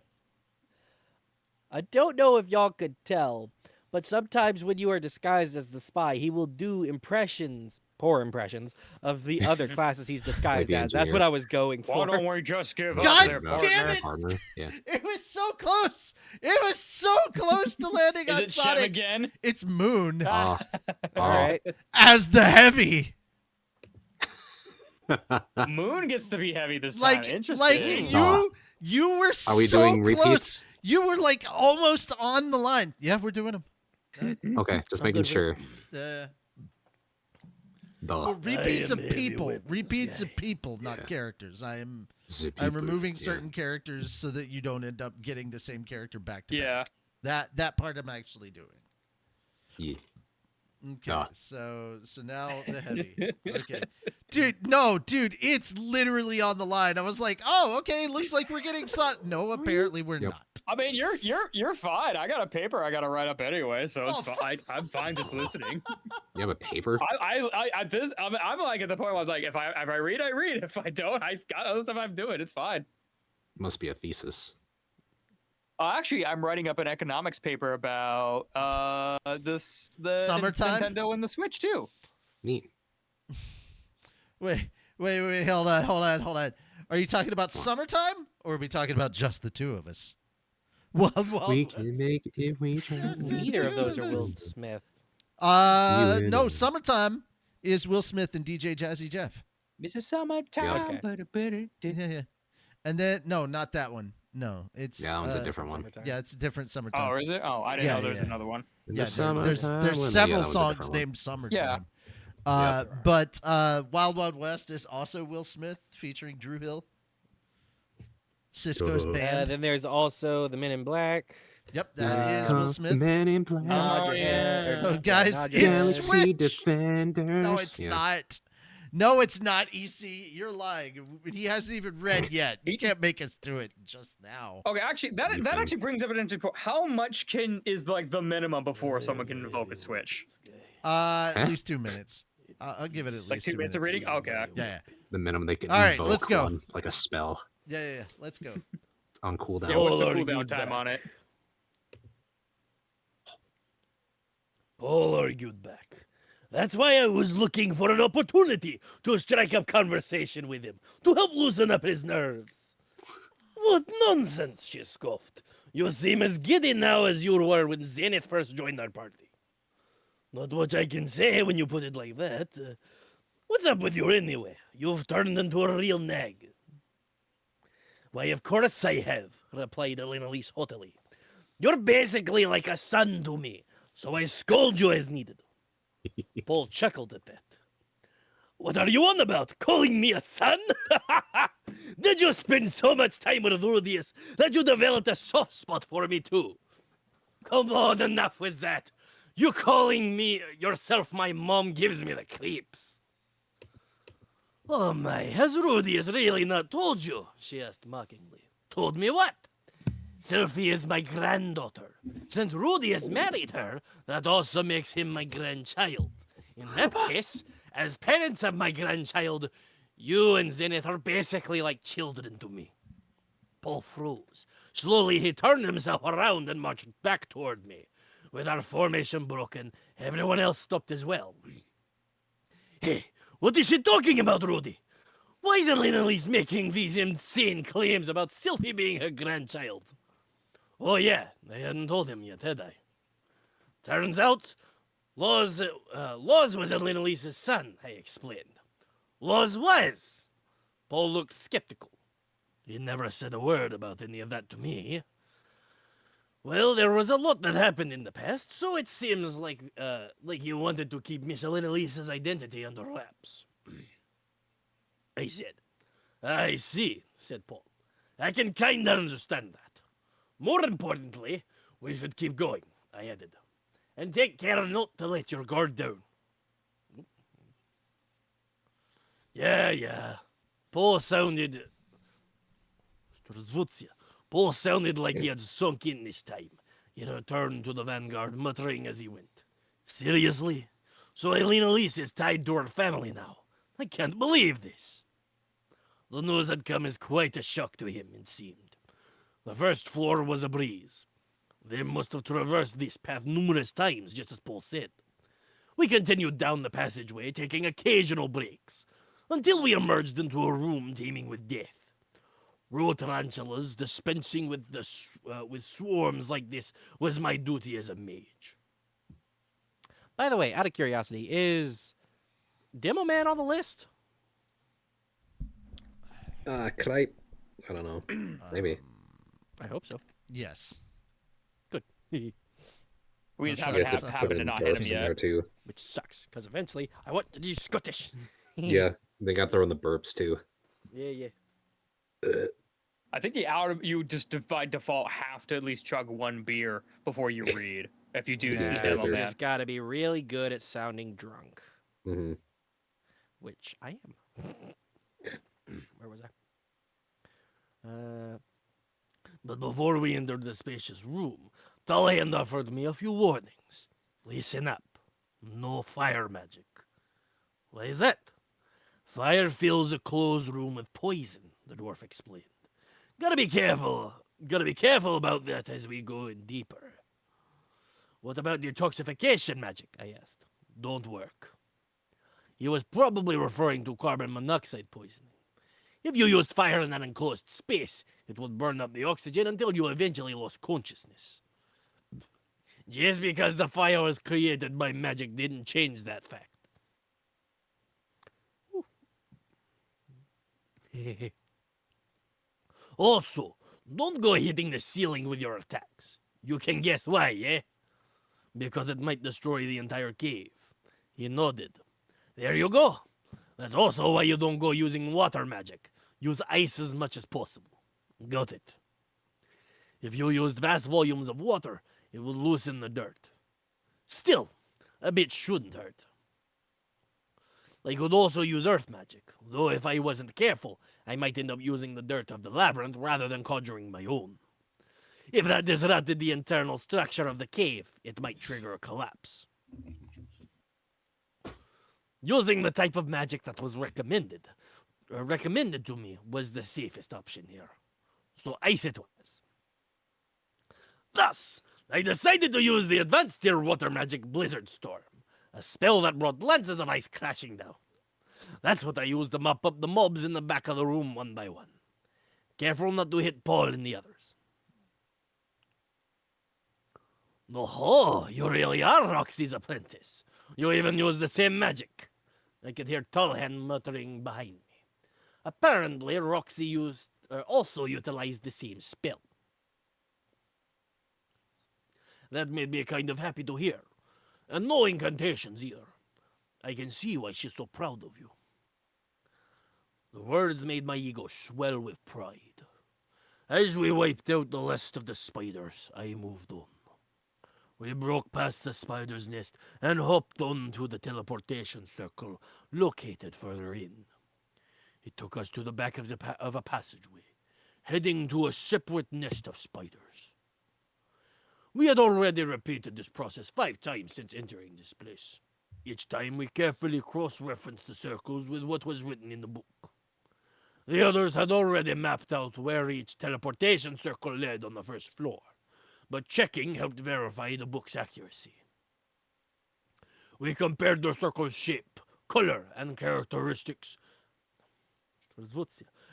I don't know if y'all could tell, but sometimes when you are disguised as the spy, he will do impressions, poor impressions, of the other classes he's disguised the as. That's engineer. what I was going Why for. don't we just give God up there, damn partner? it! Partner. Yeah. It was so close. It was so close to landing Is on it Shem Sonic. again? It's Moon Ah. All right. as the heavy. Moon gets to be heavy this time. Like Interesting. you were Are we so doing close. repeats? You were like almost on the line. Yeah, we're doing them. Okay, just I'm making good with- sure. Well, Duh. repeats am of heavy people. weapons Repeats guy. of people, not Yeah. characters. I'm The I'm people, removing yeah. certain characters so that you don't end up getting the same character back to Yeah. back. That part I'm actually doing. Yeah. Okay, Duh. so now the heavy. Okay, dude, it's literally on the line. I was like, oh, okay, looks like we're getting No, apparently we're Yep. not. I mean, you're fine. I got a paper I got to write up anyway, so it's Oh, fine. I'm fine just listening. You have a paper? I'm like at the point where I was like, if I read, I read. If I don't, I got other stuff I'm doing. It's fine. Must be a thesis. Actually, I'm writing up an economics paper about the Summertime? Nintendo and the Switch too. Neat. Wait, hold on. Are you talking about summertime, or are we talking about just the two of us? Well, We can make it if we try. Neither of those are Will Smith. You no, win. summertime is Will Smith and DJ Jazzy Jeff. Mrs. Summertime. Yeah. And then no, not that one. No, it's Yeah, that one's a different one. Summertime. Yeah, it's a different summertime. Oh, is it? Oh, I didn't Yeah, know there was yeah. another one. In Yeah, the summertime there's when- yeah, several that was a songs different one. named Summertime. Yeah. Yes, there are. But Wild Wild West is also Will Smith featuring Drew Hill. Cisco's Uh, band. Then there's also the Men in Black. Yep, that is Will Come, Smith. Men in Black. Nod your yeah. head, or- Oh, guys, nod your head. it's Galaxy Switch. Defenders. No, it's Yeah. not. No, it's not, EC. You're lying. He hasn't even read yet. You can't make us do it just now. Okay, actually, that You that think. actually brings up an interesting point. How much is like the minimum before someone can invoke a Switch? At Huh? least 2 minutes. I'll give it at least Like 2 minutes of reading? Okay. Yeah. The minimum they can All right, invoke let's go. one, like a spell. Yeah. Let's go. It's on cooldown. Yeah, what's the Paul cooldown argued time back. on it? Paul argued back. That's why I was looking for an opportunity to strike up conversation with him, to help loosen up his nerves. What nonsense, she scoffed. You seem as giddy now as you were when Zenith first joined our party. Not much I can say when you put it like that. What's up with you anyway? You've turned into a real nag. Why, of course I have, replied Elena-Lise haughtily. You're basically like a son to me, so I scold you as needed. Paul chuckled at that. What are you on about? Calling me a son? Did you spend so much time with Rudius that you developed a soft spot for me too? Come on, enough with that. You calling me yourself my mom gives me the creeps. Oh my, has Rudius really not told you? She asked mockingly. Told me what? Sylphie is my granddaughter. Since Rudius married her, that also makes him my grandchild. In that case, as parents of my grandchild, you and Zenith are basically like children to me. Paul froze. Slowly he turned himself around and marched back toward me. With our formation broken, everyone else stopped as well. Hey, what is she talking about, Rudy? Why is Elena-Lise making these insane claims about Sylphie being her grandchild? Oh yeah, I hadn't told him yet, had I? Turns out, Laws was Elena-Lise's son, I explained. Laws was. Paul looked skeptical. He never said a word about any of that to me. Well, there was a lot that happened in the past, so it seems like you wanted to keep Miss Elena-Lise's identity under wraps. I said, I see, said Paul. I can kinda understand that. More importantly, we should keep going, I added. And take care not to let your guard down. Yeah. Paul sounded... Zdruzvutsya. Paul sounded like he had sunk in this time. He returned to the vanguard, muttering as he went. Seriously? So Eileen Elise is tied to her family now. I can't believe this. The news had come as quite a shock to him, it seemed. The first floor was a breeze. They must have traversed this path numerous times, just as Paul said. We continued down the passageway, taking occasional breaks, until we emerged into a room teeming with death. Raw tarantulas dispensing with swarms like this was my duty as a mage. By the way, out of curiosity, is Demo Man on the list? Could I don't know. Maybe. I hope so. Yes. Good. We just You haven't have to happened to not hit him burps in there yet. too. Which sucks, because eventually I want to do Scottish. Yeah, they got thrown the burps too. Yeah. I think you just by default have to at least chug one beer before you read. If you do Yeah, the demo, you man. Just gotta be really good at sounding drunk, Hmm. which I am. Where was I? But before we entered the spacious room, Talahan offered me a few warnings. Listen up. No fire magic. Why is that? Fire fills a closed room with poison, the dwarf explained. Gotta be careful about that as we go in deeper. What about detoxification magic? I asked. Don't work. He was probably referring to carbon monoxide poisoning. If you used fire in an enclosed space, it would burn up the oxygen until you eventually lost consciousness. Just because the fire was created by magic didn't change that fact. Also, don't go hitting the ceiling with your attacks. You can guess why, eh? Because it might destroy the entire cave. He nodded. There you go. That's also why you don't go using water magic. Use ice as much as possible. Got it. If you used vast volumes of water, it will loosen the dirt. Still, a bit shouldn't hurt. I could also use earth magic, though if I wasn't careful, I might end up using the dirt of the labyrinth rather than conjuring my own. If that disrupted the internal structure of the cave, it might trigger a collapse. Using the type of magic that was recommended to me was the safest option here. So ice it was. Thus, I decided to use the advanced tier water magic Blizzard Storm, a spell that brought lances of ice crashing down. That's what I used to mop up the mobs in the back of the room one by one. Careful not to hit Paul and the others. Oh, you really are Roxy's apprentice. You even use the same magic. I could hear Tullhan muttering behind me. Apparently, Roxy also utilized the same spell. That made me kind of happy to hear. And no incantations either. I can see why she's so proud of you. The words made my ego swell with pride. As we wiped out the last of the spiders, I moved on. We broke past the spider's nest and hopped onto the teleportation circle located further in. It took us to the back of a passageway, heading to a separate nest of spiders. We had already repeated this process 5 times since entering this place. Each time we carefully cross-referenced the circles with what was written in the book. The others had already mapped out where each teleportation circle led on the first floor, but checking helped verify the book's accuracy. We compared the circle's shape, color, and characteristics.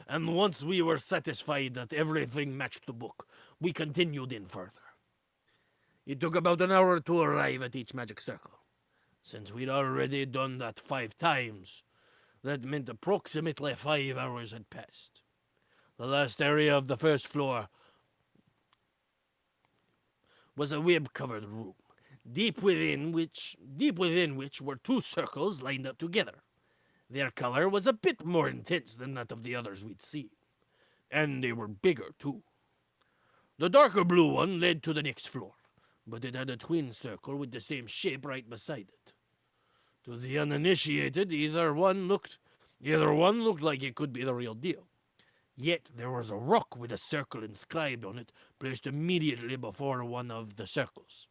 And once we were satisfied that everything matched the book, we continued in further. It took about an hour to arrive at each magic circle. Since we'd already done that 5 times, that meant approximately 5 hours had passed. The last area of the first floor was a web-covered room, deep within which were 2 circles lined up together. Their color was a bit more intense than that of the others we'd seen. And they were bigger, too. The darker blue one led to the next floor, but it had a twin circle with the same shape right beside it. To the uninitiated, either one looked like it could be the real deal. Yet there was a rock with a circle inscribed on it placed immediately before one of the circles.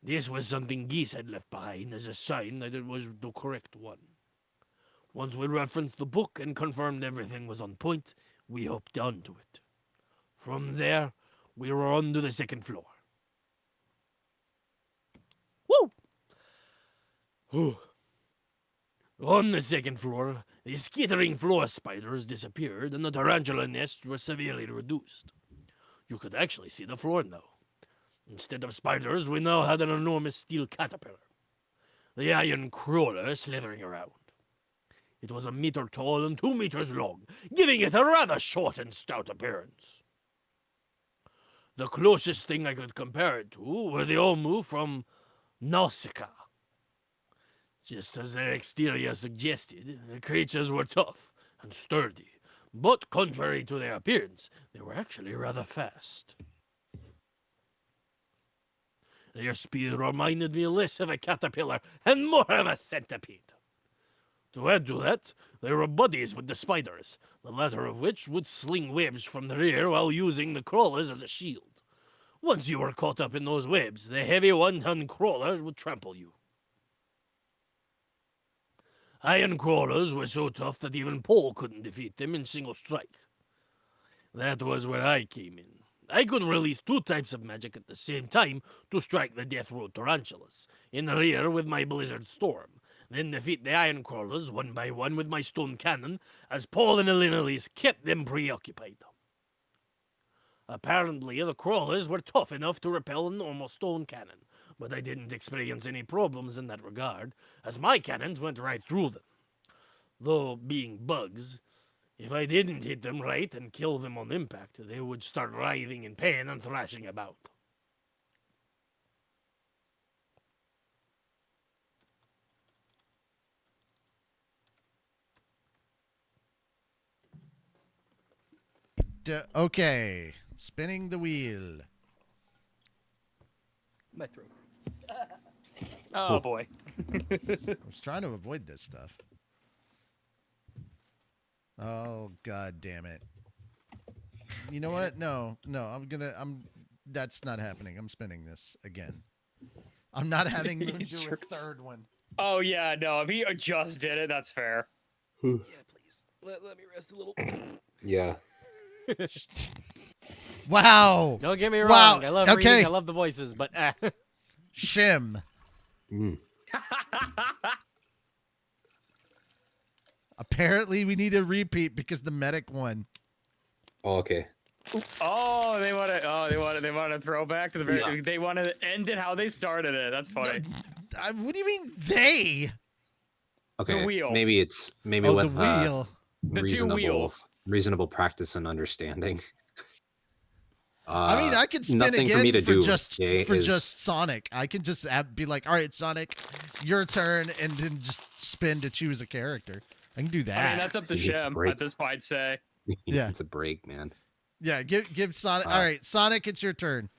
This was something Geese had left behind as a sign that it was the correct one. Once we referenced the book and confirmed everything was on point, we hopped onto it. From there, we were on to the second floor. Woo! Whew. On the second floor, the skittering floor spiders disappeared and the tarantula nests were severely reduced. You could actually see the floor now. Instead of spiders, we now had an enormous steel caterpillar, the iron crawler slithering around. It was 1 meter tall and 2 meters long, giving it a rather short and stout appearance. The closest thing I could compare it to were the Omu from Nausicaa. Just as their exterior suggested, the creatures were tough and sturdy, but contrary to their appearance, they were actually rather fast. Their speed reminded me less of a caterpillar and more of a centipede. To add to that, they were buddies with the spiders, the latter of which would sling webs from the rear while using the crawlers as a shield. Once you were caught up in those webs, the heavy 1-ton crawlers would trample you. Iron crawlers were so tough that even Paul couldn't defeat them in single strike. That was where I came in. I could release 2 types of magic at the same time to strike the Death Road tarantulas, in the rear with my Blizzard Storm, then defeat the iron crawlers one by one with my stone cannon, as Paul and Elenalise kept them preoccupied. Apparently, the crawlers were tough enough to repel a normal stone cannon, but I didn't experience any problems in that regard, as my cannons went right through them. Though, being bugs, if I didn't hit them right and kill them on impact, they would start writhing in pain and thrashing about. Okay, spinning the wheel. My throat. Oh boy. I was trying to avoid this stuff. Oh, god damn it. You know what? No, that's not happening. I'm spinning this again. I'm not having Moon It's do true. a third one. Oh yeah, no. If he just did it, that's fair. Yeah, please. Let me rest a little. Yeah. Wow. Don't get me wrong. Wow, I love okay. reading. I love the voices, but Shim. Mm. Apparently, we need a repeat because the medic won. Oh, okay. Oh, they want to. Oh, they want to throw back to the very. Yeah. They want to end it how they started it. That's funny. What do you mean they? Okay. wheel. Maybe Oh, with the wheel. The 2 reasonable wheels. reasonable practice and understanding. I mean, I could spin nothing again for me to do. just okay, is- just Sonic. I can just be like, all right, Sonic, your turn, and then just spin to choose a character. I can do that. I mean, that's up to He gets a Shem break. at this point. Say. Yeah. It's a break, man. Yeah, give Sonic. All right, Sonic, it's your turn.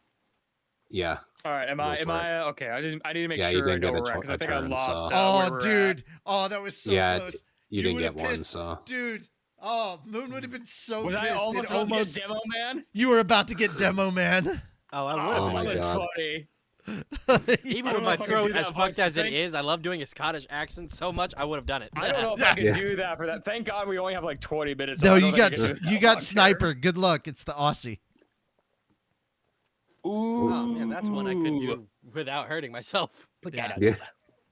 Yeah. All right. Am Go I? for Okay. I need to make Yeah, you sure I didn't know get where a we're at because I a think I turn, lost. so- where Oh, we're dude. at. Oh, that was so Yeah, close. You didn't would've get one, pissed- so Dude. Oh, Moon would have been so Was pissed. I It almost about to get Demo Man? You were about to get Demo Man. oh, I would Oh, have. my that's God. funny. Even I don't with know my if I can throat do that as voice, fucked as it thank- is, I love doing a Scottish accent so much. I would have done it. I don't know if I can Yeah. do that for that. Thank God we only have like 20 minutes. No, so I don't you think I got can do that you got long Sniper. Good luck. It's the Aussie. term. Ooh. Oh man, that's one I could do without hurting myself. Put Yeah. that up. Yeah.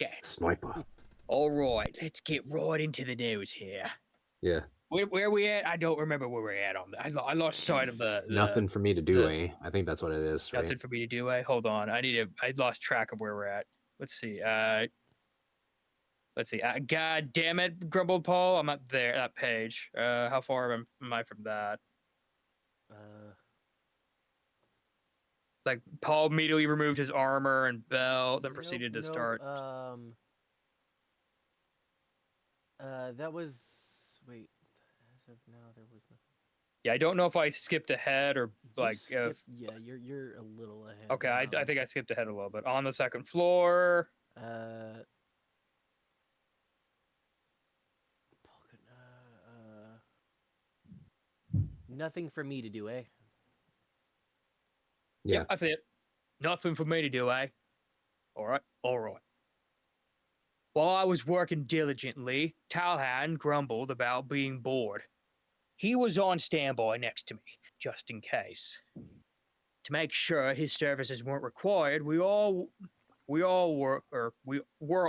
Okay. Sniper. All right. Let's get right into the news here. Yeah. Where are we at? I don't remember where we're at on. I lost sight of the Nothing for me to do, the- I think that's what it is, right? Nothing for me to do. Hold on. I lost track of where we're at. Let's see. Let's see. God damn it, grumbled Paul. I'm not there. That page. How far am I from that? Like Paul immediately removed his armor and belt, then proceeded to start. That was wait. As of now, there was nothing. Yeah, I don't know if I skipped ahead or You like skip, yeah, you're a little ahead. okay, I think I skipped ahead a little bit. On the second floor. Uh, Paul could- nothing for me to do, eh? Yeah. Yep, that's it. Nothing for me to do, eh? All right, all right. While I was working diligently, Talhan grumbled about being bored. He was on standby next to me, just in case. To make sure his services weren't required, we were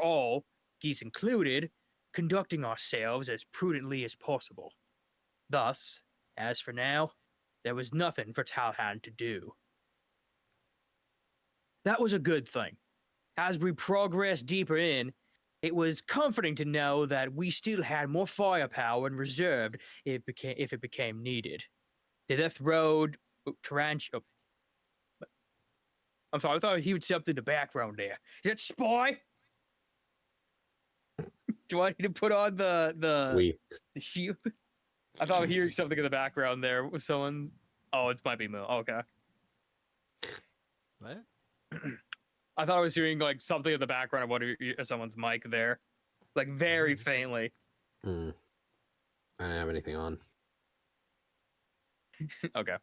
all, geese included, conducting ourselves as prudently as possible. Thus, as for now, there was nothing for Talhan to do. That was a good thing. As we progressed deeper in, it was comforting to know that we still had more firepower in reserve if it became needed. The Death Road tarantula. I'm sorry, I thought he would say something in the background there. Is that Spy? Do I need to put on the shield? I thought I was hearing something in the background there. Was someone? Oh, it might be Moo. Okay. What? I thought I was hearing like something in the background of someone's mic there, like very faintly. I don't have anything on. Okay.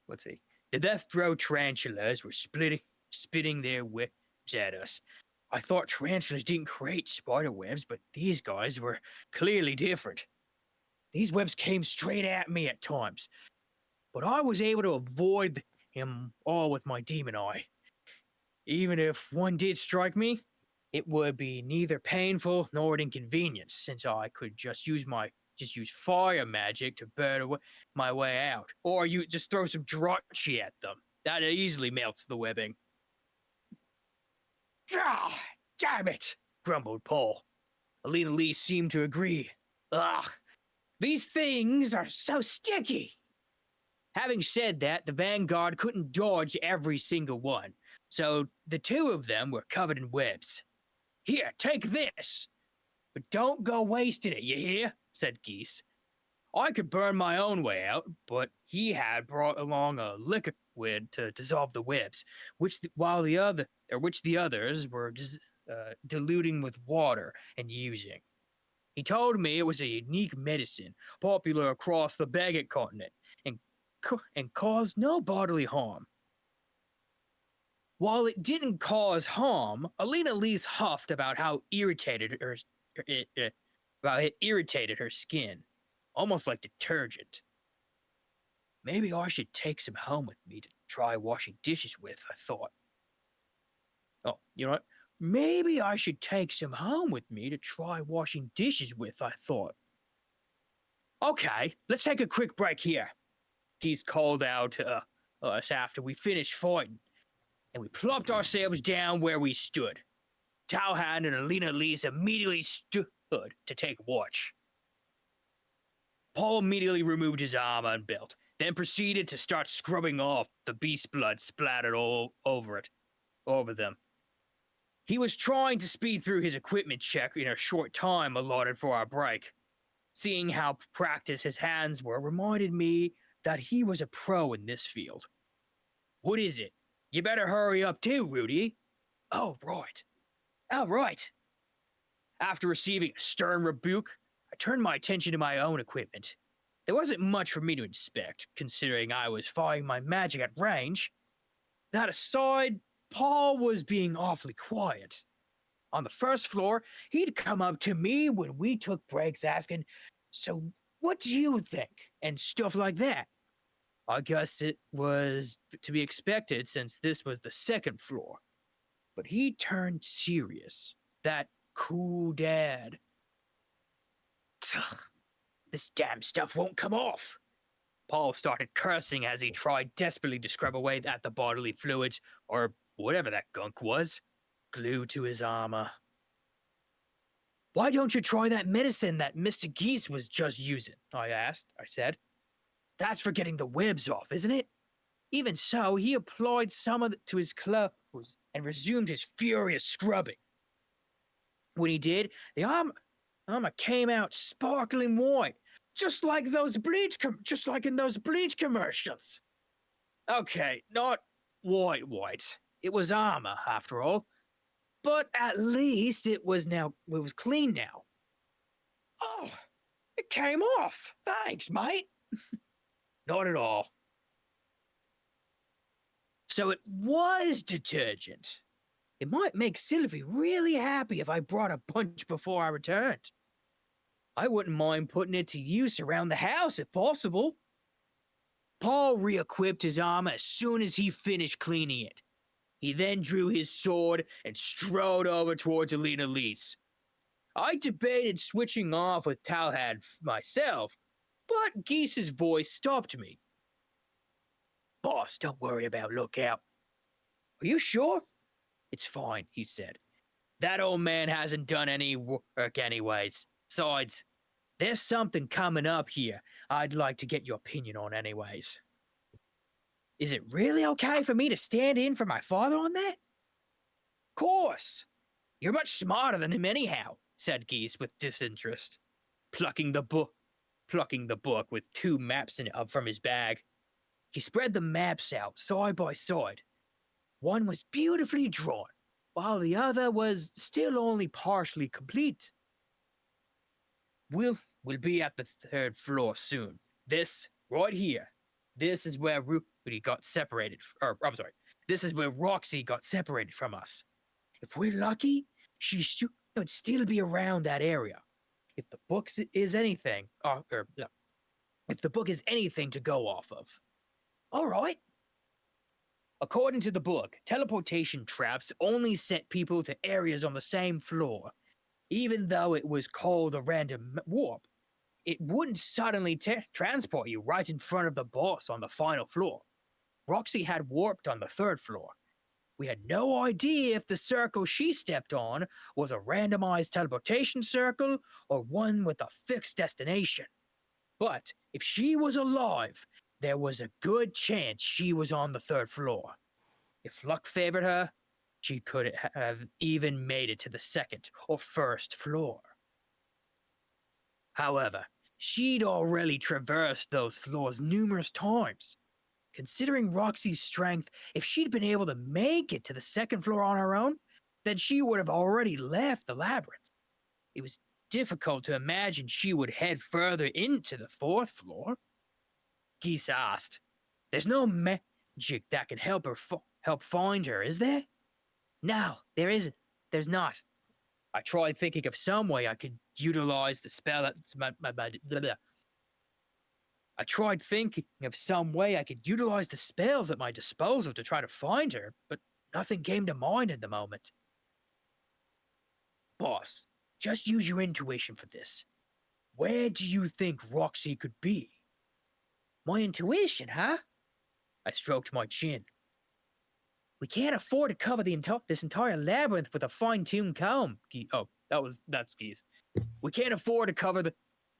Let's see. The death throw tarantulas were spitting their webs at us. I thought tarantulas didn't create spider webs, but these guys were clearly different. These webs came straight at me at times, but I was able to avoid them all with my demon eye. Even if one did strike me, it would be neither painful nor an inconvenience, since I could just use fire magic to burn my way out, or you just throw some Drachi at them. That easily melts the webbing. Ah, damn it! Grumbled Paul. Alina Lee seemed to agree. Ugh, these things are so sticky. Having said that, the Vanguard couldn't dodge every single one, so the two of them were covered in webs. Here, take this. But don't go wasting it, you hear? Said Geese. I could burn my own way out, but he had brought along a liquid to dissolve the webs, which the others were diluting with water and using. He told me it was a unique medicine, popular across the Baggett continent, and caused no bodily harm. While it didn't cause harm, Alina Lee's huffed about how it irritated her skin, almost like detergent. Maybe I should take some home with me to try washing dishes with, I thought. Oh, you know what? Maybe I should take some home with me to try washing dishes with, I thought. Okay, let's take a quick break here. He's called out to us after we finished fighting, and we plopped ourselves down where we stood. Tauhan and Alina Lees immediately stood to take watch. Paul immediately removed his armor and belt, then proceeded to start scrubbing off the beast blood splattered all over them. He was trying to speed through his equipment check in a short time allotted for our break. Seeing how practiced his hands were reminded me that he was a pro in this field. What is it? You better hurry up too, Rudy. Oh, right. All right. After receiving a stern rebuke, I turned my attention to my own equipment. There wasn't much for me to inspect, considering I was firing my magic at range. That aside, Paul was being awfully quiet. On the first floor, he'd come up to me when we took breaks asking, "So, what do you think?" and stuff like that. I guess it was to be expected since this was the second floor. But he turned serious. That cool dad. This damn stuff won't come off. Paul started cursing as he tried desperately to scrub away at the bodily fluids, or whatever that gunk was, glued to his armor. Why don't you try that medicine that Mr. Geese was just using? I said. That's for getting the webs off, isn't it? Even so, he applied some of it to his clothes and resumed his furious scrubbing. When he did, the armor came out sparkling white, just like just like in those bleach commercials. Okay, not white. It was armor, after all. But at least it was clean now. Oh, it came off. Thanks, mate. Not at all. So it was detergent. It might make Sylvie really happy if I brought a bunch before I returned. I wouldn't mind putting it to use around the house if possible. Paul re-equipped his armor as soon as he finished cleaning it. He then drew his sword and strode over towards Alina Lise. I debated switching off with Talhad myself, but Geese's voice stopped me. Boss, don't worry about Lookout. Are you sure? It's fine, he said. That old man hasn't done any work anyways. Besides, there's something coming up here I'd like to get your opinion on anyways. Is it really okay for me to stand in for my father on that? Course. You're much smarter than him anyhow, said Geese with disinterest, plucking the book with 2 maps in it up from his bag. He spread the maps out side by side. One was beautifully drawn, while the other was still only partially complete. We'll be at the 3rd floor soon. This, right here, this is where Rudy got separated, this is where Roxy got separated from us. If we're lucky, she would still be around that area. If the book is anything, if the book is anything to go off of. All right. According to the book, teleportation traps only set people to areas on the same floor. Even though it was called a random warp, it wouldn't suddenly transport you right in front of the boss on the final floor. Roxy had warped on the 3rd floor. We had no idea if the circle she stepped on was a randomized teleportation circle or one with a fixed destination. But if she was alive, there was a good chance she was on the 3rd floor. If luck favored her, she could have even made it to the 2nd or 1st floor. However, she'd already traversed those floors numerous times. Considering Roxy's strength, if she'd been able to make it to the 2nd floor on her own, then she would have already left the labyrinth. It was difficult to imagine she would head further into the 4th floor. Geese asked, "There's no magic that can help her help find her, is there?" "No, there isn't. There's not. I tried thinking of some way I could utilize the spell that's I tried thinking of some way I could utilize the spells at my disposal to try to find her, but nothing came to mind at the moment." Boss, just use your intuition for this. Where do you think Roxy could be? My intuition, huh? I stroked my chin. We can't afford to cover this entire labyrinth with a fine-tuned comb. That's Geese. We can't afford to cover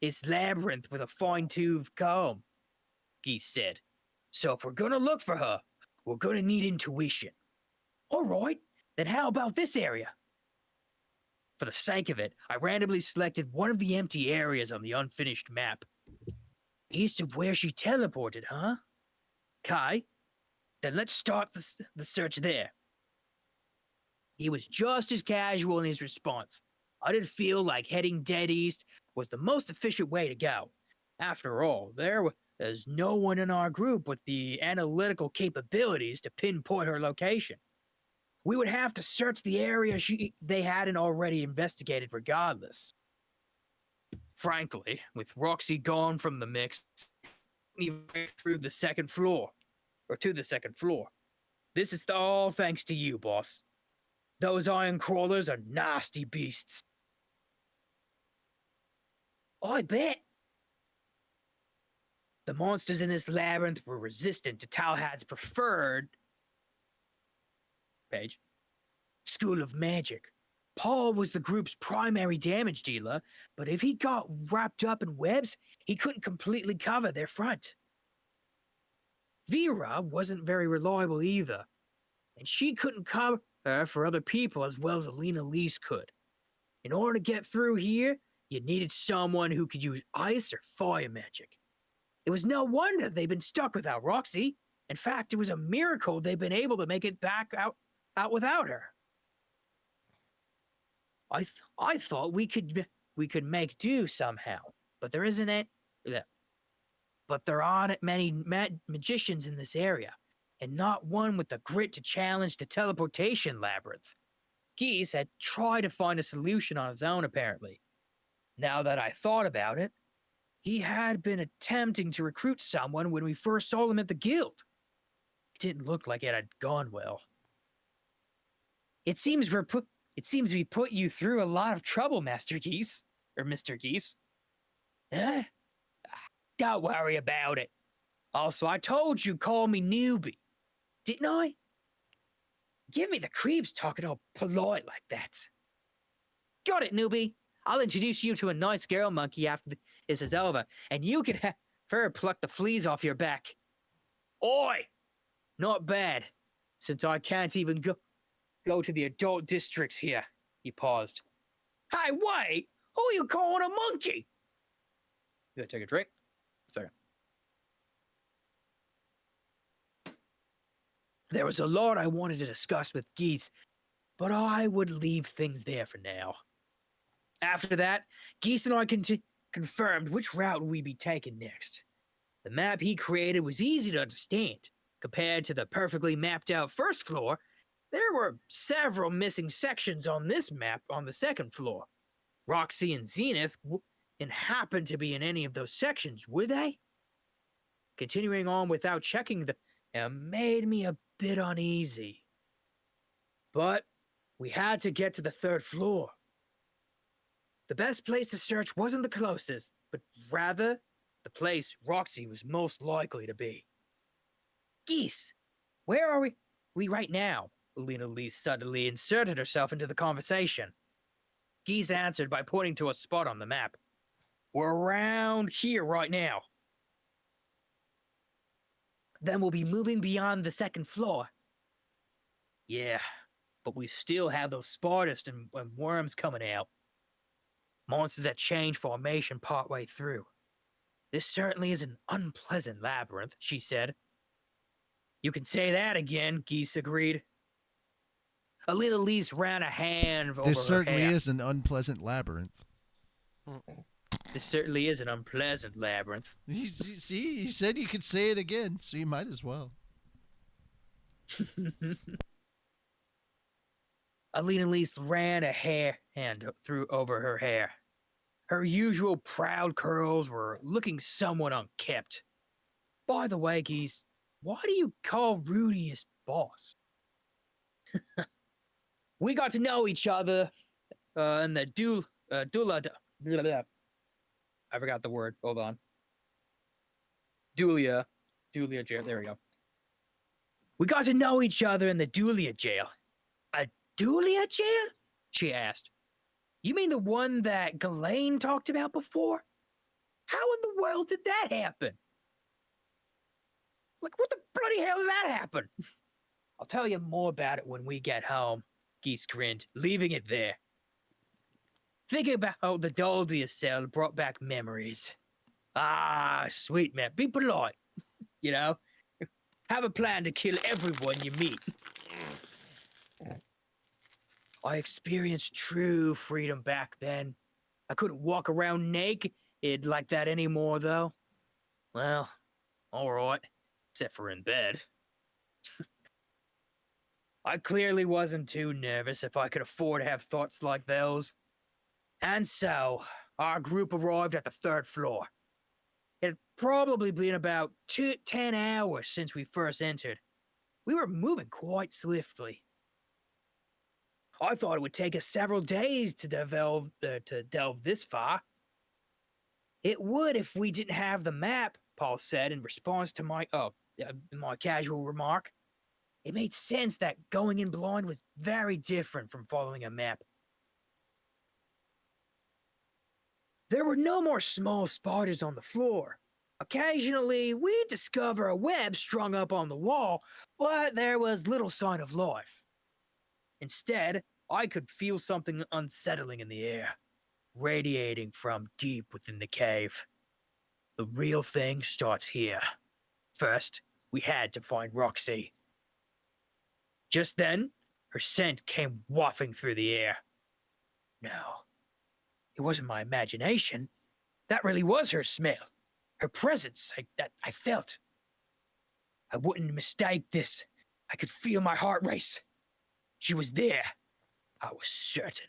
this labyrinth with a fine-tooth comb, Geese said. So if we're gonna look for her, we're gonna need intuition. All right, then how about this area? For the sake of it, I randomly selected one of the empty areas on the unfinished map. East of where she teleported, huh? Kai, then let's start the search there. He was just as casual in his response. I did feel like heading dead east was the most efficient way to go. After all, there's no one in our group with the analytical capabilities to pinpoint her location. We would have to search the area they hadn't already investigated regardless. Frankly, with Roxy gone from the mix, even through the 2nd floor, or to the 2nd floor. This is all thanks to you, boss. Those iron crawlers are nasty beasts. I bet. The monsters in this labyrinth were resistant to Talhad's preferred school of magic. Paul was the group's primary damage dealer, but if he got wrapped up in webs, he couldn't completely cover their front. Vera wasn't very reliable either, and she couldn't cover for other people as well as Alina Lise could. In order to get through here, You needed someone who could use ice or fire magic. It was no wonder they've been stuck without Roxy. In fact, it was a miracle they've been able to make it back out without her. I thought we could make do somehow, but there isn't it. But there aren't many magicians in this area, and not one with the grit to challenge the teleportation labyrinth. Geese had tried to find a solution on his own, apparently. Now that I thought about it, he had been attempting to recruit someone when we first saw him at the guild. It didn't look like it had gone well. It seems we put you through a lot of trouble, Master Geese, or Mr. Geese. Huh? Don't worry about it. Also, I told you call me newbie, didn't I? Give me the creeps talking all polite like that. Got it, newbie. I'll introduce you to a nice girl monkey after this is over, and you can have her pluck the fleas off your back. Oi! Not bad, since I can't even go to the adult districts here. He paused. Hey, wait! Who are you calling a monkey? You gotta take a drink? A second. There was a lot I wanted to discuss with Geese, but I would leave things there for now. After that, Geese and I confirmed which route we'd be taking next. The map he created was easy to understand. Compared to the perfectly mapped out first floor, there were several missing sections on this map on the second floor. Roxy and Zenith didn't happen to be in any of those sections, were they? Continuing on without checking made me a bit uneasy. But we had to get to the third floor. The best place to search wasn't the closest, but rather the place Roxy was most likely to be. Geese, where are we right now? Alina Lee suddenly inserted herself into the conversation. Geese answered by pointing to a spot on the map. We're around here right now. Then we'll be moving beyond the second floor. Yeah, but we still have those spiders and worms coming out. Monsters that change formation partway through. This certainly is an unpleasant labyrinth, she said. You can say that again, Geese agreed. Alina Lease ran a hand over This her certainly hair. is an unpleasant labyrinth. This certainly is an unpleasant labyrinth. See, you said you could say it again, so you might as well. Alina Lease ran a hand through over her hair. Her usual proud curls were looking somewhat unkempt. By the way, Geese, why do you call Rudy his boss? We got to know each other in the I forgot the word. Hold on. Dulia jail. There we go. We got to know each other in the Dulia jail. A Dulia jail? She asked. You mean the one that Ghislaine talked about before? How in the world did that happen? Like, what the bloody hell did that happen? I'll tell you more about it when we get home, Geese grinned, leaving it there. Thinking about how the Daldia cell brought back memories. Ah, sweet man, be polite, you know? Have a plan to kill everyone you meet. I experienced true freedom back then. I couldn't walk around naked like that anymore, though. Well, all right, except for in bed. I clearly wasn't too nervous if I could afford to have thoughts like those. And so, our group arrived at the third floor. It had probably been about 10 hours since we first entered. We were moving quite swiftly. I thought it would take us several days to delve this far. It would if we didn't have the map, Paul said in response to my casual remark. It made sense that going in blind was very different from following a map. There were no more small spiders on the floor. Occasionally, we'd discover a web strung up on the wall, but there was little sign of life. Instead, I could feel something unsettling in the air. radiating from deep within the cave. The real thing starts here. First, we had to find Roxy. Just then, her scent came wafting through the air. No, it wasn't my imagination. That really was her smell. Her presence, that I felt. I wouldn't mistake this. I could feel my heart race. She was there. I was certain.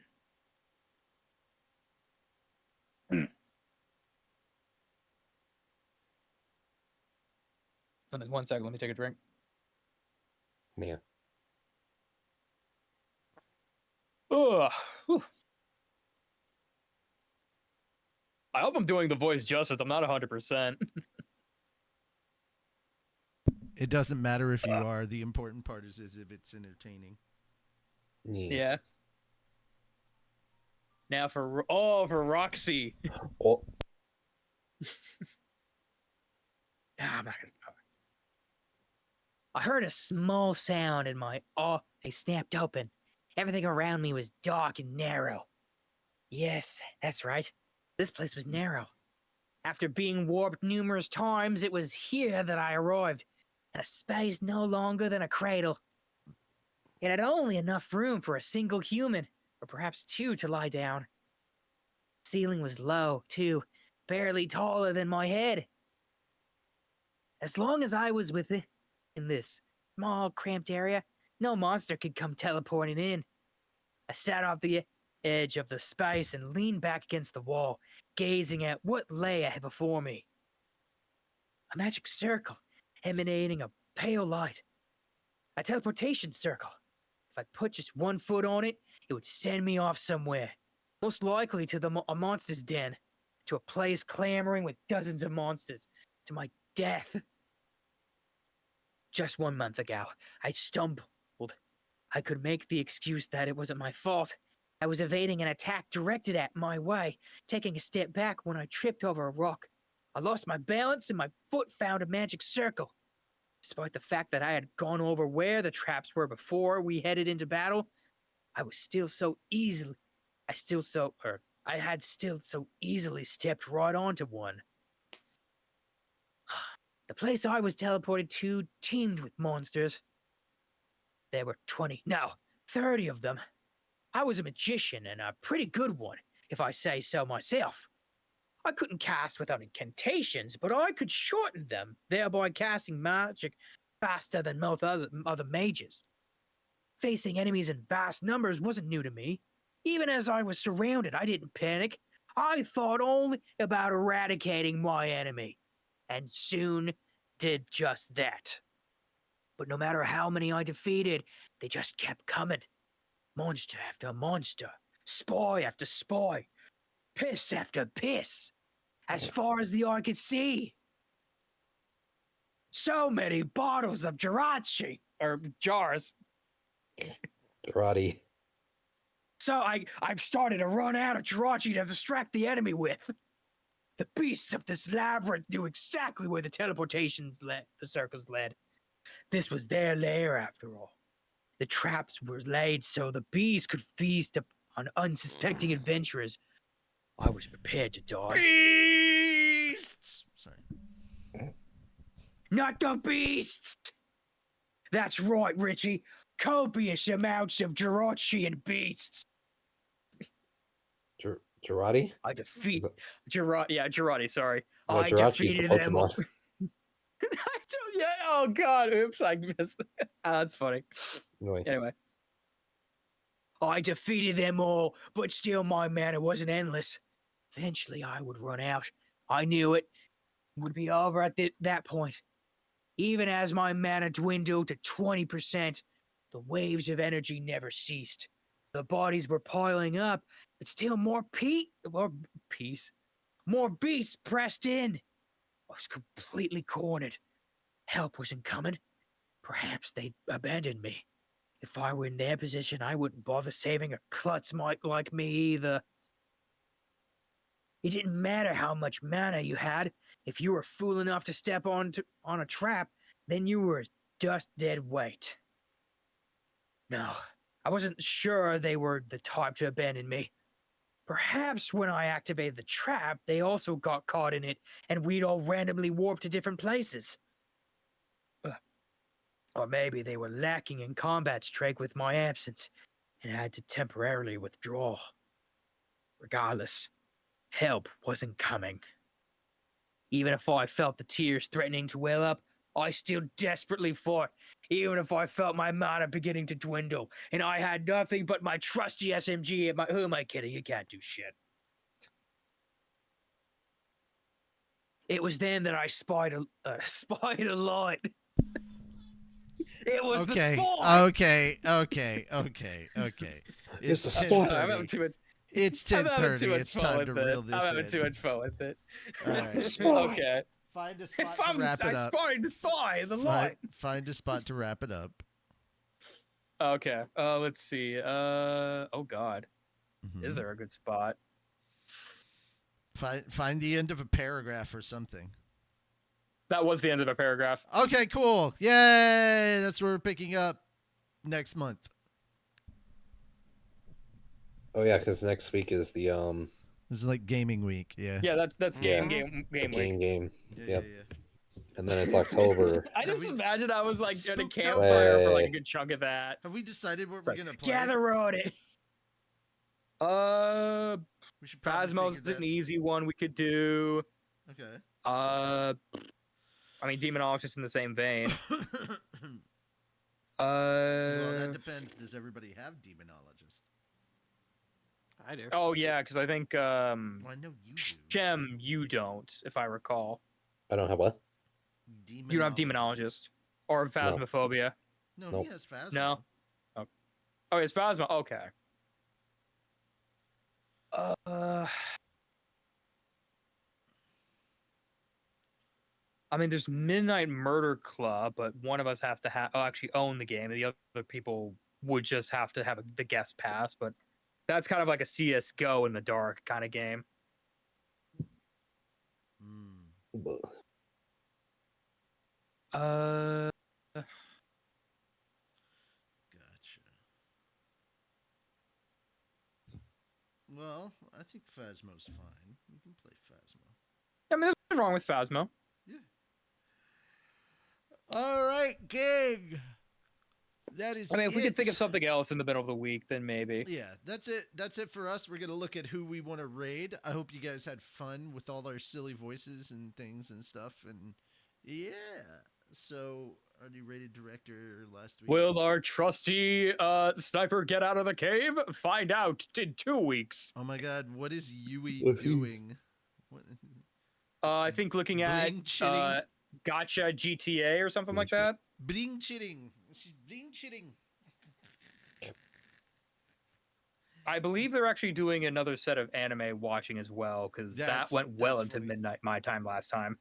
One second, let me take a drink. Yeah. Ugh. Whew. I hope I'm doing the voice justice. I'm not 100%. It doesn't matter if you are. The important part is if it's entertaining. Yes. Yeah. Now for Roxy. Oh, Nah, I'm not gonna. I heard a small sound and my they snapped open. Everything around me was dark and narrow. Yes, that's right. This place was narrow. After being warped numerous times, it was here that I arrived, in a space no longer than a cradle. It had only enough room for a single human, or perhaps two, to lie down. The ceiling was low, too, barely taller than my head. As long as I was in this small, cramped area, no monster could come teleporting in. I sat off the edge of the space and leaned back against the wall, gazing at what lay ahead before me. A magic circle emanating a pale light. A teleportation circle. If I put just one foot on it, it would send me off somewhere. Most likely to a monster's den. To a place clamoring with dozens of monsters. To my death. Just 1 month ago, I stumbled. I could make the excuse that it wasn't my fault. I was evading an attack directed at my way, taking a step back when I tripped over a rock. I lost my balance and my foot found a magic circle. Despite the fact that I had gone over where the traps were before we headed into battle, I had still so easily stepped right onto one. The place I was teleported to teemed with monsters. There were 30 of them. I was a magician and a pretty good one, if I say so myself. I couldn't cast without incantations, but I could shorten them, thereby casting magic faster than most other mages. Facing enemies in vast numbers wasn't new to me. Even as I was surrounded, I didn't panic. I thought only about eradicating my enemy, and soon did just that. But no matter how many I defeated, they just kept coming. Monster after monster, spy after spy, piss after piss, as far as the eye could see. So many bottles of Jirachi, or jars. Karate. So I've started to run out of Jirachi to distract the enemy with. The beasts of this labyrinth knew exactly where the circles led. This was their lair, after all. The traps were laid so the bees could feast on unsuspecting adventurers. I was prepared to die. Beasts! Sorry. Not the beasts! That's right, Richie. Copious amounts of Jirachi and beasts. Karate? I defeat Jirachi, sorry. No, I Jirachi's defeated the them all. Pokemon. Oh god, oops, I missed that. That's funny. Anyway. I defeated them all, but still my mana wasn't endless. Eventually I would run out. I knew it would be over at that point. Even as my mana dwindled to 20%, the waves of energy never ceased. The bodies were piling up, but still more beasts pressed in. I was completely cornered. Help wasn't coming. Perhaps they'd abandoned me. If I were in their position, I wouldn't bother saving a klutz like me either. It didn't matter how much mana you had. If you were fool enough to step on a trap, then you were dust dead weight. No, I wasn't sure they were the type to abandon me. Perhaps when I activated the trap, they also got caught in it, and we'd all randomly warped to different places. Or maybe they were lacking in combat strength with my absence and had to temporarily withdraw. Regardless, help wasn't coming. Even if I felt the tears threatening to well up, I still desperately fought. Even if I felt my mana beginning to dwindle, and I had nothing but my trusty SMG at my. Who am I kidding? You can't do shit. It was then that I spied a light. It was the Okay, spawn. okay. It's It's a ten spawn. I'm having thirty. too much. It's I'm having 10:30. too much It's fun time with to it. reel this I'm having in. too much fun with it. All right. Spawn. Okay. Find a If spot to I'm wrap it up. spotting to spy the light. Find a spot to wrap it up. Okay. Let's see. Oh God. Is Mhm. there a good spot? Find the end of a paragraph or something. That was the end of the paragraph. Okay, cool. Yay! That's where we're picking up next month. Oh yeah, because next week is the This is like gaming week. Yeah. Yeah, that's Yeah. game the week. game. Yeah. Yep. Yeah. And then it's October. I Have just we- imagine I was like at a Spooktober. campfire for like a Hey. good chunk of that. Have we decided what It's we're like, gonna play? gather on it. We should probably Phasmo's figure an easy one we could do. that. Okay. I mean, Demonologist in the same vein. Well, that depends. Does everybody have demonologist? I do. Oh yeah, because I think Well, I know you do. Shem, you don't, if I recall. I don't have what? You don't have Demonologist or Phasmophobia. No, Nope. he has Phasma. No. Oh, it's Phasma. Okay. I mean, there's Midnight Murder Club, but one of us have to actually own the game, and the other people would just have to have the guest pass. But that's kind of like a CS:GO in the dark kind of game. Mm. Gotcha. Well, I think Phasmo's fine. You can play Phasmo. I mean, there's nothing wrong with Phasmo. Yeah. All right, gang. That is. I mean, if we could think it. of something else in the middle of the week, then maybe. Yeah, that's it. That's it for us. We're gonna look at who we want to raid. I hope you guys had fun with all our silly voices and things and stuff. And yeah, so already rated director last week. Will our trusty sniper get out of the cave? Find out in 2 weeks. Oh my God, what is Yui Woohoo. doing? What? I think looking at Bling chilling. Gotcha GTA or something like that. Bling chitting. She's bling chitting. I believe they're actually doing another set of anime watching as well, because that went well that's into funny. midnight my time last time.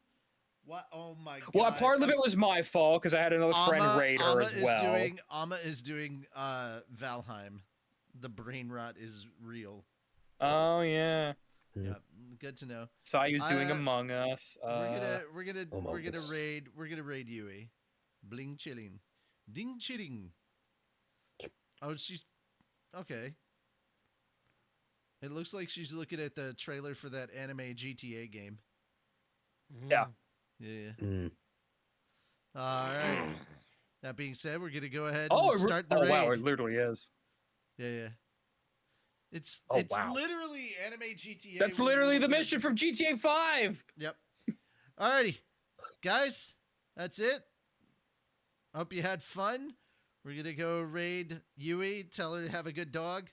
What? Oh my God. Well, part of it was my fault because I had another friend raid her as well. Amma is doing Valheim. The brain rot is real. Oh yeah. Yeah, good to know. Sayu's doing Among Us. We're gonna raid Yui. Bling chilling. Ding chitting. Oh, she's okay. It looks like she's looking at the trailer for that anime GTA game. Yeah. Yeah. Mm. All right. That being said, we're gonna go ahead Oh, and start the raid. Wow, it literally is. Yeah. It's wow. literally anime GTA. That's when you're literally the looking at mission from GTA 5. Yep. Alrighty, guys, that's it. Hope you had fun. We're gonna go raid Yui, tell her to have a good dog,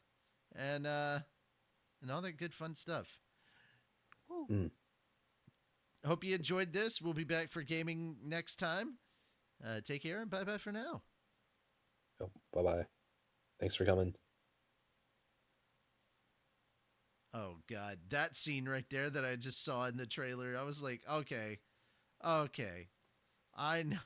and all that good fun stuff. Mm. Hope you enjoyed this. We'll be back for gaming next time. Take care and bye bye for now. Oh, bye bye. Thanks for coming. Oh God, that scene right there that I just saw in the trailer, I was like, okay, I know.